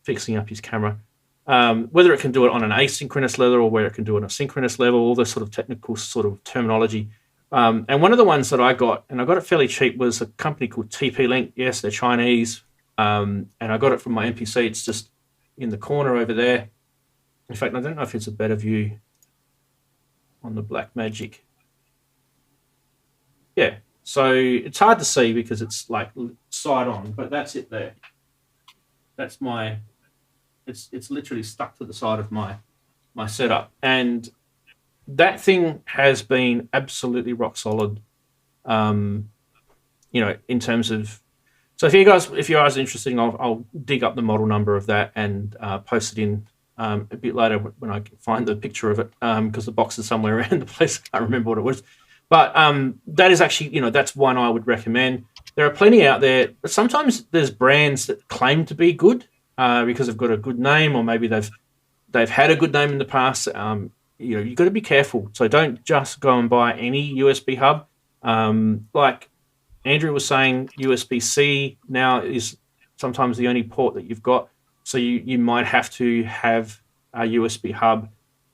fixing up his camera. Whether it can do it on an asynchronous level or whether it can do it on a synchronous level, all this sort of technical sort of terminology. And one of the ones that I got, and I got it fairly cheap, was a company called TP-Link. Yes, they're Chinese. And I got it from my MPC. It's just in the corner over there. In fact, I don't know if it's a better view on the Blackmagic. Yeah. So it's hard to see because it's like side on, but that's it there. That's my, it's literally stuck to the side of my my setup, and that thing has been absolutely rock solid. You know, in terms of, so if you guys are interested, I'll dig up the model number of that and post it in a bit later when I can find the picture of it, because the box is somewhere around the place. I can't remember what it was, but that is actually, you know, that's one I would recommend. There are plenty out there, but sometimes there's brands that claim to be good because they've got a good name, or maybe they've had a good name in the past. You know, you've got to be careful. So don't just go and buy any USB hub. Like Andrew was saying, USB-C now is sometimes the only port that you've got. So you might have to have a USB hub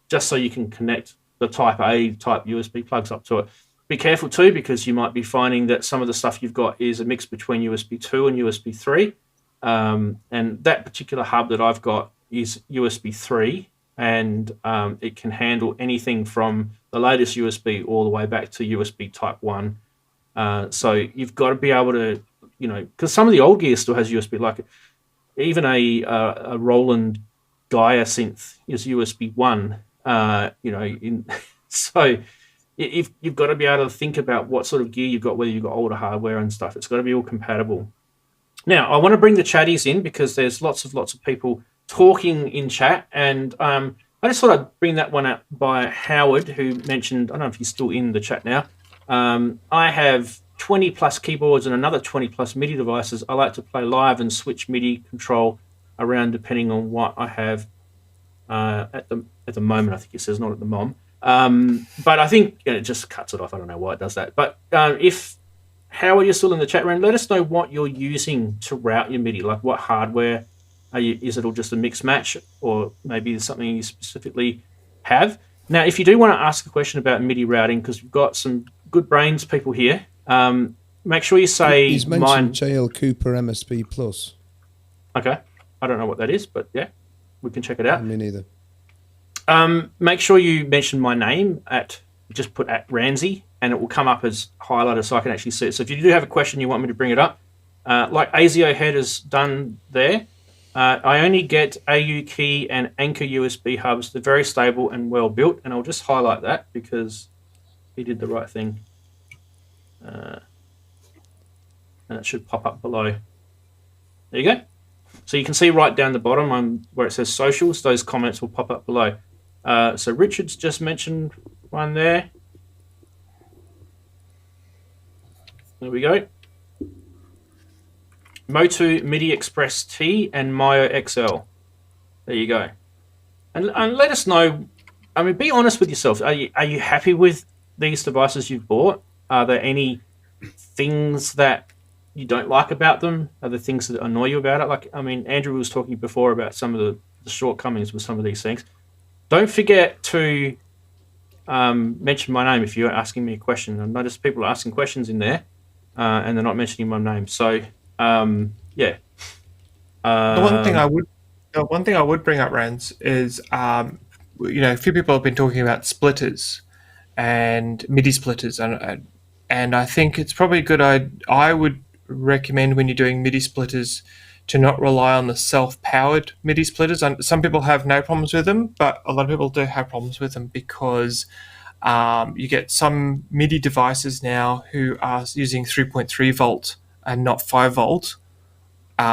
just so you can connect the type A type USB plugs up to it. Be careful too, because you might be finding that some of the stuff you've got is a mix between USB 2 and USB 3. And that particular hub that I've got is USB 3, and it can handle anything from the latest USB all the way back to USB Type 1. So you've got to be able to, you know, because some of the old gear still has USB, like even a Roland Gaia synth is USB 1, you know, so if you've got to be able to think about what sort of gear you've got, whether you've got older hardware and stuff. It's got to be all compatible. Now, I want to bring the chatties in because there's lots of people talking in chat, and I just thought I'd bring that one up by Howard, who mentioned, I don't know if he's still in the chat now, I have 20 plus keyboards and another 20 plus MIDI devices. I like to play live and switch MIDI control around depending on what I have at the moment. I think it says not at the mom. But I think it just cuts it off. I don't know why it does that. But if Howard, you're still in the chat room, let us know what you're using to route your MIDI. Like what hardware are you? Is it all just a mix match, or maybe there's something you specifically have? Now, if you do want to ask a question about MIDI routing, because we've got some good brains people here, make sure you say he's mentioned JL Cooper MSP Plus. Okay, I don't know what that is, but yeah, we can check it out. Me neither. Make sure you mention my name just put at Ramsey, and it will come up as highlighted so I can actually see it. So if you do have a question you want me to bring it up, like ASIO Head has done there, I only get AU key and Anchor USB hubs. They're very stable and well built, and I'll just highlight that because he did the right thing. And it should pop up below. There you go. So you can see right down the bottom where it says socials, those comments will pop up below. So Richard's just mentioned one there. There we go. Motu MIDI Express T and Myo XL. There you go. And let us know. I mean, be honest with yourself. Are you happy with these devices you've bought? Are there any things that you don't like about them? Are there things that annoy you about it? Like, I mean, Andrew was talking before about some of the shortcomings with some of these things. Don't forget to mention my name if you're asking me a question. I notice people are asking questions in there, and they're not mentioning my name. So, yeah. The one thing I would bring up, Rans, is you know, a few people have been talking about splitters and MIDI splitters, and I think it's probably good. I would recommend when you're doing MIDI splitters to not rely on the self-powered MIDI splitters. And some people have no problems with them, but a lot of people do have problems with them because you get some MIDI devices now who are using 3.3 volt and not 5 volt,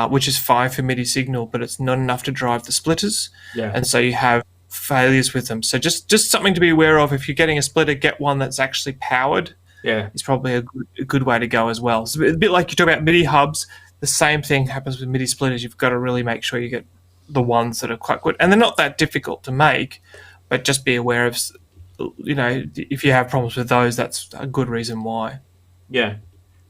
which is fine for MIDI signal, but it's not enough to drive the splitters. Yeah. And so you have failures with them. So just something to be aware of. If you're getting a splitter, get one that's actually powered. Yeah, it's probably a good way to go as well. It's a bit like you talk about MIDI hubs. The same thing happens with MIDI splitters. You've got to really make sure you get the ones that are quite good. And they're not that difficult to make, but just be aware of, you know, if you have problems with those, that's a good reason why. Yeah.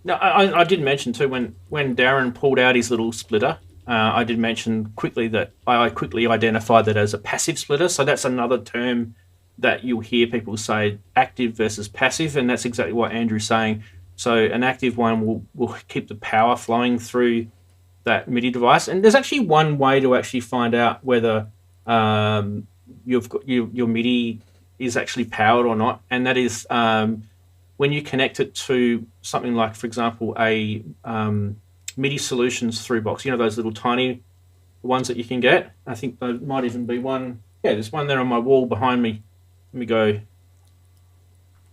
No, I did mention too, when Darren pulled out his little splitter, I did mention quickly that I quickly identified that as a passive splitter. So that's another term that you'll hear people say, active versus passive, and that's exactly what Andrew's saying. So an active one will keep the power flowing through that MIDI device. And there's actually one way to actually find out whether you've got your MIDI is actually powered or not, and that is when you connect it to something like, for example, a MIDI Solutions through box. You know those little tiny ones that you can get? I think there might even be one Yeah, there's one there on my wall behind me. Let me go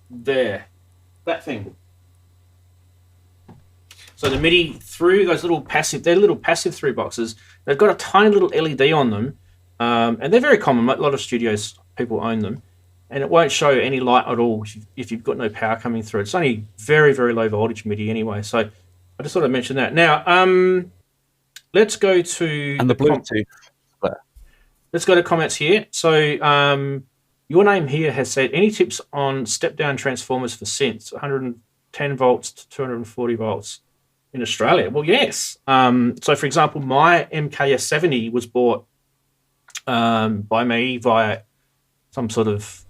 there. That thing. So the MIDI through those little passive, they're little passive through boxes. They've got a tiny little LED on them, and they're very common. A lot of studios, people own them, and it won't show any light at all if you've got no power coming through. It's only very, very low voltage MIDI anyway. So I just thought I'd mention that. Now, let's go to and the Bluetooth. Let's go to comments here. So your name here has said, any tips on step-down transformers for synths, 110 volts to 240 volts in Australia? Well, yes. So, for example, my MKS70 was bought by me via some sort of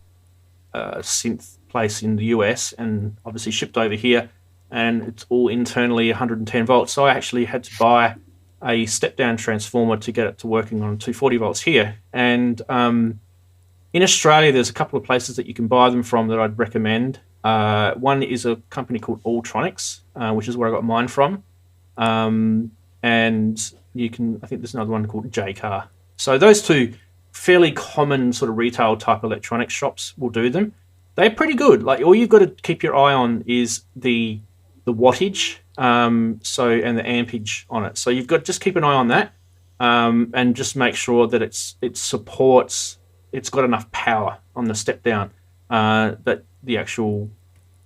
synth place in the US and obviously shipped over here, and it's all internally 110 volts. So I actually had to buy a step-down transformer to get it to working on 240 volts here. And in Australia, there's a couple of places that you can buy them from that I'd recommend. One is a company called Electronics, which is where I got mine from. And you can, I think there's another one called JCar. So those two fairly common sort of retail type electronics shops will do them. They're pretty good. Like, all you've got to keep your eye on is the wattage, and the ampage on it. So you've got, just keep an eye on that, and just make sure that it supports, it's got enough power on the step down that the actual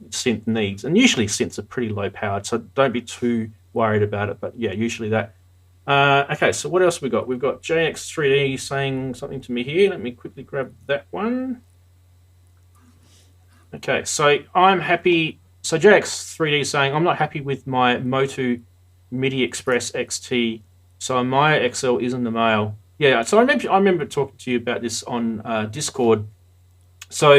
synth needs. And usually synths are pretty low powered, so don't be too worried about it. But yeah, usually that. Okay, so what else have we got? We've got JX3D saying something to me here. Let me quickly grab that one. Okay, so I'm happy. So JX3D saying, I'm not happy with my Motu MIDI Express XT, so my XL is in the mail. Yeah, so I remember talking to you about this on Discord. So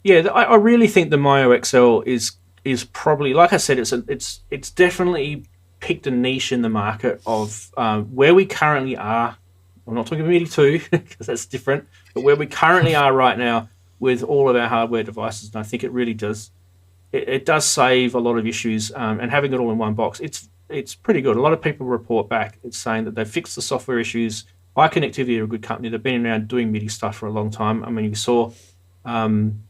yeah, I really think the Myo XL is probably, like I said, it's definitely picked a niche in the market of where we currently are. I'm not talking about MIDI 2 because that's different, but where we currently are right now with all of our hardware devices, and I think it really does. It does save a lot of issues, and having it all in one box, it's pretty good. A lot of people report back. It's saying that they've fixed the software issues. iConnectivity are a good company. They've been around doing MIDI stuff for a long time. I mean, you saw Darren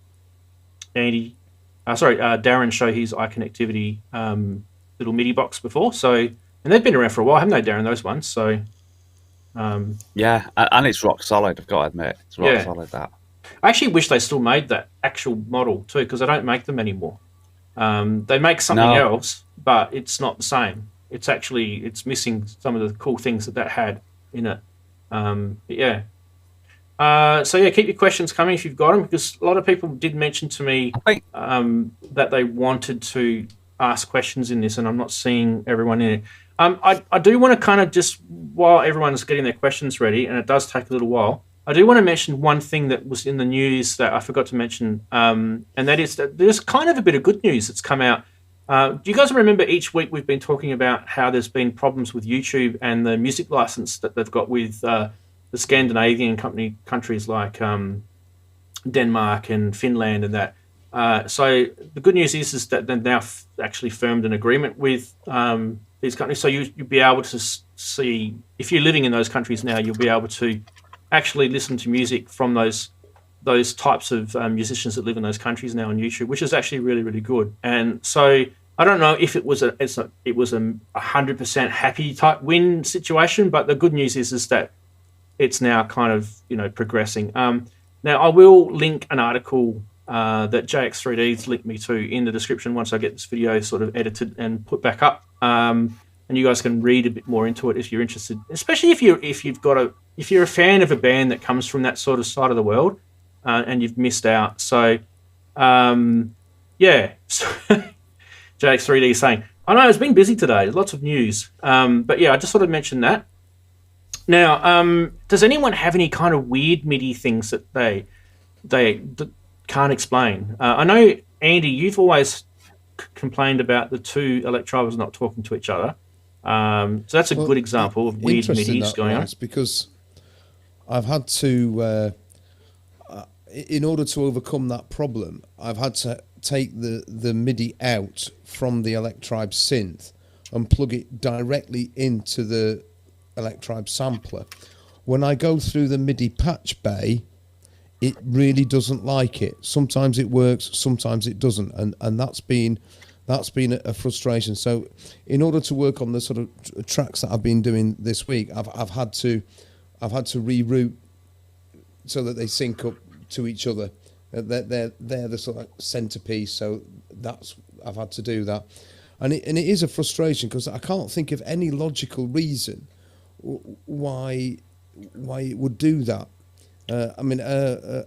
show his iConnectivity little MIDI box before. So, and they've been around for a while, haven't they, Darren? Those ones. So, yeah, and it's rock solid. I've got to admit, it's rock solid. That I actually wish they still made that actual model too, because they don't make them anymore. They make something else, but it's not the same. It's missing some of the cool things that had in it. So yeah, keep your questions coming if you've got them, because a lot of people did mention to me that they wanted to ask questions in this, and I'm not seeing everyone in it. I do want to kind of just, while everyone's getting their questions ready, and it does take a little while, I do want to mention one thing that was in the news that I forgot to mention, and that is that there's kind of a bit of good news that's come out. Do you guys remember each week we've been talking about how there's been problems with YouTube and the music license that they've got with the Scandinavian countries like Denmark and Finland and that. So the good news is that they've now actually firmed an agreement with these countries. So you'll be able to see, if you're living in those countries now, you'll be able to actually listen to music from those types of musicians that live in those countries now on YouTube, which is actually really, really good. And so I don't know if it was a 100% happy type win situation, but the good news is that it's now kind of, progressing. Now I will link an article that JX3D's linked me to in the description once I get this video sort of edited and put back up. And you guys can read a bit more into it if you're interested, especially if you're a fan of a band that comes from that sort of side of the world, and you've missed out. So, yeah. JX3D saying, I know it's been busy today. There's lots of news. But yeah, I just thought I'd mention that. Now, does anyone have any kind of weird MIDI things that they can't explain? I know, Andy, you've always complained about the two Electros not talking to each other. So that's a good example of weird MIDIs going on. Because I've had to, in order to overcome that problem, I've had to take the MIDI out from the Electribe synth and plug it directly into the Electribe sampler, when I go through the MIDI patch bay, it really doesn't like it. Sometimes it works, sometimes it doesn't, and that's been a frustration. So in order to work on the sort of tracks that I've been doing this week, I've had to reroute so that they sync up to each other. They're the sort of centerpiece, so I've had to do that, and it is a frustration because I can't think of any logical reason why it would do that.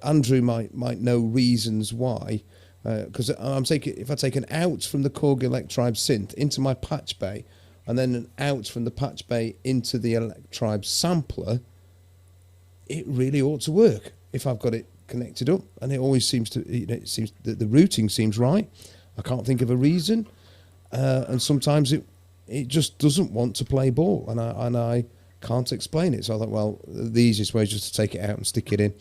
Andrew might know reasons why, because if I take an out from the Korg Electribe synth into my patch bay, and then an out from the patch bay into the Electribe sampler, it really ought to work if I've got it connected up, and it always seems to. It seems that the routing seems right. I can't think of a reason, and sometimes it just doesn't want to play ball, and I can't explain it. So I thought, well, the easiest way is just to take it out and stick it in,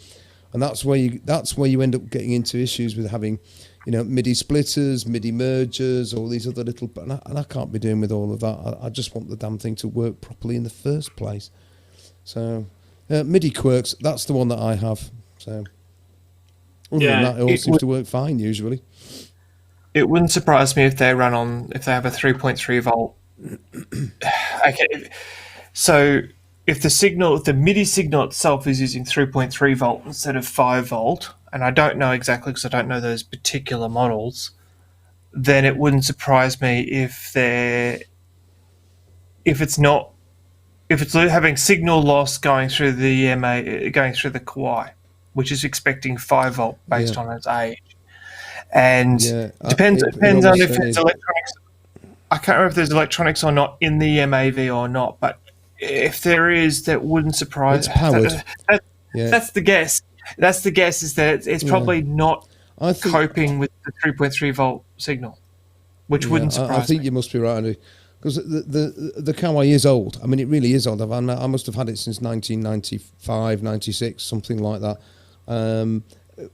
and that's where you end up getting into issues with having, MIDI splitters, MIDI mergers, all these other little, and I can't be doing with all of that. I just want the damn thing to work properly in the first place. So MIDI quirks, that's the one that I have. So other than that, it all seems to work fine usually. It wouldn't surprise me if they have a 3.3 volt. Okay. So if the MIDI signal itself is using 3.3 volt instead of 5 volt, and I don't know exactly because I don't know those particular models, then it wouldn't surprise me if it's having signal loss going through the Kawai, which is expecting 5 volt based on its age, and depends on if there's electronics. I can't remember if there's electronics or not in the MAV or not, but if there is, that wouldn't surprise. It's powered. That's the guess. That's the guess, is that it's probably not coping with the 3.3 volt signal, which wouldn't surprise me. I think you must be right, Andy, because the Kawai is old. I mean, it really is old. I must have had it since 1995, 96, something like that.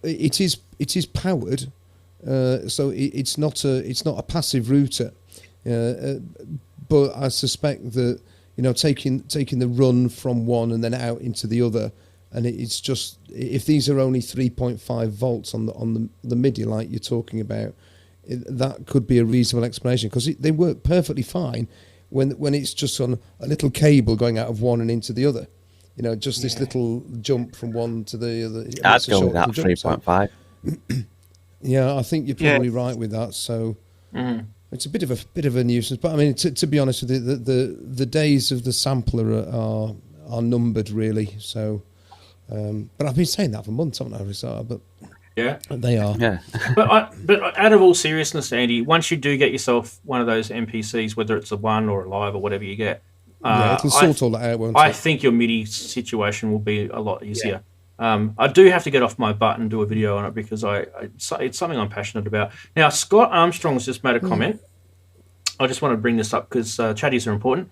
It is powered, so it's not a passive router, but I suspect that taking the run from one and then out into the other, and it's just, if these are only 3.5 volts on the MIDI like you're talking about, that could be a reasonable explanation, because they work perfectly fine when it's just on a little cable going out of one and into the other. Just this little jump from one to the other. I'd go with that 3.5. Yeah, I think you're probably right with that. So it's a bit of a nuisance. But I mean, to be honest with you, the days of the sampler are numbered, really. So, but I've been saying that for months, haven't I, Rizal? But yeah, they are. Yeah. but out of all seriousness, Andy, once you do get yourself one of those MPCs, whether it's a one or a live or whatever you get, it'll sort all that out, won't it? I think your MIDI situation will be a lot easier. I do have to get off my butt and do a video on it, because it's something I'm passionate about. Now, Scott Armstrong's just made a comment. I just want to bring this up because chatties are important.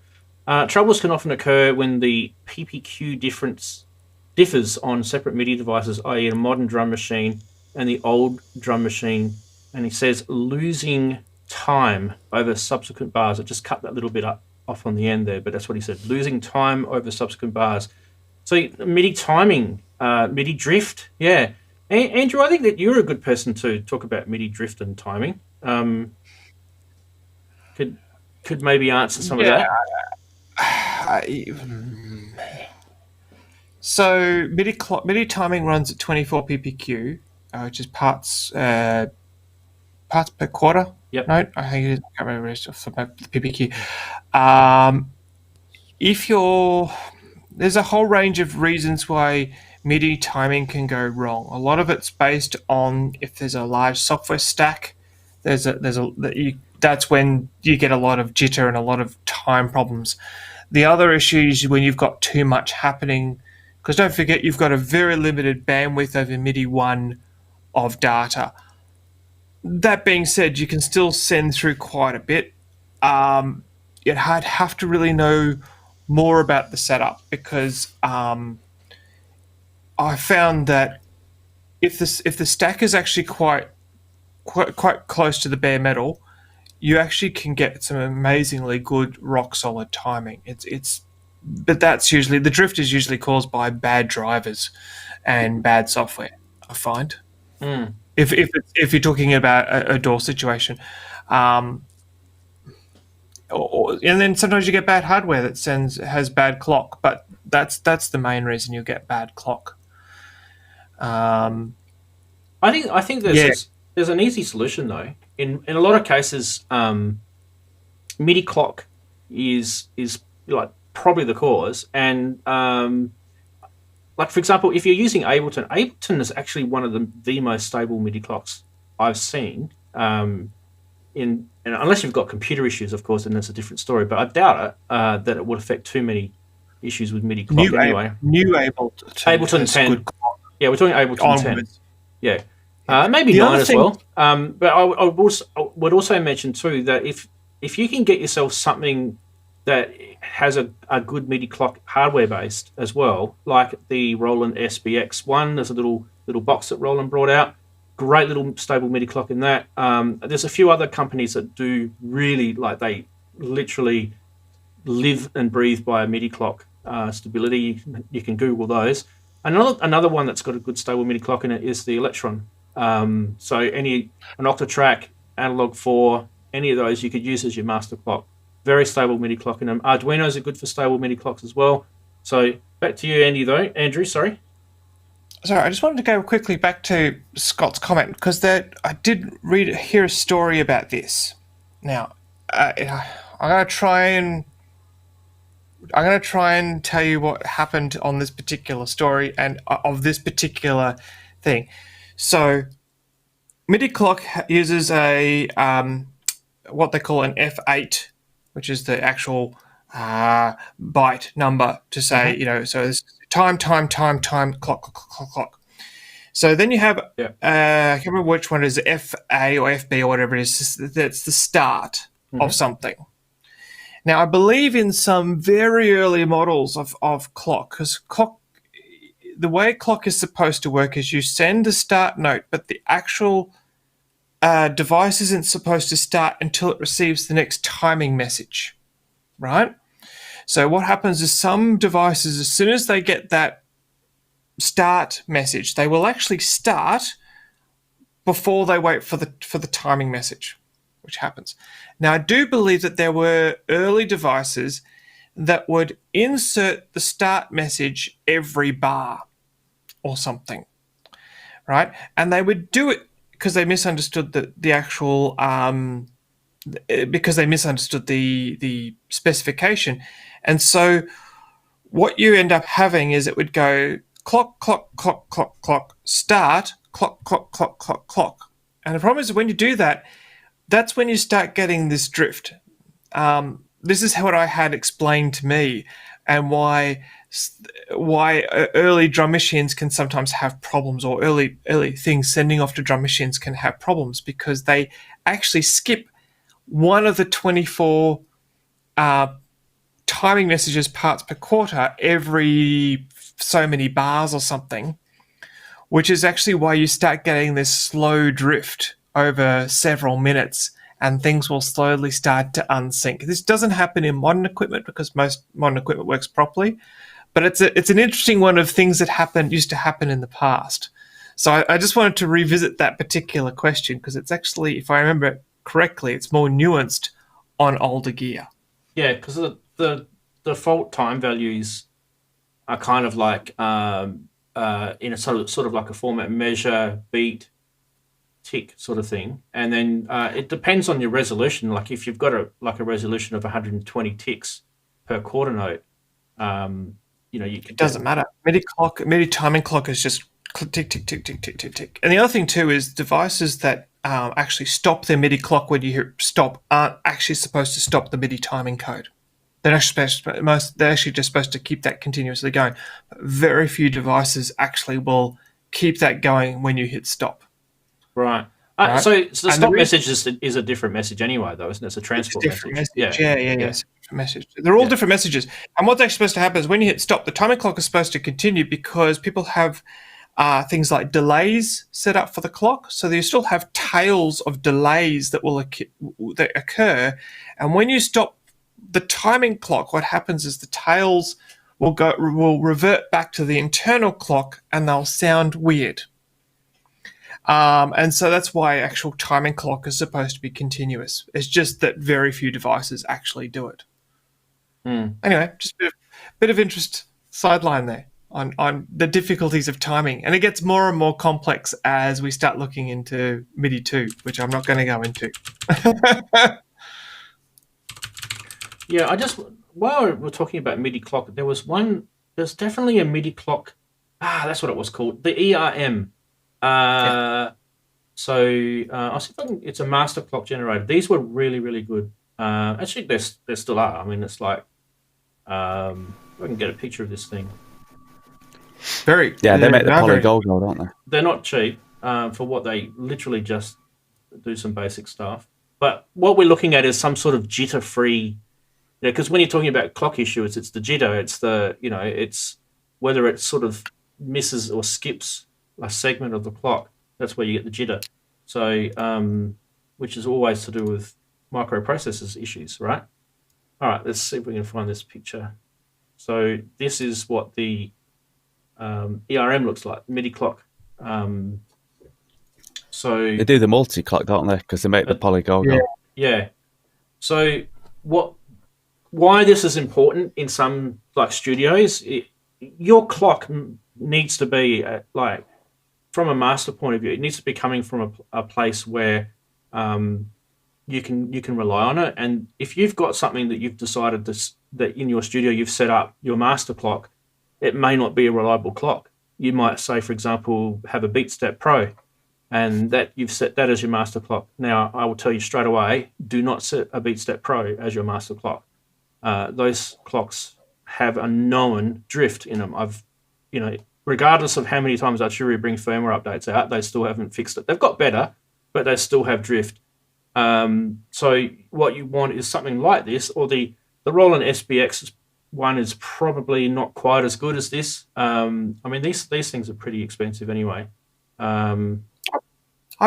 Troubles can often occur when the PPQ differs on separate MIDI devices, i.e. a modern drum machine and the old drum machine. And he says losing time over subsequent bars. It just cut that little bit off on the end there, but that's what he said. Losing time over subsequent bars. So MIDI timing, MIDI drift, yeah. Andrew, I think that you're a good person to talk about MIDI drift and timing. Could maybe answer some of that. So MIDI timing runs at 24 ppq, which is parts per quarter. Yep. No, I think it is. I can't remember the ppq. There's a whole range of reasons why MIDI timing can go wrong. A lot of it's based on if there's a large software stack. That's when you get a lot of jitter and a lot of time problems. The other issue is when you've got too much happening, because don't forget you've got a very limited bandwidth over MIDI 1 of data. That being said, you can still send through quite a bit. You'd have to really know more about the setup, because I found that if the stack is actually quite close to the bare metal, you actually can get some amazingly good rock solid timing. It's but that's usually, the drift is usually caused by bad drivers and bad software, I find. If you're talking about a DAW situation. And then sometimes you get bad hardware that has bad clock, but that's the main reason you get bad clock. I think there's an easy solution though. In a lot of cases, MIDI clock is like probably the cause, and like for example, if you're using Ableton is actually one of the most stable MIDI clocks I've seen. And unless you've got computer issues, of course, then that's a different story. But I doubt it that it would affect too many issues with MIDI clock anyway. New Ableton 10. Good clock. Yeah, we're talking Ableton 10. Yeah. Maybe The 9 other as thing- well. But I would also mention too that if you can get yourself something that has a good MIDI clock hardware based as well, like the Roland SBX one, there's a little box that Roland brought out. Great little stable MIDI clock in that. There's a few other companies that do really, like, they literally live and breathe by a MIDI clock stability. You can Google those. Another one that's got a good stable MIDI clock in it is the Electron. So an Octatrack, Analog 4, any of those you could use as your master clock. Very stable MIDI clock in them. Arduinos are good for stable MIDI clocks as well. So back to you, Andrew, sorry. Sorry, I just wanted to go quickly back to Scott's comment because I did hear a story about this. Now, I'm going to try and tell you what happened on this particular story and of this particular thing. So, MIDI clock uses a what they call an F8, which is the actual byte number to say, so it's time, clock. So then you have, I can't remember which one it is, FA or FB or whatever it is, that's the start of something. Now, I believe in some very early models of clock, because the way clock is supposed to work is you send a start note, but the actual device isn't supposed to start until it receives the next timing message, right? So what happens is some devices, as soon as they get that start message, they will actually start before they wait for the timing message, which happens. Now, I do believe that there were early devices that would insert the start message every bar or something, right? And they would do it because they misunderstood the actual because they misunderstood the specification. And so what you end up having is it would go clock, clock, clock, clock, clock, start, clock, clock, clock, clock, clock. And the problem is when you do that, that's when you start getting this drift. This is what I had explained to me and why early drum machines can sometimes have problems, or early things sending off to drum machines can have problems because they actually skip one of the 24 timing messages parts per quarter every so many bars or something, which is actually why you start getting this slow drift over several minutes and things will slowly start to unsync. This doesn't happen in modern equipment because most modern equipment works properly, but it's an interesting one of things that used to happen in the past. So I just wanted to revisit that particular question because it's actually, if I remember correctly, it's more nuanced on older gear. Yeah, because the default time values are kind of like in a sort of like a format measure, beat, tick sort of thing, and then it depends on your resolution. Like if you've got a resolution of 120 ticks per quarter note, it doesn't matter. MIDI timing clock is just tick, tick, tick, tick, tick, tick, tick. And the other thing too is devices that actually stop their MIDI clock when you hear stop aren't actually supposed to stop the MIDI timing code. They're actually just supposed to keep that continuously going. But very few devices actually will keep that going when you hit stop. Right. So the stop message is a different message anyway, though, isn't it? It's a transport message. Yeah. It's a different message. They're all different messages. And what's actually supposed to happen is when you hit stop, the timing clock is supposed to continue because people have things like delays set up for the clock. So you still have tails of delays that occur. And when you stop the timing clock, what happens is the tails will revert back to the internal clock, and they'll sound weird. And so that's why actual timing clock is supposed to be continuous. It's just that very few devices actually do it. Anyway, just a bit of interest sideline there on the difficulties of timing. And it gets more and more complex as we start looking into MIDI 2, which I'm not going to go into. Yeah, while we're talking about MIDI clock, there's definitely a MIDI clock. That's what it was called. The ERM. So I see if it's a master clock generator. These were really, really good. Actually, they still are. I mean, it's like, if I can get a picture of this thing. They make the poly gold, don't they? They're not cheap for what they literally just do some basic stuff. But what we're looking at is some sort of jitter-free, because when you're talking about clock issues, it's the jitter, it's it's whether it sort of misses or skips a segment of the clock. That's where you get the jitter. So, which is always to do with microprocessors issues, right? All right, let's see if we can find this picture. So this is what the ERM looks like, MIDI clock. So they do the multi-clock, don't they? Because they make the poly gold. Yeah. So why this is important in some like studios, your clock needs to be like, from a master point of view, it needs to be coming from a place where you can rely on it. And if you've got something that you've decided that in your studio you've set up your master clock, it may not be a reliable clock. You might say, for example, have a BeatStep Pro, and that you've set that as your master clock. Now, I will tell you straight away, do not set a BeatStep Pro as your master clock. Those clocks have a known drift in them. Regardless of how many times Arturia bring firmware updates out, they still haven't fixed it. They've got better, but they still have drift. So what you want is something like this, or the Roland SBX one is probably not quite as good as this. I mean, these things are pretty expensive anyway. I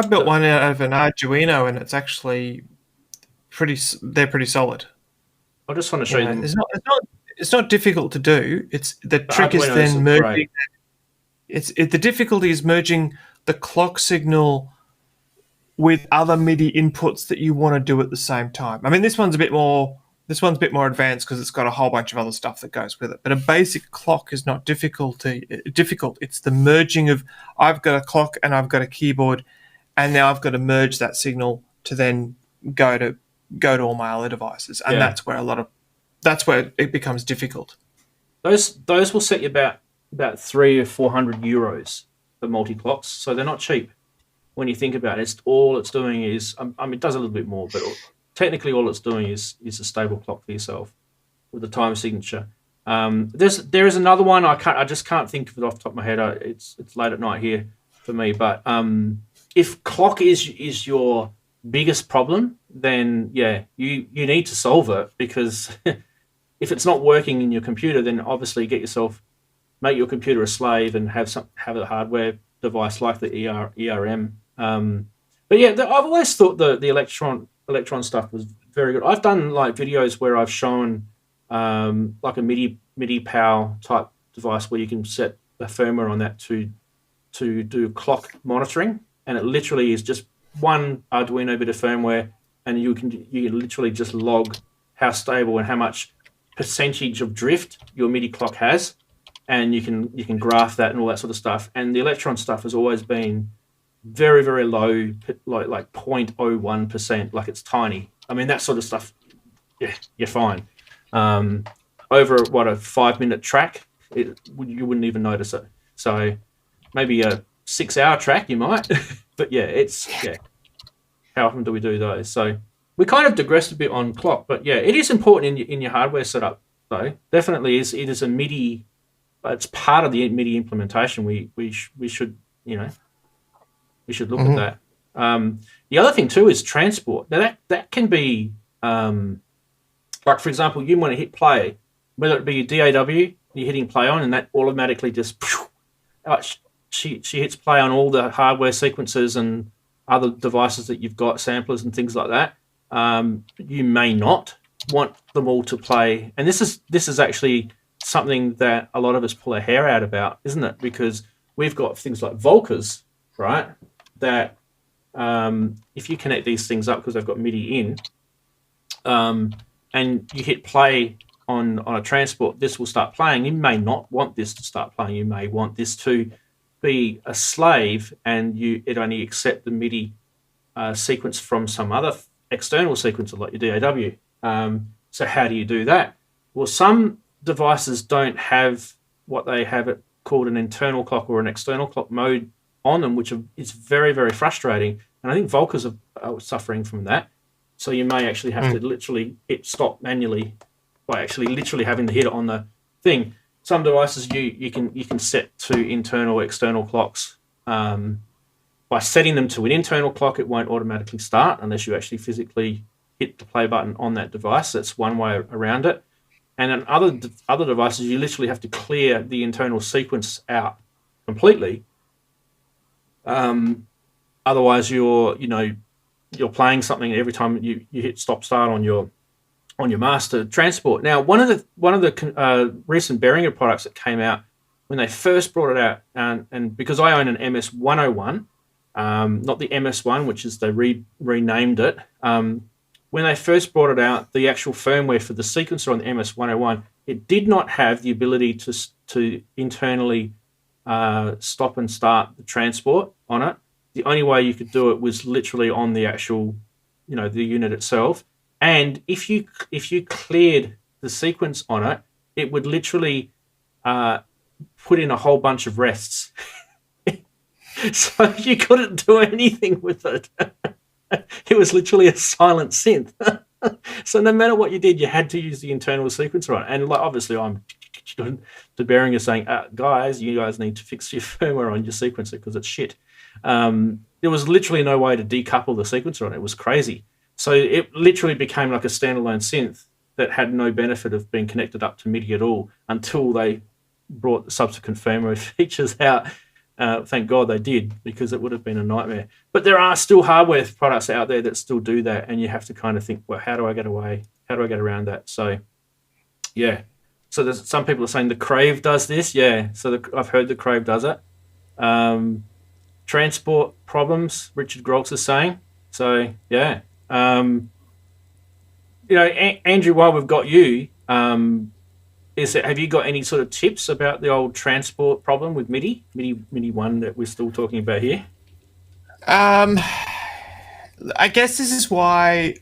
built one out of an Arduino, and it's actually they're pretty solid. I just want to show you them. It's not difficult to do. The trick is then merging. The difficulty is merging the clock signal with other MIDI inputs that you want to do at the same time. I mean, this one's a bit more advanced because it's got a whole bunch of other stuff that goes with it. But a basic clock is not difficult. It's the merging of, I've got a clock and I've got a keyboard, and now I've got to merge that signal to then go to all my other devices, and that's where it becomes difficult. Those will set you about 300 or 400 euros for multi-clocks, so they're not cheap when you think about it. All it's doing is, it does a little bit more, but technically all it's doing is a stable clock for yourself with a time signature. There is another one I just can't think of it off the top of my head. It's late at night here for me, but if clock is your biggest problem, then you need to solve it, because if it's not working in your computer, then obviously make your computer a slave and have a hardware device like the ERM. But yeah, I've always thought the Electron stuff was very good. I've done like videos where I've shown like a MIDI PAL type device where you can set a firmware on that to do clock monitoring, and it literally is just one Arduino bit of firmware, and you can literally just log how stable and how much percentage of drift your MIDI clock has, and you can graph that and all that sort of stuff. And the Electron stuff has always been very, very low, like 0.01%, like it's tiny. I mean, that sort of stuff, yeah, you're fine. Over a 5-minute track, you wouldn't even notice it. So maybe a 6-hour track you might, but how often do we do those? So we kind of digressed a bit on clock, but yeah, it is important in your hardware setup, though. Definitely is. It is a MIDI. It's part of the MIDI implementation. We should look at that. The other thing too is transport. Now that can be like, for example, you want to hit play, whether it be your DAW you're hitting play on, and that automatically just she hits play on all the hardware sequences and other devices that you've got, samplers and things like that. You may not want them all to play. And this is actually something that a lot of us pull our hair out about, isn't it? Because we've got things like Volkers, right? That if you connect these things up because they've got MIDI in, and you hit play on a transport, this will start playing. You may not want this to start playing. You may want this to be a slave, and it only accept the MIDI sequence from some other external sequencer like your DAW. So how do you do that? Well, some devices don't have what they have it called an internal clock or an external clock mode on them, which is very, very frustrating. And I think Volkers are suffering from that. So you may actually have to literally hit stop manually by actually literally having to hit it on the thing. Some devices you can set to internal or external clocks. By setting them to an internal clock, it won't automatically start unless you actually physically hit the play button on that device. That's one way around it. And on other devices, you literally have to clear the internal sequence out completely. Otherwise, you're playing something every time you hit stop start on your master transport. Now, one of the recent Behringer products that came out when they first brought it out, and because I own an MS-101, not the MS1, which is they renamed it. When they first brought it out, the actual firmware for the sequencer on the MS-101, it did not have the ability to internally stop and start the transport on it. The only way you could do it was literally on the actual, the unit itself. And if you cleared the sequence on it, it would literally put in a whole bunch of rests. So you couldn't do anything with it. It was literally a silent synth. So no matter what you did, you had to use the internal sequencer on it. And obviously I'm to Behringer saying, guys, you guys need to fix your firmware on your sequencer because it's shit. There was literally no way to decouple the sequencer on it. It was crazy. So it literally became like a standalone synth that had no benefit of being connected up to MIDI at all until they brought the subsequent firmware features out. Thank God they did, because it would have been a nightmare. But there are still hardware products out there that still do that, and you have to kind of think, well, how do I get away? How do I get around that? So, yeah. So there's some people are saying the Crave does this. Yeah. So I've heard the Crave does it. Transport problems, Richard Grolks is saying. So, yeah. Andrew, while we've got you, have you got any sort of tips about the old transport problem with MIDI 1 that we're still talking about here? I guess this is why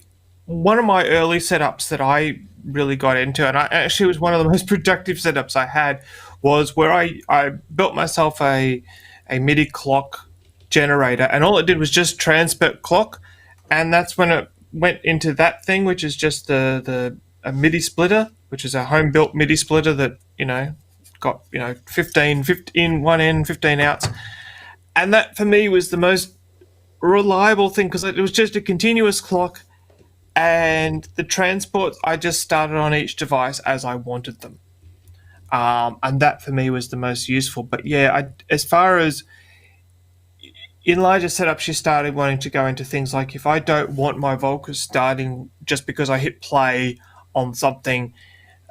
one of my early setups that I really got into, and actually was one of the most productive setups I had, was where I built myself a MIDI clock generator, and all it did was just transport clock, and that's when it went into that thing, which is just a MIDI splitter, which is a home-built MIDI splitter that, got, 15 in one end, 15 outs. And that, for me, was the most reliable thing, because it was just a continuous clock, and the transports, I just started on each device as I wanted them. And that, for me, was the most useful. But, yeah, as far as in larger setups, you started wanting to go into things like, if I don't want my Volkers starting just because I hit play on something,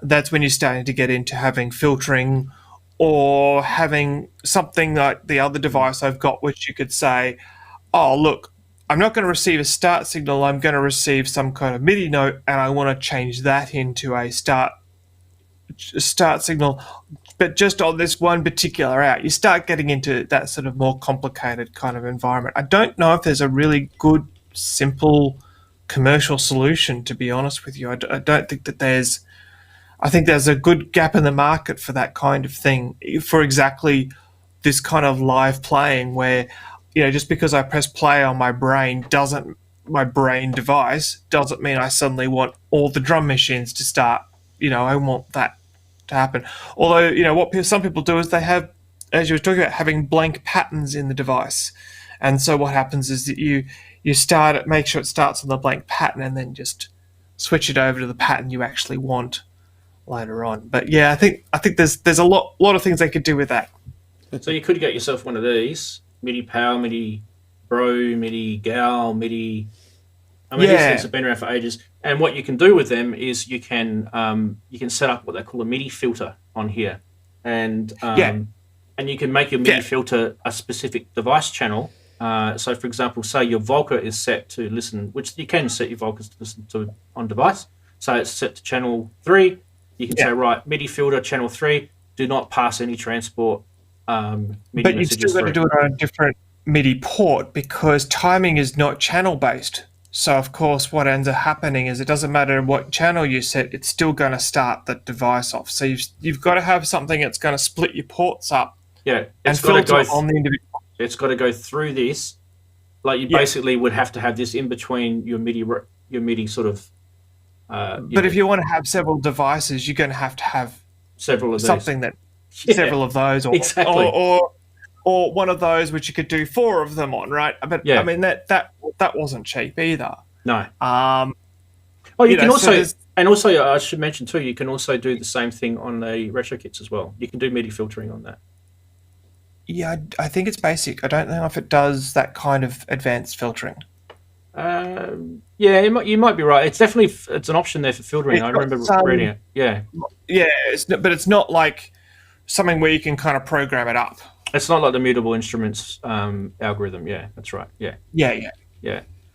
that's when you're starting to get into having filtering, or having something like the other device I've got, which you could say, oh, look, I'm not going to receive a start signal, I'm going to receive some kind of MIDI note, and I want to change that into a start signal, but just on this one particular out. You start getting into that sort of more complicated kind of environment. I don't know if there's a really good, simple commercial solution, to be honest with you. I don't think that there's... I think there's a good gap in the market for that kind of thing, for exactly this kind of live playing where, just because I press play on my brain device doesn't mean I suddenly want all the drum machines to start. I want that to happen. Although, what some people do is they have, as you were talking about, having blank patterns in the device. And so what happens is that you start it, make sure it starts on the blank pattern, and then just switch it over to the pattern you actually want later on. But yeah, I think there's a lot of things they could do with that. So you could get yourself one of these MIDI Power, MIDI Bro, MIDI Gal, MIDI I mean, these things have been around for ages, and what you can do with them is you can set up what they call a MIDI filter on here, and you can make your MIDI filter a specific device channel. So, for example, say your Volca is set to listen, which you can set your Volcas to listen to on device. So it's set to channel 3. You can say, right, MIDI filter channel 3. Do not pass any transport MIDI but you've still got to do it on a different MIDI port because timing is not channel based. So of course what ends up happening is it doesn't matter what channel you set, it's still going to start the device off. So you've got to have something that's going to split your ports up. Yeah, and filter on the individual. It's got to go through this. Like you basically would have to have this in between your MIDI sort of. But if you want to have several devices, you're going to have several of something that several of those, or exactly. or one of those which you could do 4 of them on, right? But I mean that wasn't cheap either. No. You can also, and also I should mention too, you can also do the same thing on the retro kits as well. You can do MIDI filtering on that. Yeah, I think it's basic. I don't know if it does that kind of advanced filtering. You might be right. It's definitely an option there for filtering. I remember reading it. Yeah. But it's not like something where you can kind of program it up. It's not like the mutable instruments algorithm. Yeah, that's right. Yeah.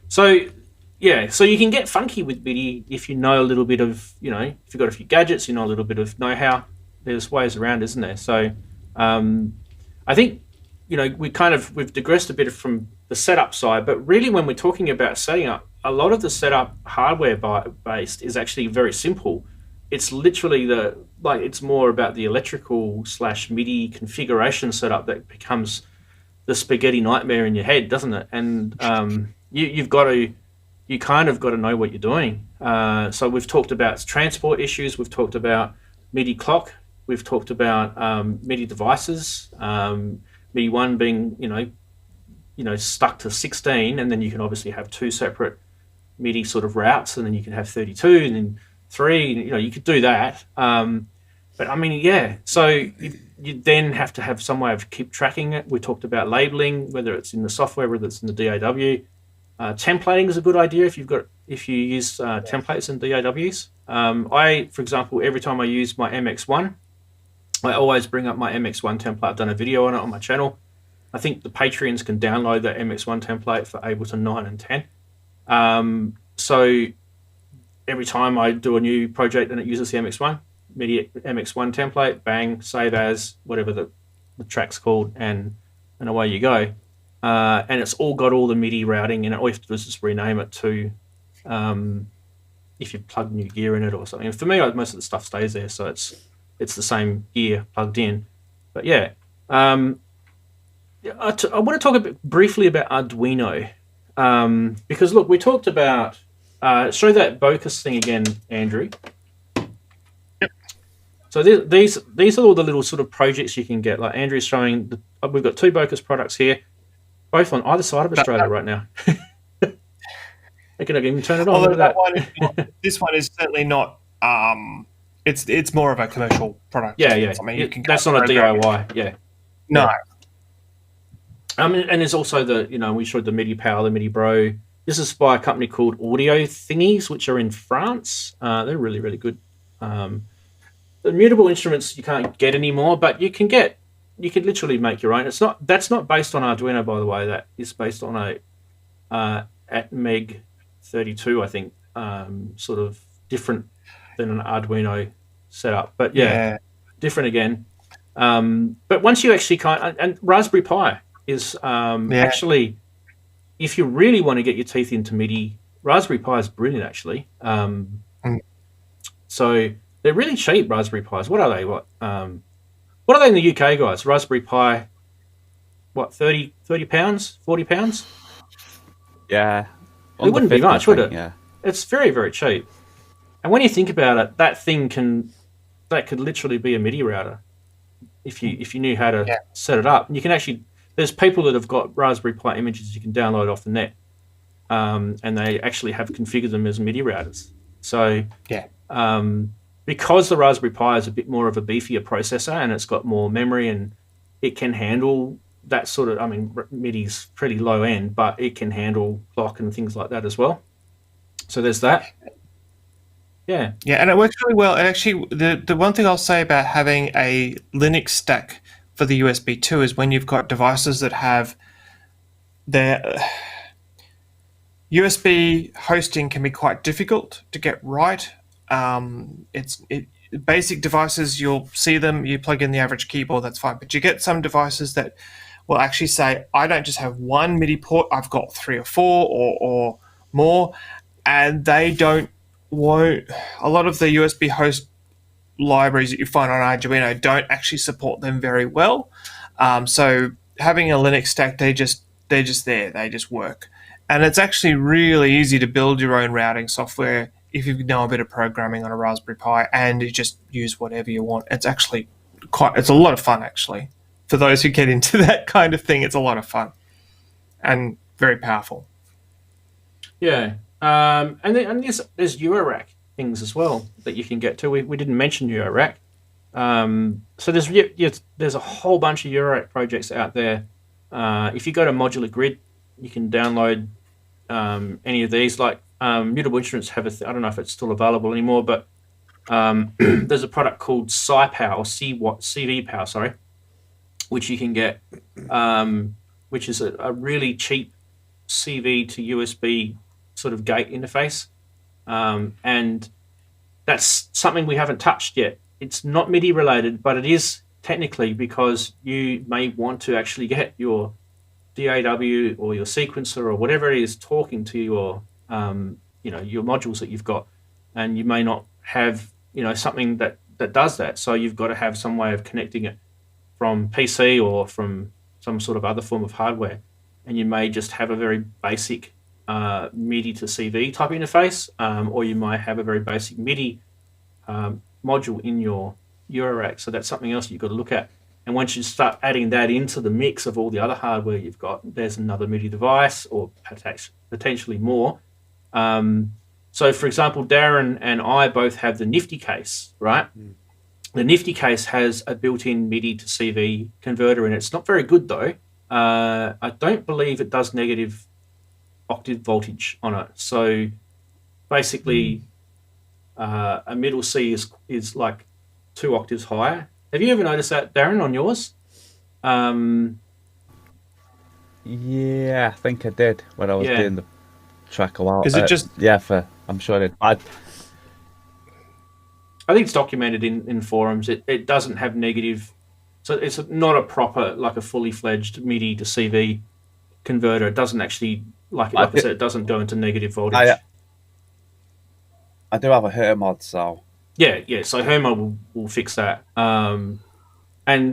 So you can get funky with MIDI if you know a little bit of, if you've got a few gadgets, you know a little bit of know-how. There's ways around, isn't there? So I think we've digressed a bit from the setup side, but really when we're talking about setting up, a lot of the setup hardware based is actually very simple. It's literally it's more about the electrical / MIDI configuration setup that becomes the spaghetti nightmare in your head, doesn't it? And you kind of got to know what you're doing. So we've talked about transport issues. We've talked about MIDI clock. We've talked about MIDI devices. MIDI 1 being, stuck to 16, and then you can obviously have 2 separate MIDI sort of routes, and then you can have 32, and then 3. You could do that. But I mean, so you then have to have some way of keep tracking it. We talked about labeling, whether it's in the software, whether it's in the DAW. Templating is a good idea if you use templates and DAWs. I, for example, every time I use my MX1, I always bring up my MX1 template. I've done a video on it on my channel. I think the Patreons can download that MX1 template for Ableton 9 and 10. So every time I do a new project and it uses the MX1, MIDI MX1 template, bang, save as, whatever the track's called, and away you go. And it's all got all the MIDI routing in it. All you have to do is just rename it to if you plug new gear in it or something. And for me, most of the stuff stays there, so it's the same gear plugged in. But I want to talk a bit briefly about Arduino, because look, we talked about show that Bocus thing again, Andrew. Yep. So these are all the little sort of projects you can get. Like Andrew's showing, we've got 2 Bocus products here, both on either side of Australia right now. I can even turn it on. Although this one is certainly not. It's more of a commercial product. Yeah. I mean, that's not a DIY. Yeah. No. And there's also we showed the MIDI Power, the MIDI Bro. This is by a company called Audio Thingies, which are in France. They're really, really good. The mutable instruments you can't get anymore, but you can literally make your own. That's not based on Arduino, by the way. That is based on a Atmeg 32, I think, sort of different than an Arduino setup. But different again. But once you actually and Raspberry Pi is actually, if you really want to get your teeth into MIDI, Raspberry Pi is brilliant actually. So they're really cheap, Raspberry Pis. What are they? What are they in the UK, guys? Raspberry Pi, what, £30, £40? Yeah. It wouldn't be much, would it? Yeah. It's very, very cheap. And when you think about it, that could literally be a MIDI router if you knew how to set it up. And you can actually, there's people that have got Raspberry Pi images you can download off the net, and they actually have configured them as MIDI routers. So because the Raspberry Pi is a bit more of a beefier processor and it's got more memory and it can handle that sort of, I mean, MIDI's pretty low end, but it can handle clock and things like that as well. So there's that. Yeah. Yeah, and it works really well. And actually, the one thing I'll say about having a Linux stack for the USB 2 is when you've got devices that have their USB hosting can be quite difficult to get right. Basic devices, you'll see them, you plug in the average keyboard, that's fine. But you get some devices that will actually say, I don't just have one MIDI port, I've got 3 or 4 or more, and they won't. A lot of the USB host libraries that you find on Arduino don't actually support them very well. So having a Linux stack, they're just there, they just work. And it's actually really easy to build your own routing software if you know a bit of programming on a Raspberry Pi, and you just use whatever you want. It's actually it's a lot of fun, actually. For those who get into that kind of thing, it's a lot of fun and very powerful. Yeah. And there's Eurorack things as well that you can get to. We didn't mention Eurorack. So there's a whole bunch of Eurorack projects out there. If you go to Modular Grid, you can download any of these. Like Mutable Instruments have I don't know if it's still available anymore, but there's a product called SciPower or CV Power, sorry, which you can get, which is a really cheap CV to USB sort of gate interface, and that's something we haven't touched yet. It's not MIDI related, but it is technically, because you may want to actually get your DAW or your sequencer or whatever it is talking to your your modules that you've got, and you may not have something that does that. So you've got to have some way of connecting it from PC or from some sort of other form of hardware, and you may just have a very basic MIDI to CV type interface, or you might have a very basic MIDI module in your Eurorack. So that's something else you've got to look at. And once you start adding that into the mix of all the other hardware you've got, there's another MIDI device or potentially more. So, for example, Darren and I both have the Nifty case, right? Mm. The Nifty case has a built-in MIDI to CV converter in it. It's not very good, though. I don't believe it does negative octave voltage on it. So, basically, a middle C is like 2 octaves higher. Have you ever noticed that, Darren, on yours? Yeah, I think I did when I was doing the track a while. Is it just? Yeah, I'm sure I did. I think it's documented in forums. It doesn't have negative, so it's not a proper, like a fully fledged MIDI to CV converter. It doesn't actually, like I said, it doesn't go into negative voltage. I do have a Hermod, so. Yeah. So Hermod will fix that. And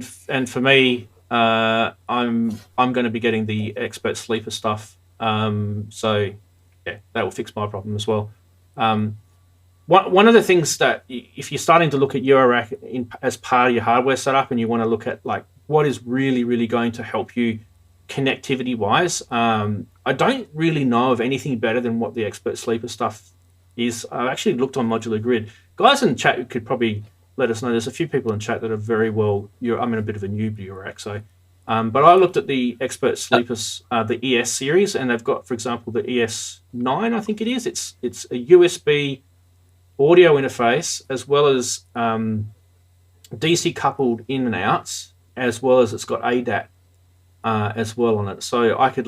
for me, I'm going to be getting the Expert Sleeper stuff. So yeah, that will fix my problem as well. One of the things that, if you're starting to look at Eurorack as part of your hardware setup, and you want to look at like what is really, really going to help you connectivity wise, I don't really know of anything better than what the Expert Sleeper stuff is. I actually looked on Modular Grid. Guys in chat could probably let us know. There's a few people in chat that are very well. I'm in a bit of a noob to Eurorack, so. But I looked at the Expert Sleepers, the ES series, and they've got, for example, the ES9, I think it is. It's a USB audio interface, as well as DC coupled in and outs, as well as it's got ADAT as well on it. So I could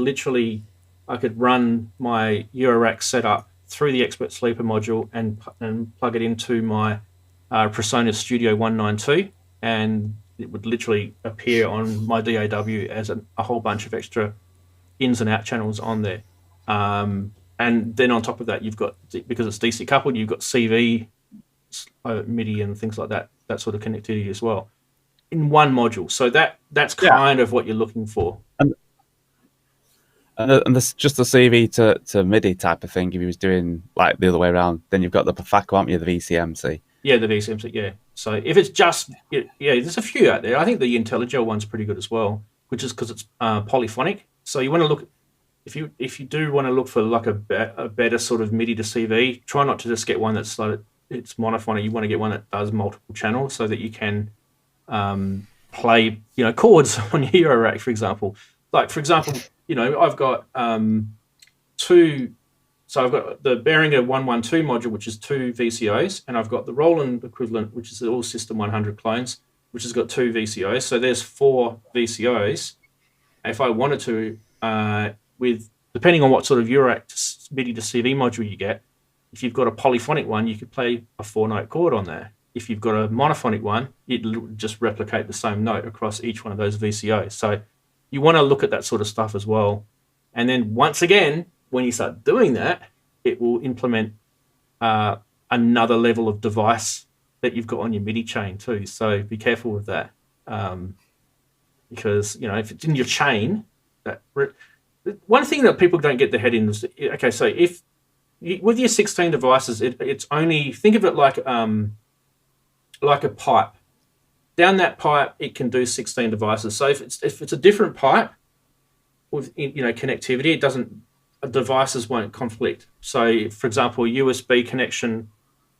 run my Eurorack setup through the Expert Sleeper module and plug it into my Presonus Studio 192, and it would literally appear on my DAW as a whole bunch of extra ins and out channels on there. And then on top of that, you've got, because it's DC coupled, you've got CV, MIDI and things like that sort of connectivity as well in one module. So that's kind of what you're looking for. And this just the CV to MIDI type of thing. If he was doing like the other way around, then you've got the Perfacco, haven't you? The VCMC. Yeah, the VCMC. Yeah. So if it's just there's a few out there. I think the IntelliGel one's pretty good as well, which is because it's polyphonic. So you want to look, if you do want to look for like a better sort of MIDI to CV, try not to just get one that's like it's monophonic. You want to get one that does multiple channels so that you can play chords on your Eurorack, for example. Like for example, I've got 2 So I've got the Behringer 112 module, which is 2 VCOs, and I've got the Roland equivalent, which is the All System 100 clones, which has got 2 VCOs. So there's 4 VCOs. If I wanted to, with depending on what sort of Eurorack MIDI to CV module you get, if you've got a polyphonic one, you could play a 4-note chord on there. If you've got a monophonic one, it'll just replicate the same note across each one of those VCOs. So you want to look at that sort of stuff as well. And then once again, when you start doing that, it will implement another level of device that you've got on your MIDI chain too. So be careful with that, because if it's in your chain, one thing that people don't get their head in is, okay, so if with your 16 devices, it's only, think of it like a pipe. Down that pipe, it can do 16 devices. So if it's a different pipe with connectivity, devices won't conflict. So, for example, a USB connection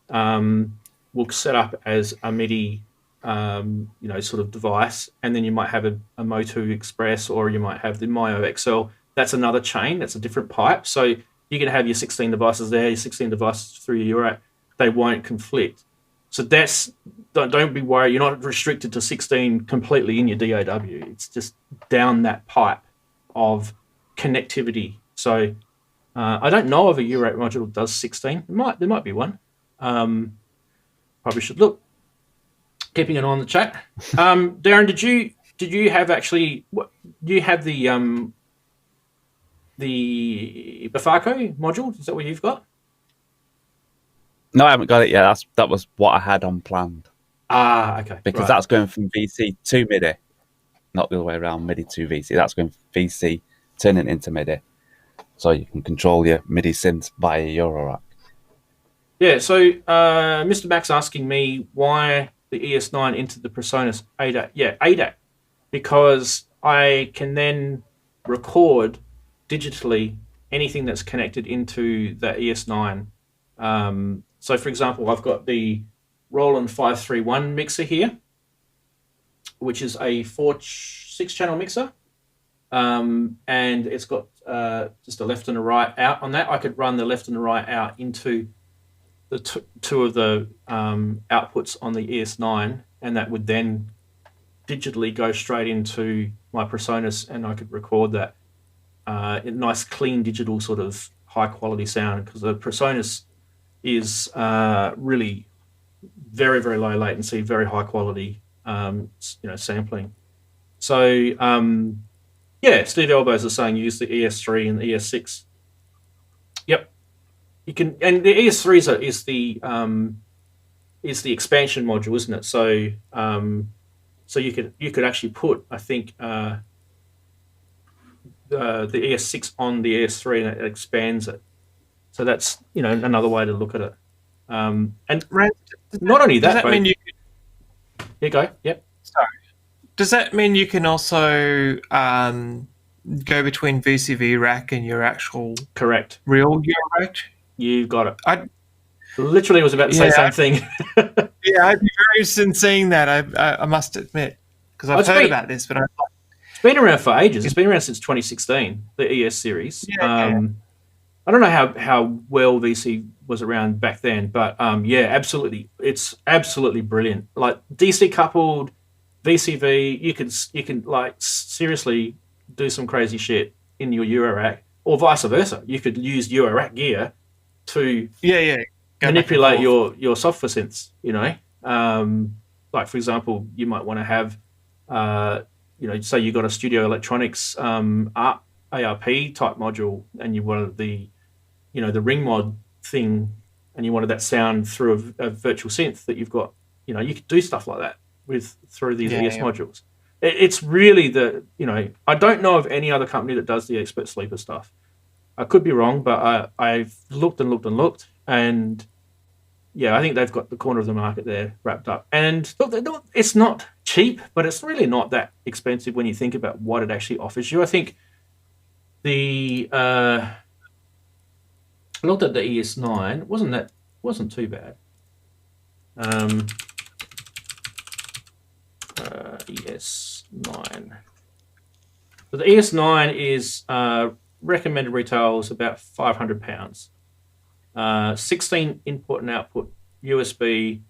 will set up as a MIDI, sort of device, and then you might have a Motu Express, or you might have the Mio XL. That's another chain. That's a different pipe. So you can have your 16 devices there, your 16 devices through your Eurorack. They won't conflict. So don't be worried. You're not restricted to 16 completely in your DAW. It's just down that pipe of connectivity. So I don't know of a Eurorack module that does 16. There might be one. Probably should look. Keeping an eye on the chat. Darren, did you have actually? Do you have the Bafako module? Is that what you've got? No, I haven't got it yet. That was what I had on planned. Okay. Because that's going from VC to MIDI, not the other way around. MIDI to VC. That's going from VC turning into MIDI, so you can control your MIDI synths via Eurorack. Yeah. So Mr. Max asking me why the ES9 into the Presonus ADAT. Yeah, ADAT, because I can then record digitally anything that's connected into that ES9. So, for example, I've got the Roland 531 mixer here, which is a 6-channel mixer, and it's got just a left and a right out on that. I could run the left and the right out into the two of the outputs on the ES9, and that would then digitally go straight into my Presonus, and I could record that in nice, clean, digital sort of high-quality sound, because the Presonus is really very, very low latency, very high quality, sampling. So, Steve Elbows is saying use the ES3 and the ES6. Yep, you can, and the ES3 is the expansion module, isn't it? So, so you could actually put, I think, the ES6 on the ES3, and it expands it. So that's another way to look at it. And not only that, does that mean you could... You go. Yep. Sorry. Does that mean you can also go between VCV rack and your actual correct real Eurorack? You've got it. I literally was about to say the same thing. Yeah, I'd be very interested in seeing that. I must admit, because I've heard about this, but it's been around for ages. It's been around since 2016. The ES series. Yeah. I don't know how well VC was around back then, but absolutely, it's absolutely brilliant. Like DC coupled VCV, you can like seriously do some crazy shit in your Eurorack, or vice versa. You could use Eurorack gear to manipulate your software synths. Like for example, you might want to have, say you got a Studio Electronics ARP type module, and you wanted the ring mod thing, and you wanted that sound through a virtual synth that you've got. You could do stuff like that through these ES modules. It's really I don't know of any other company that does the expert sleeper stuff. I could be wrong, but I've looked and looked and looked, and I think they've got the corner of the market there wrapped up. And look, it's not cheap, but it's really not that expensive when you think about what it actually offers you. I think I looked at the ES9. Wasn't too bad. ES9. So the ES9 is recommended retail is about £500. 16 input and output USB,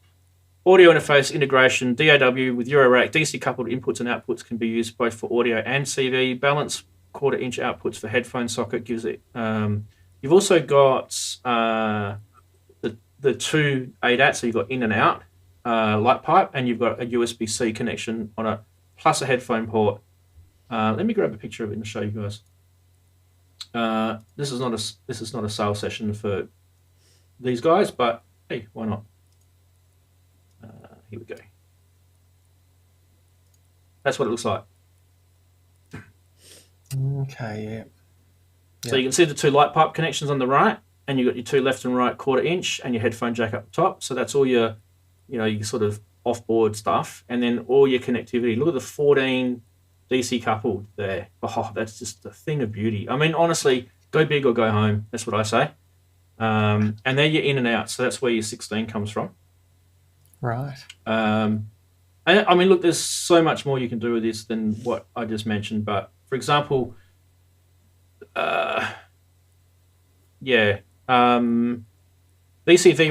audio interface integration, DAW with Eurorack, DC coupled inputs and outputs can be used both for audio and CV. Balance 1/4 inch outputs for headphone socket gives it. You've also got the two ADATs, so you've got in and out light pipe, and you've got a USB-C connection on it, plus a headphone port. Let me grab a picture of it and show you guys. This is not a sales session for these guys, but hey, why not? Here we go. That's what it looks like. Okay, yeah. So you can see the two light pipe connections on the right, and you've got your two left and right 1/4 inch and your headphone jack up the top. So that's all your, your sort of off-board stuff, and then all your connectivity. Look at the 14 DC coupled there. Oh, that's just a thing of beauty. I mean, honestly, go big or go home. That's what I say. And they're your in and out. So that's where your 16 comes from. Right. And I mean, look, there's so much more you can do with this than what I just mentioned. But for example, VCV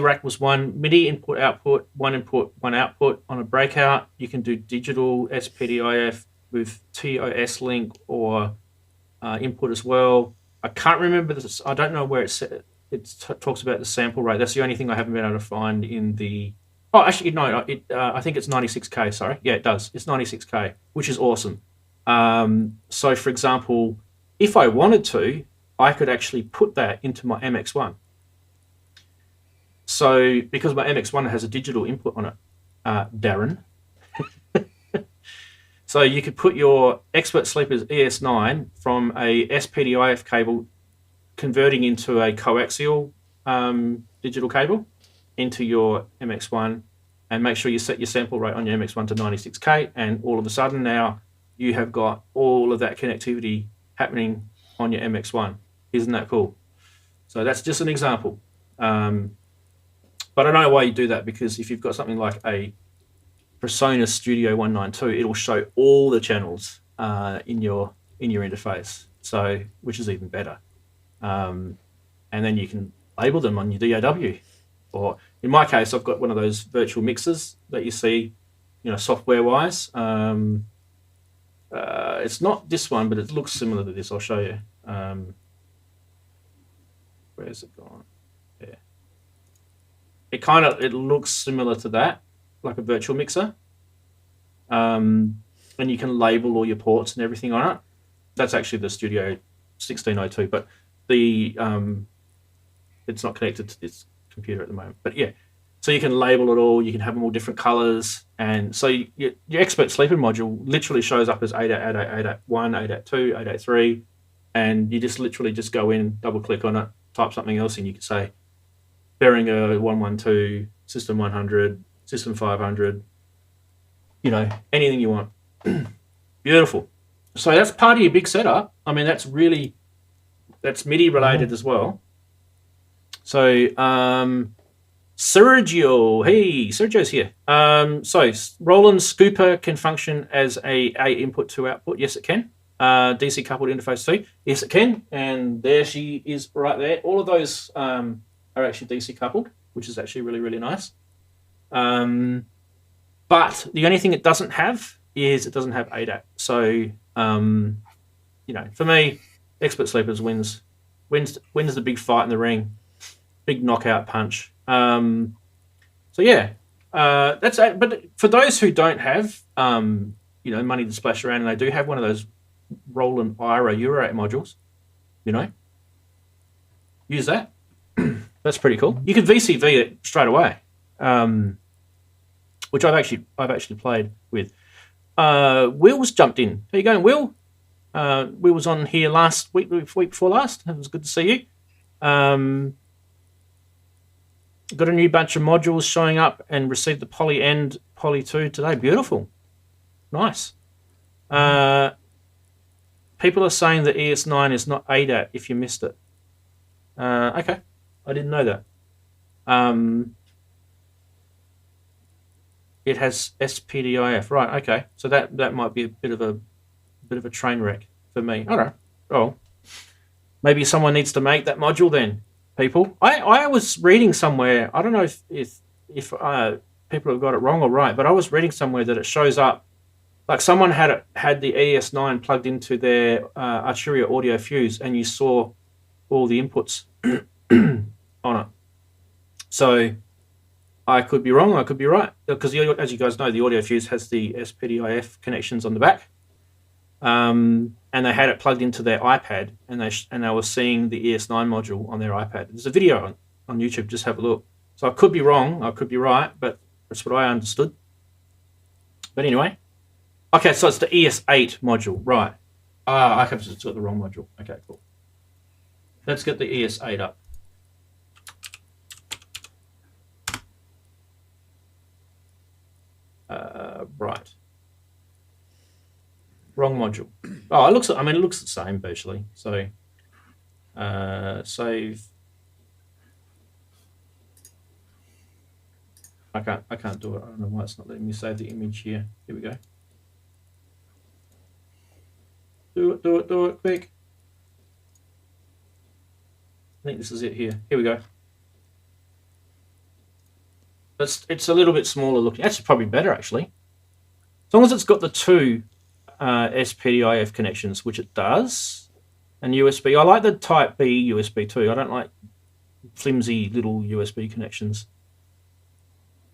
rack was one, MIDI input output, one input, one output. On a breakout, you can do digital SPDIF with TOS link or input as well. I can't remember this. I don't know where it talks about the sample rate. That's the only thing I haven't been able to find in the. Oh, actually, no. I think it's 96K. Sorry, yeah, it does. It's 96K, which is awesome. So, for example, if I wanted to, I could actually put that into my MX1. So, because my MX1 has a digital input on it, Darren. So you could put your Expert Sleepers ES9 from a SPDIF cable converting into a coaxial digital cable into your MX1, and make sure you set your sample rate on your MX1 to 96K, and all of a sudden now you have got all of that connectivity happening on your MX1. Isn't that cool? So that's just an example. But I don't know why you do that, because if you've got something like a Presonus Studio 192, it'll show all the channels in your interface, so which is even better. And then you can label them on your DAW. Or in my case, I've got one of those virtual mixers that you see, software-wise. It's not this one, but it looks similar to this. I'll show you. Where's it gone? Yeah. It looks similar to that, like a virtual mixer. And you can label all your ports and everything on it. That's actually the Studio 1602, but the it's not connected to this computer at the moment. But yeah, so you can label it all. You can have them all different colors, and so your Expert Sleeper module literally shows up as ADAT, ADAT 1, ADAT 2, ADAT 3, and you just literally just go in, double click on it, type something else in. You can say Behringer 112, System 100, System 500, anything you want. Beautiful. So that's part of your big setup. I mean, that's MIDI related as well. So Sergio, hey, Sergio's here. So Roland Scooper can function as a input to output. Yes, it can. DC coupled interface too. Yes, it can. And there she is right there. All of those are actually DC coupled, which is actually really, really nice. But the only thing it doesn't have is it doesn't have ADAT. So, for me, Expert Sleepers wins the big fight in the ring, big knockout punch. So yeah, that's it. But for those who don't have, money to splash around, and they do have one of those Roland Eurorack modules, use that. That's pretty cool. You can VCV it straight away, which I've actually played with. Will's jumped in. How you going, Will? Will was on here last week before last. It was good to see you. Got a new bunch of modules showing up and received the Poly End Poly 2 today. Beautiful. Nice. People are saying the ES9 is not ADAT if you missed it. Okay. I didn't know that. It has SPDIF. Right, okay. So that might be a bit of a train wreck for me. I don't know. Oh. Maybe someone needs to make that module then. people. I was reading somewhere. I don't know if people have got it wrong or right, but I was reading somewhere that it shows up like someone had the ES9 plugged into their Arturia audio fuse, and you saw all the inputs on it. So I could be wrong, I could be right, because as you guys know, the audio fuse has the SPDIF connections on the back, and they had it plugged into their iPad, and they were seeing the ES9 module on their iPad. There's a video on YouTube. Just have a look. So I could be wrong, I could be right, but that's what I understood. But anyway, okay, so it's the ES8 module, right? I have just got the wrong module. Okay, cool. Let's get the ES8 up. Right. Wrong module. Oh, it looks the same basically. So save. I can't do it. I don't know why it's not letting me save the image here. Here we go. Do it quick. I think this is it here. Here we go. It's a little bit smaller looking. That's probably better actually. As long as it's got the two SPDIF connections, which it does, and USB. I like the Type B USB too. I don't like flimsy little USB connections,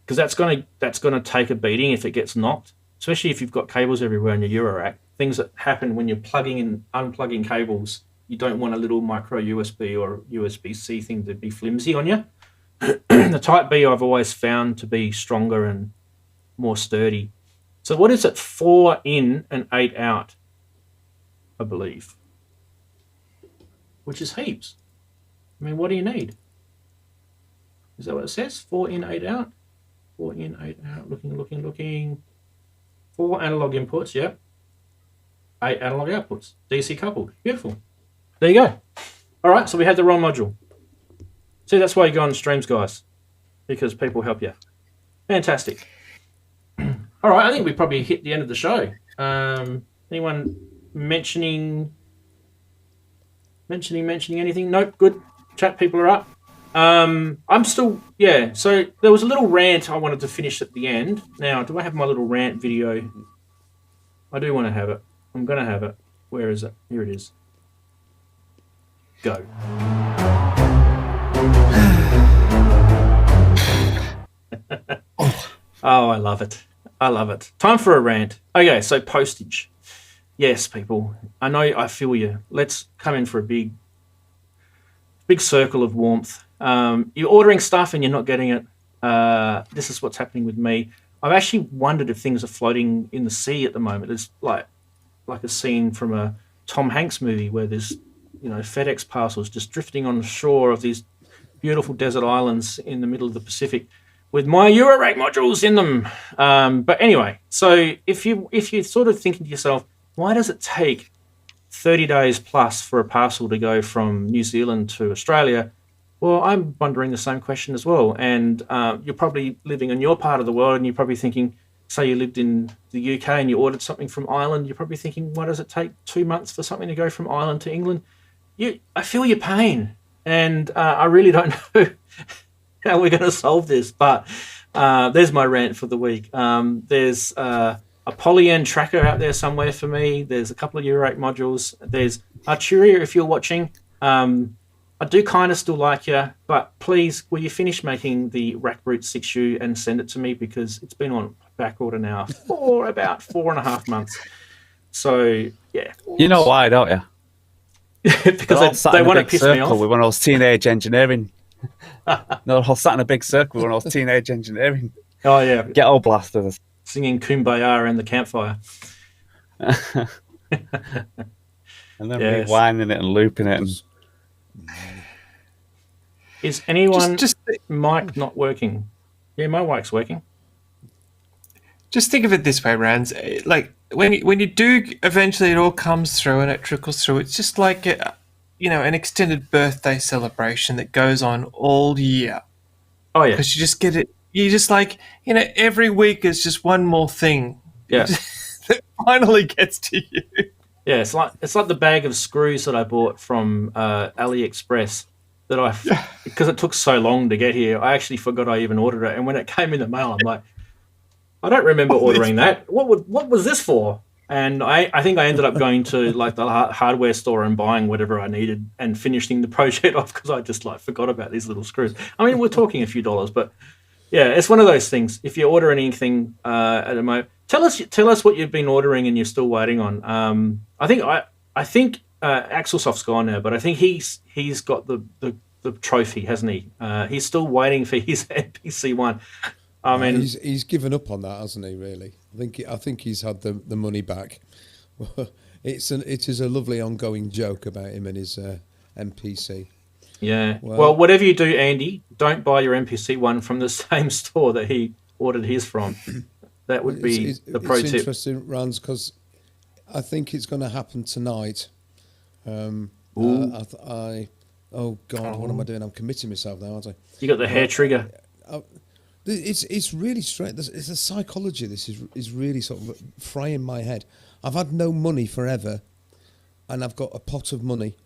because that's gonna take a beating if it gets knocked, especially if you've got cables everywhere in your Eurorack. Things that happen when you're plugging and unplugging cables. You don't want a little micro USB or USB-C thing to be flimsy on you. The Type B I've always found to be stronger and more sturdy. So what is it? 4 in and 8 out, I believe. Which is heaps. I mean, what do you need? Is that what it says? 4 in, 8 out? 4 in, 8 out. Looking. 4 analog inputs, yep. 8 analog outputs. DC coupled. Beautiful. There you go. All right, so we had the wrong module. See, that's why you go on streams, guys, because people help you. Fantastic. All right, I think we probably hit the end of the show. Anyone mentioning anything? Nope, good. Chat people are up. I'm still, yeah, so there was a little rant I wanted to finish at the end. Now, do I have my little rant video? I do want to have it. I'm going to have it. Where is it? Here it is. Go. Oh, I love it. I love it. Time for a rant. Okay, so postage. Yes, people. I know, I feel you. Let's come in for a big circle of warmth. You're ordering stuff and you're not getting it. This is what's happening with me. I've actually wondered if things are floating in the sea at the moment. It's like a scene from a Tom Hanks movie where there's, FedEx parcels just drifting on the shore of these beautiful desert islands in the middle of the Pacific with my Eurorack modules in them. But anyway, so if you're sort of thinking to yourself, why does it take 30 days plus for a parcel to go from New Zealand to Australia? Well, I'm wondering the same question as well. And you're probably living in your part of the world, and you're probably thinking, say you lived in the UK and you ordered something from Ireland, you're probably thinking, why does it take 2 months for something to go from Ireland to England? I feel your pain, and I really don't know how we're going to solve this. But there's my rant for the week. There's a Polyend tracker out there somewhere for me. There's a couple of Eurorack modules. There's Arturia, if you're watching. I do kind of still like you, but please, will you finish making the Rackroot 6U and send it to me, because it's been on back order now for about 4.5 months. So, yeah. You know why, don't you? Because they want to piss me off. With one of those teenage engineering. They're all sat in a big circle with one of those teenage engineering. Oh, yeah. Get all blasted. Singing Kumbaya around the campfire. And then rewinding it and looping it. Is anyone mic not working? Yeah, my mic's working. Just think of it this way, Rans. Like when you do, eventually it all comes through and it trickles through. It's just like an extended birthday celebration that goes on all year. Oh yeah, because you just get it. You just like every week is just one more thing. Yeah, that finally gets to you. Yeah, it's like the bag of screws that I bought from AliExpress. that because it took so long to get here, I actually forgot I even ordered it. And when it came in the mail, I'm like, I don't remember ordering that. What was this for? And I think I ended up going to like the hardware store and buying whatever I needed and finishing the project off because I just like forgot about these little screws. I mean, we're talking a few dollars, but yeah, it's one of those things. If you order anything at the moment, tell us what you've been ordering and you're still waiting on. I think Axelsoft's gone now, but I think he's got the trophy, hasn't he? He's still waiting for his NPC one. I mean, he's given up on that, hasn't he? Really, I think he's had the money back. It is a lovely ongoing joke about him and his MPC. Yeah. Well, whatever you do, Andy, don't buy your MPC one from the same store that he ordered his from. That would be the pro tip. It's interesting, Rans, because I think it's going to happen tonight. Oh God, what am I doing? I'm committing myself now, aren't I? You got the hair trigger. It's really strange. It's a psychology. This is really sort of frying my head. I've had no money forever, and I've got a pot of money.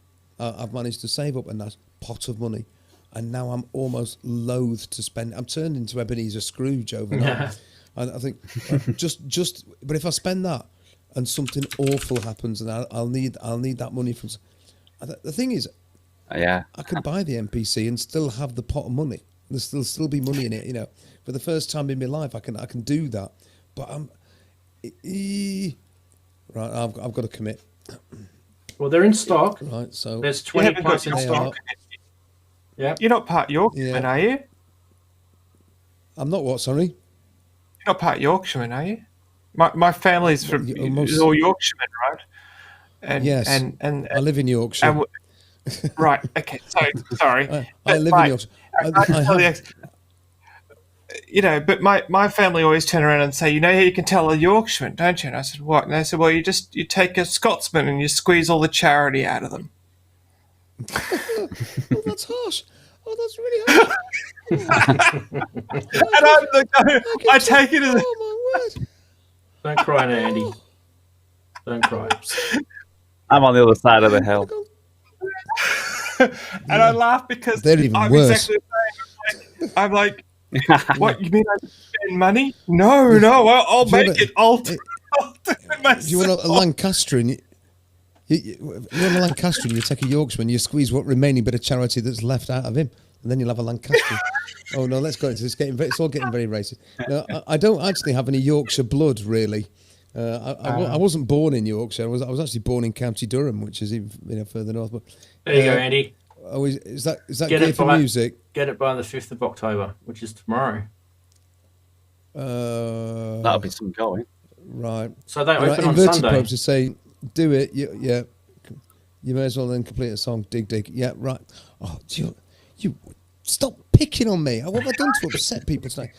I've managed to save up a nice pot of money, and now I'm almost loath to spend. I'm turned into Ebenezer Scrooge overnight. And I think just. But if I spend that, and something awful happens, and I'll need that money from. The thing is, I can buy the MPC and still have the pot of money. There'll still be money in it, you know. For the first time in my life, I can do that. But right. I've got to commit. Well, they're in stock. Right. So there's 20 parts in stock. Yeah. You're not part Yorkshireman, are you? I'm not what? Sorry. You're not part Yorkshireman, are you? My family's from all Yorkshiremen, right? And, yes. And I live in Yorkshire. Right. Okay. Sorry. I live in Yorkshire. You know, but my family always turn around and say, you know how you can tell a Yorkshireman, don't you? And I said, what? And they said, well, you take a Scotsman and you squeeze all the charity out of them. Oh, that's harsh. Oh, that's really harsh. And I take it as oh my word. Don't cry now, Andy. Don't cry. I'm on the other side of the hill. And I laugh because they're even I'm worse. exactly the same. I'm like, what, you mean I spend money? No, I'll make it. I'll do it myself. You want a Lancastrian? You want a Lancastrian? You take a Yorkshireman, you squeeze what remaining bit of charity that's left out of him, and then you'll have a Lancastrian. Oh no, let's go into this. It's all getting very racist. No, I don't actually have any Yorkshire blood, really. I wasn't born in Yorkshire. I was actually born in County Durham, which is even further north. But there you go, Andy. Oh, is that gear for music? Get it by the 5th of October, which is tomorrow. That'll be some going. Right. So they open on Inverted Sunday. Probes to say, do it. Yeah. You may as well then complete a song. Dig. Yeah, right. Oh, you stop picking on me. What have I done to upset people tonight?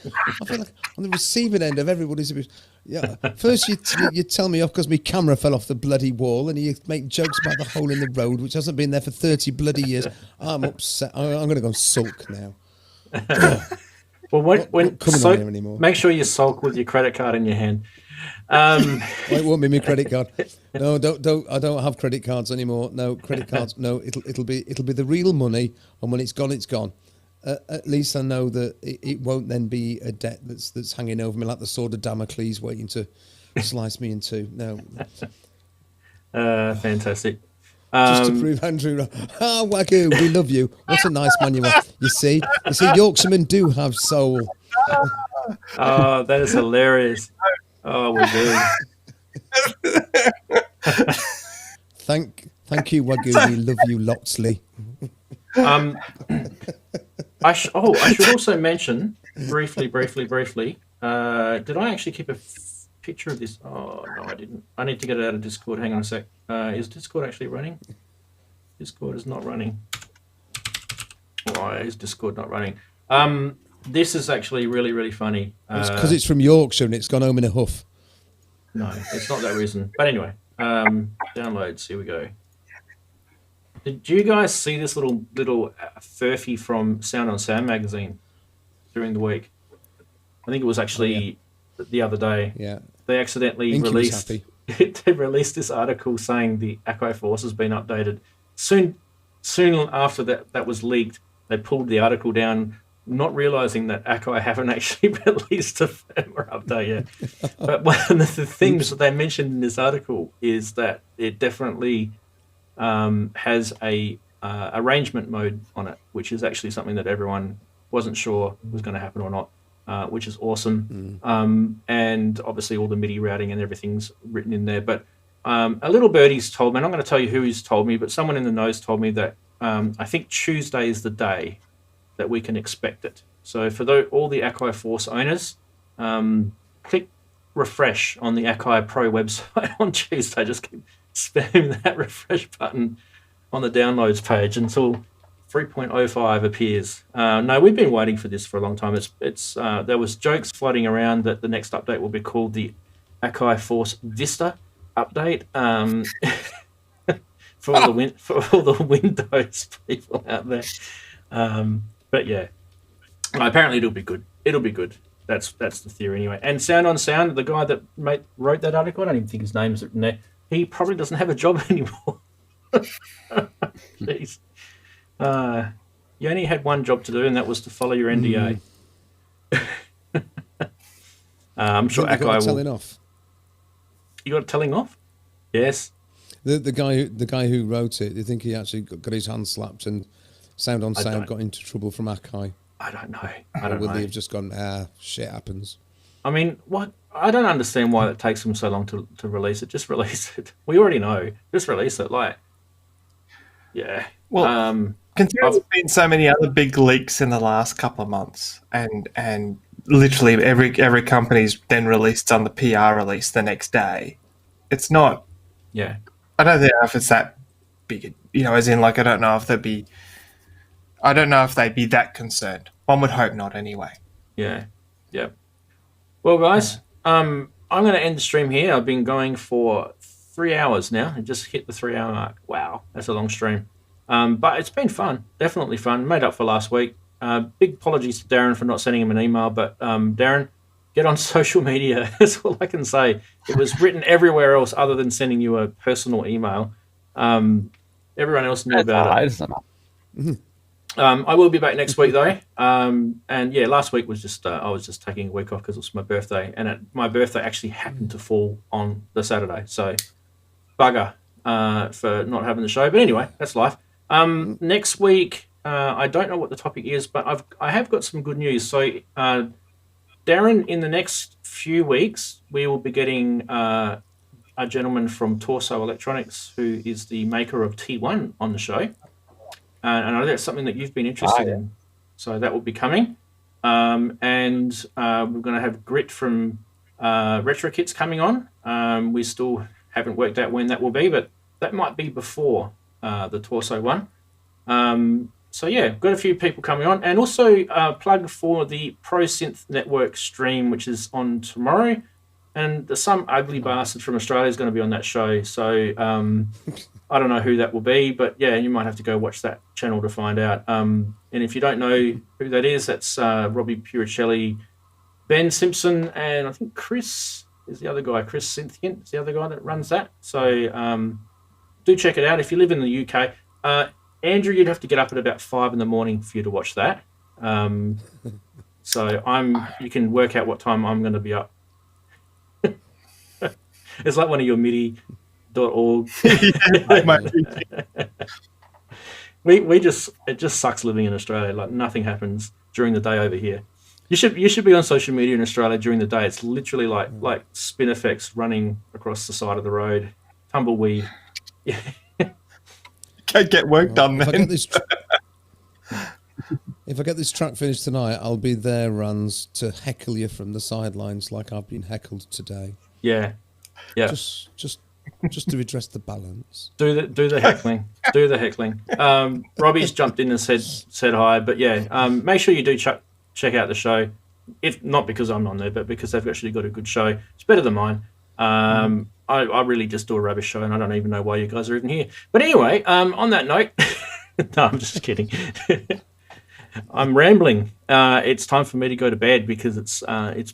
I feel like on the receiving end of everybody's abuse. Yeah. First you tell me off because my camera fell off the bloody wall, and you make jokes about the hole in the road, which hasn't been there for 30 bloody years. I'm upset. I'm going to go and sulk now. Well, when on here anymore. Make sure you sulk with your credit card in your hand. It won't be my credit card. No, don't. I don't have credit cards anymore. No credit cards. No, it'll be the real money, and when it's gone, it's gone. At least I know that it won't then be a debt that's hanging over me like the sword of Damocles waiting to slice me in two. No. Fantastic. Just to prove Andrew, Wagyu, we love you. What a nice man you are. You see, Yorkshiremen do have soul. Oh, that is hilarious. Oh, we do. Thank you, Wagyu. We love you, Loxley. I should also mention briefly. Did I actually keep a picture of this? Oh no, I didn't. I need to get it out of Discord. Hang on a sec. Is Discord actually running? Discord is not running. Why is Discord not running? This is actually really, really funny. It's because it's from Yorkshire and it's gone home in a huff. No, it's not that reason. But anyway, downloads. Here we go. Did you guys see this little furphy from Sound on Sound magazine during the week? I think it was actually the other day. Yeah. They accidentally released. They released this article saying the Akai Force has been updated. Soon soon after that was leaked, they pulled the article down, not realizing that Akai haven't actually released a firmware update yet. But one of the things that they mentioned in this article is that it definitely has a arrangement mode on it, which is actually something that everyone wasn't sure was going to happen or not, which is awesome. And obviously all the MIDI routing and everything's written in there. But a little birdie's told me, and I'm going to tell you who he's told me, but someone in the know told me that I think Tuesday is the day that we can expect it. So for all the Akai Force owners, click refresh on the Akai Pro website on Tuesday. Just keep spamming that refresh button on the downloads page until 3.05 appears. No, we've been waiting for this for a long time. It's there was jokes floating around that the next update will be called the Akai Force Vista update. For all the Windows people out there. But yeah, apparently it'll be good. It'll be good. That's the theory anyway. And Sound on Sound, the guy that wrote that article, I don't even think his name's written there. He probably doesn't have a job anymore. Jeez. You only had one job to do, and that was to follow your NDA. I'm sure Akai will. Telling off. You got telling off? Yes. The guy who wrote it, do you think he actually got his hand slapped and Sound on Sound got into trouble from Akai? I don't know. Or would they have just gone, shit happens? I mean, what? I don't understand why it takes them so long to release it. Just release it. We already know. Just release it. Like, yeah. Well, considering there's been so many other big leaks in the last couple of months, and literally every company's then released on the PR release the next day. It's not. Yeah. I don't know if it's that big. As in, like, I don't know if they'd be that concerned. One would hope not, anyway. Yeah. Well, guys, I'm going to end the stream here. I've been going for 3 hours now. I just hit the 3 hour mark. Wow, that's a long stream. But it's been fun. Definitely fun. Made up for last week. Big apologies to Darren for not sending him an email. But Darren, get on social media. That's all I can say. It was written everywhere else other than sending you a personal email. Everyone else knew about it. I will be back next week though. And yeah, last week was just I was just taking a week off because it was my birthday, and my birthday actually happened to fall on the Saturday. So bugger for not having the show. But anyway, that's life. Next week, I don't know what the topic is, but I have got some good news. So Darren, in the next few weeks, we will be getting a gentleman from Torso Electronics, who is the maker of T1, on the show. And I know that's something that you've been interested in. So that will be coming. And we're going to have Grit from Retro Kits coming on. We still haven't worked out when that will be, but that might be before the Torso one. So yeah, got a few people coming on. And also plug for the Pro Synth Network stream, which is on tomorrow. And some ugly bastard from Australia is going to be on that show. So I don't know who that will be, but yeah, you might have to go watch that channel to find out. And if you don't know who that is, that's Robbie Puricelli, Ben Simpson, and I think Chris is the other guy. Chris Synthiant is the other guy that runs that. So do check it out if you live in the UK. Andrew, you'd have to get up at about 5 a.m. for you to watch that. So you can work out what time I'm going to be up. It's like one of your MIDI.org. It just sucks living in Australia. Like, nothing happens during the day over here. You should be on social media in Australia during the day. It's literally like spin effects running across the side of the road, tumbleweed. Can't get work done, man. If I get this track finished tonight, I'll be there, Rans, to heckle you from the sidelines like I've been heckled today. Yeah. Just to redress the balance. Do the heckling. Do the heckling. Robbie's jumped in and said hi, but yeah, make sure you do check out the show. If not because I'm on there, but because they've actually got a good show. It's better than mine. I really just do a rubbish show, and I don't even know why you guys are even here. But anyway, on that note, no, I'm just kidding. I'm rambling. It's time for me to go to bed because it's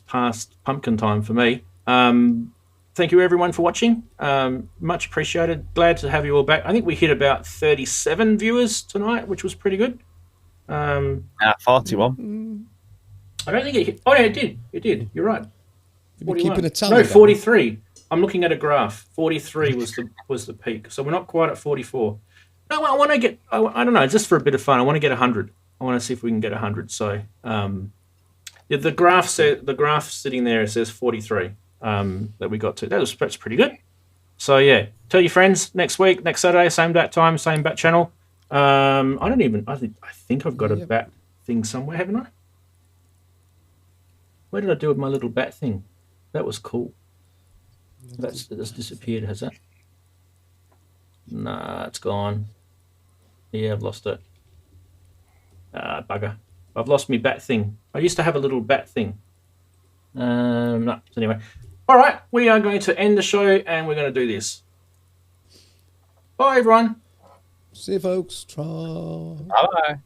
past pumpkin time for me. thank you everyone for watching. Much appreciated. Glad to have you all back. I think we hit about 37 viewers tonight, which was pretty good. 41. I don't think it hit. Oh, yeah, it did. It did. You're right. You're keeping a tally. No, 43. I'm looking at a graph. 43 was the peak. So we're not quite at 44. No, I want to get. I don't know. Just for a bit of fun, I want to get 100. I want to see if we can get 100. So, the graph sitting there, it says 43. That we got to. That's pretty good. So yeah, tell your friends next week, next Saturday, same bat time, same bat channel. I think I've got a bat thing somewhere, haven't I? Where did I do with my little bat thing? That was cool. That's disappeared, has it? Nah, it's gone. Yeah, I've lost it. Bugger. I've lost my bat thing. I used to have a little bat thing. No, anyway. All right, we are going to end the show and we're going to do this. Bye, everyone. See you, folks. Bye.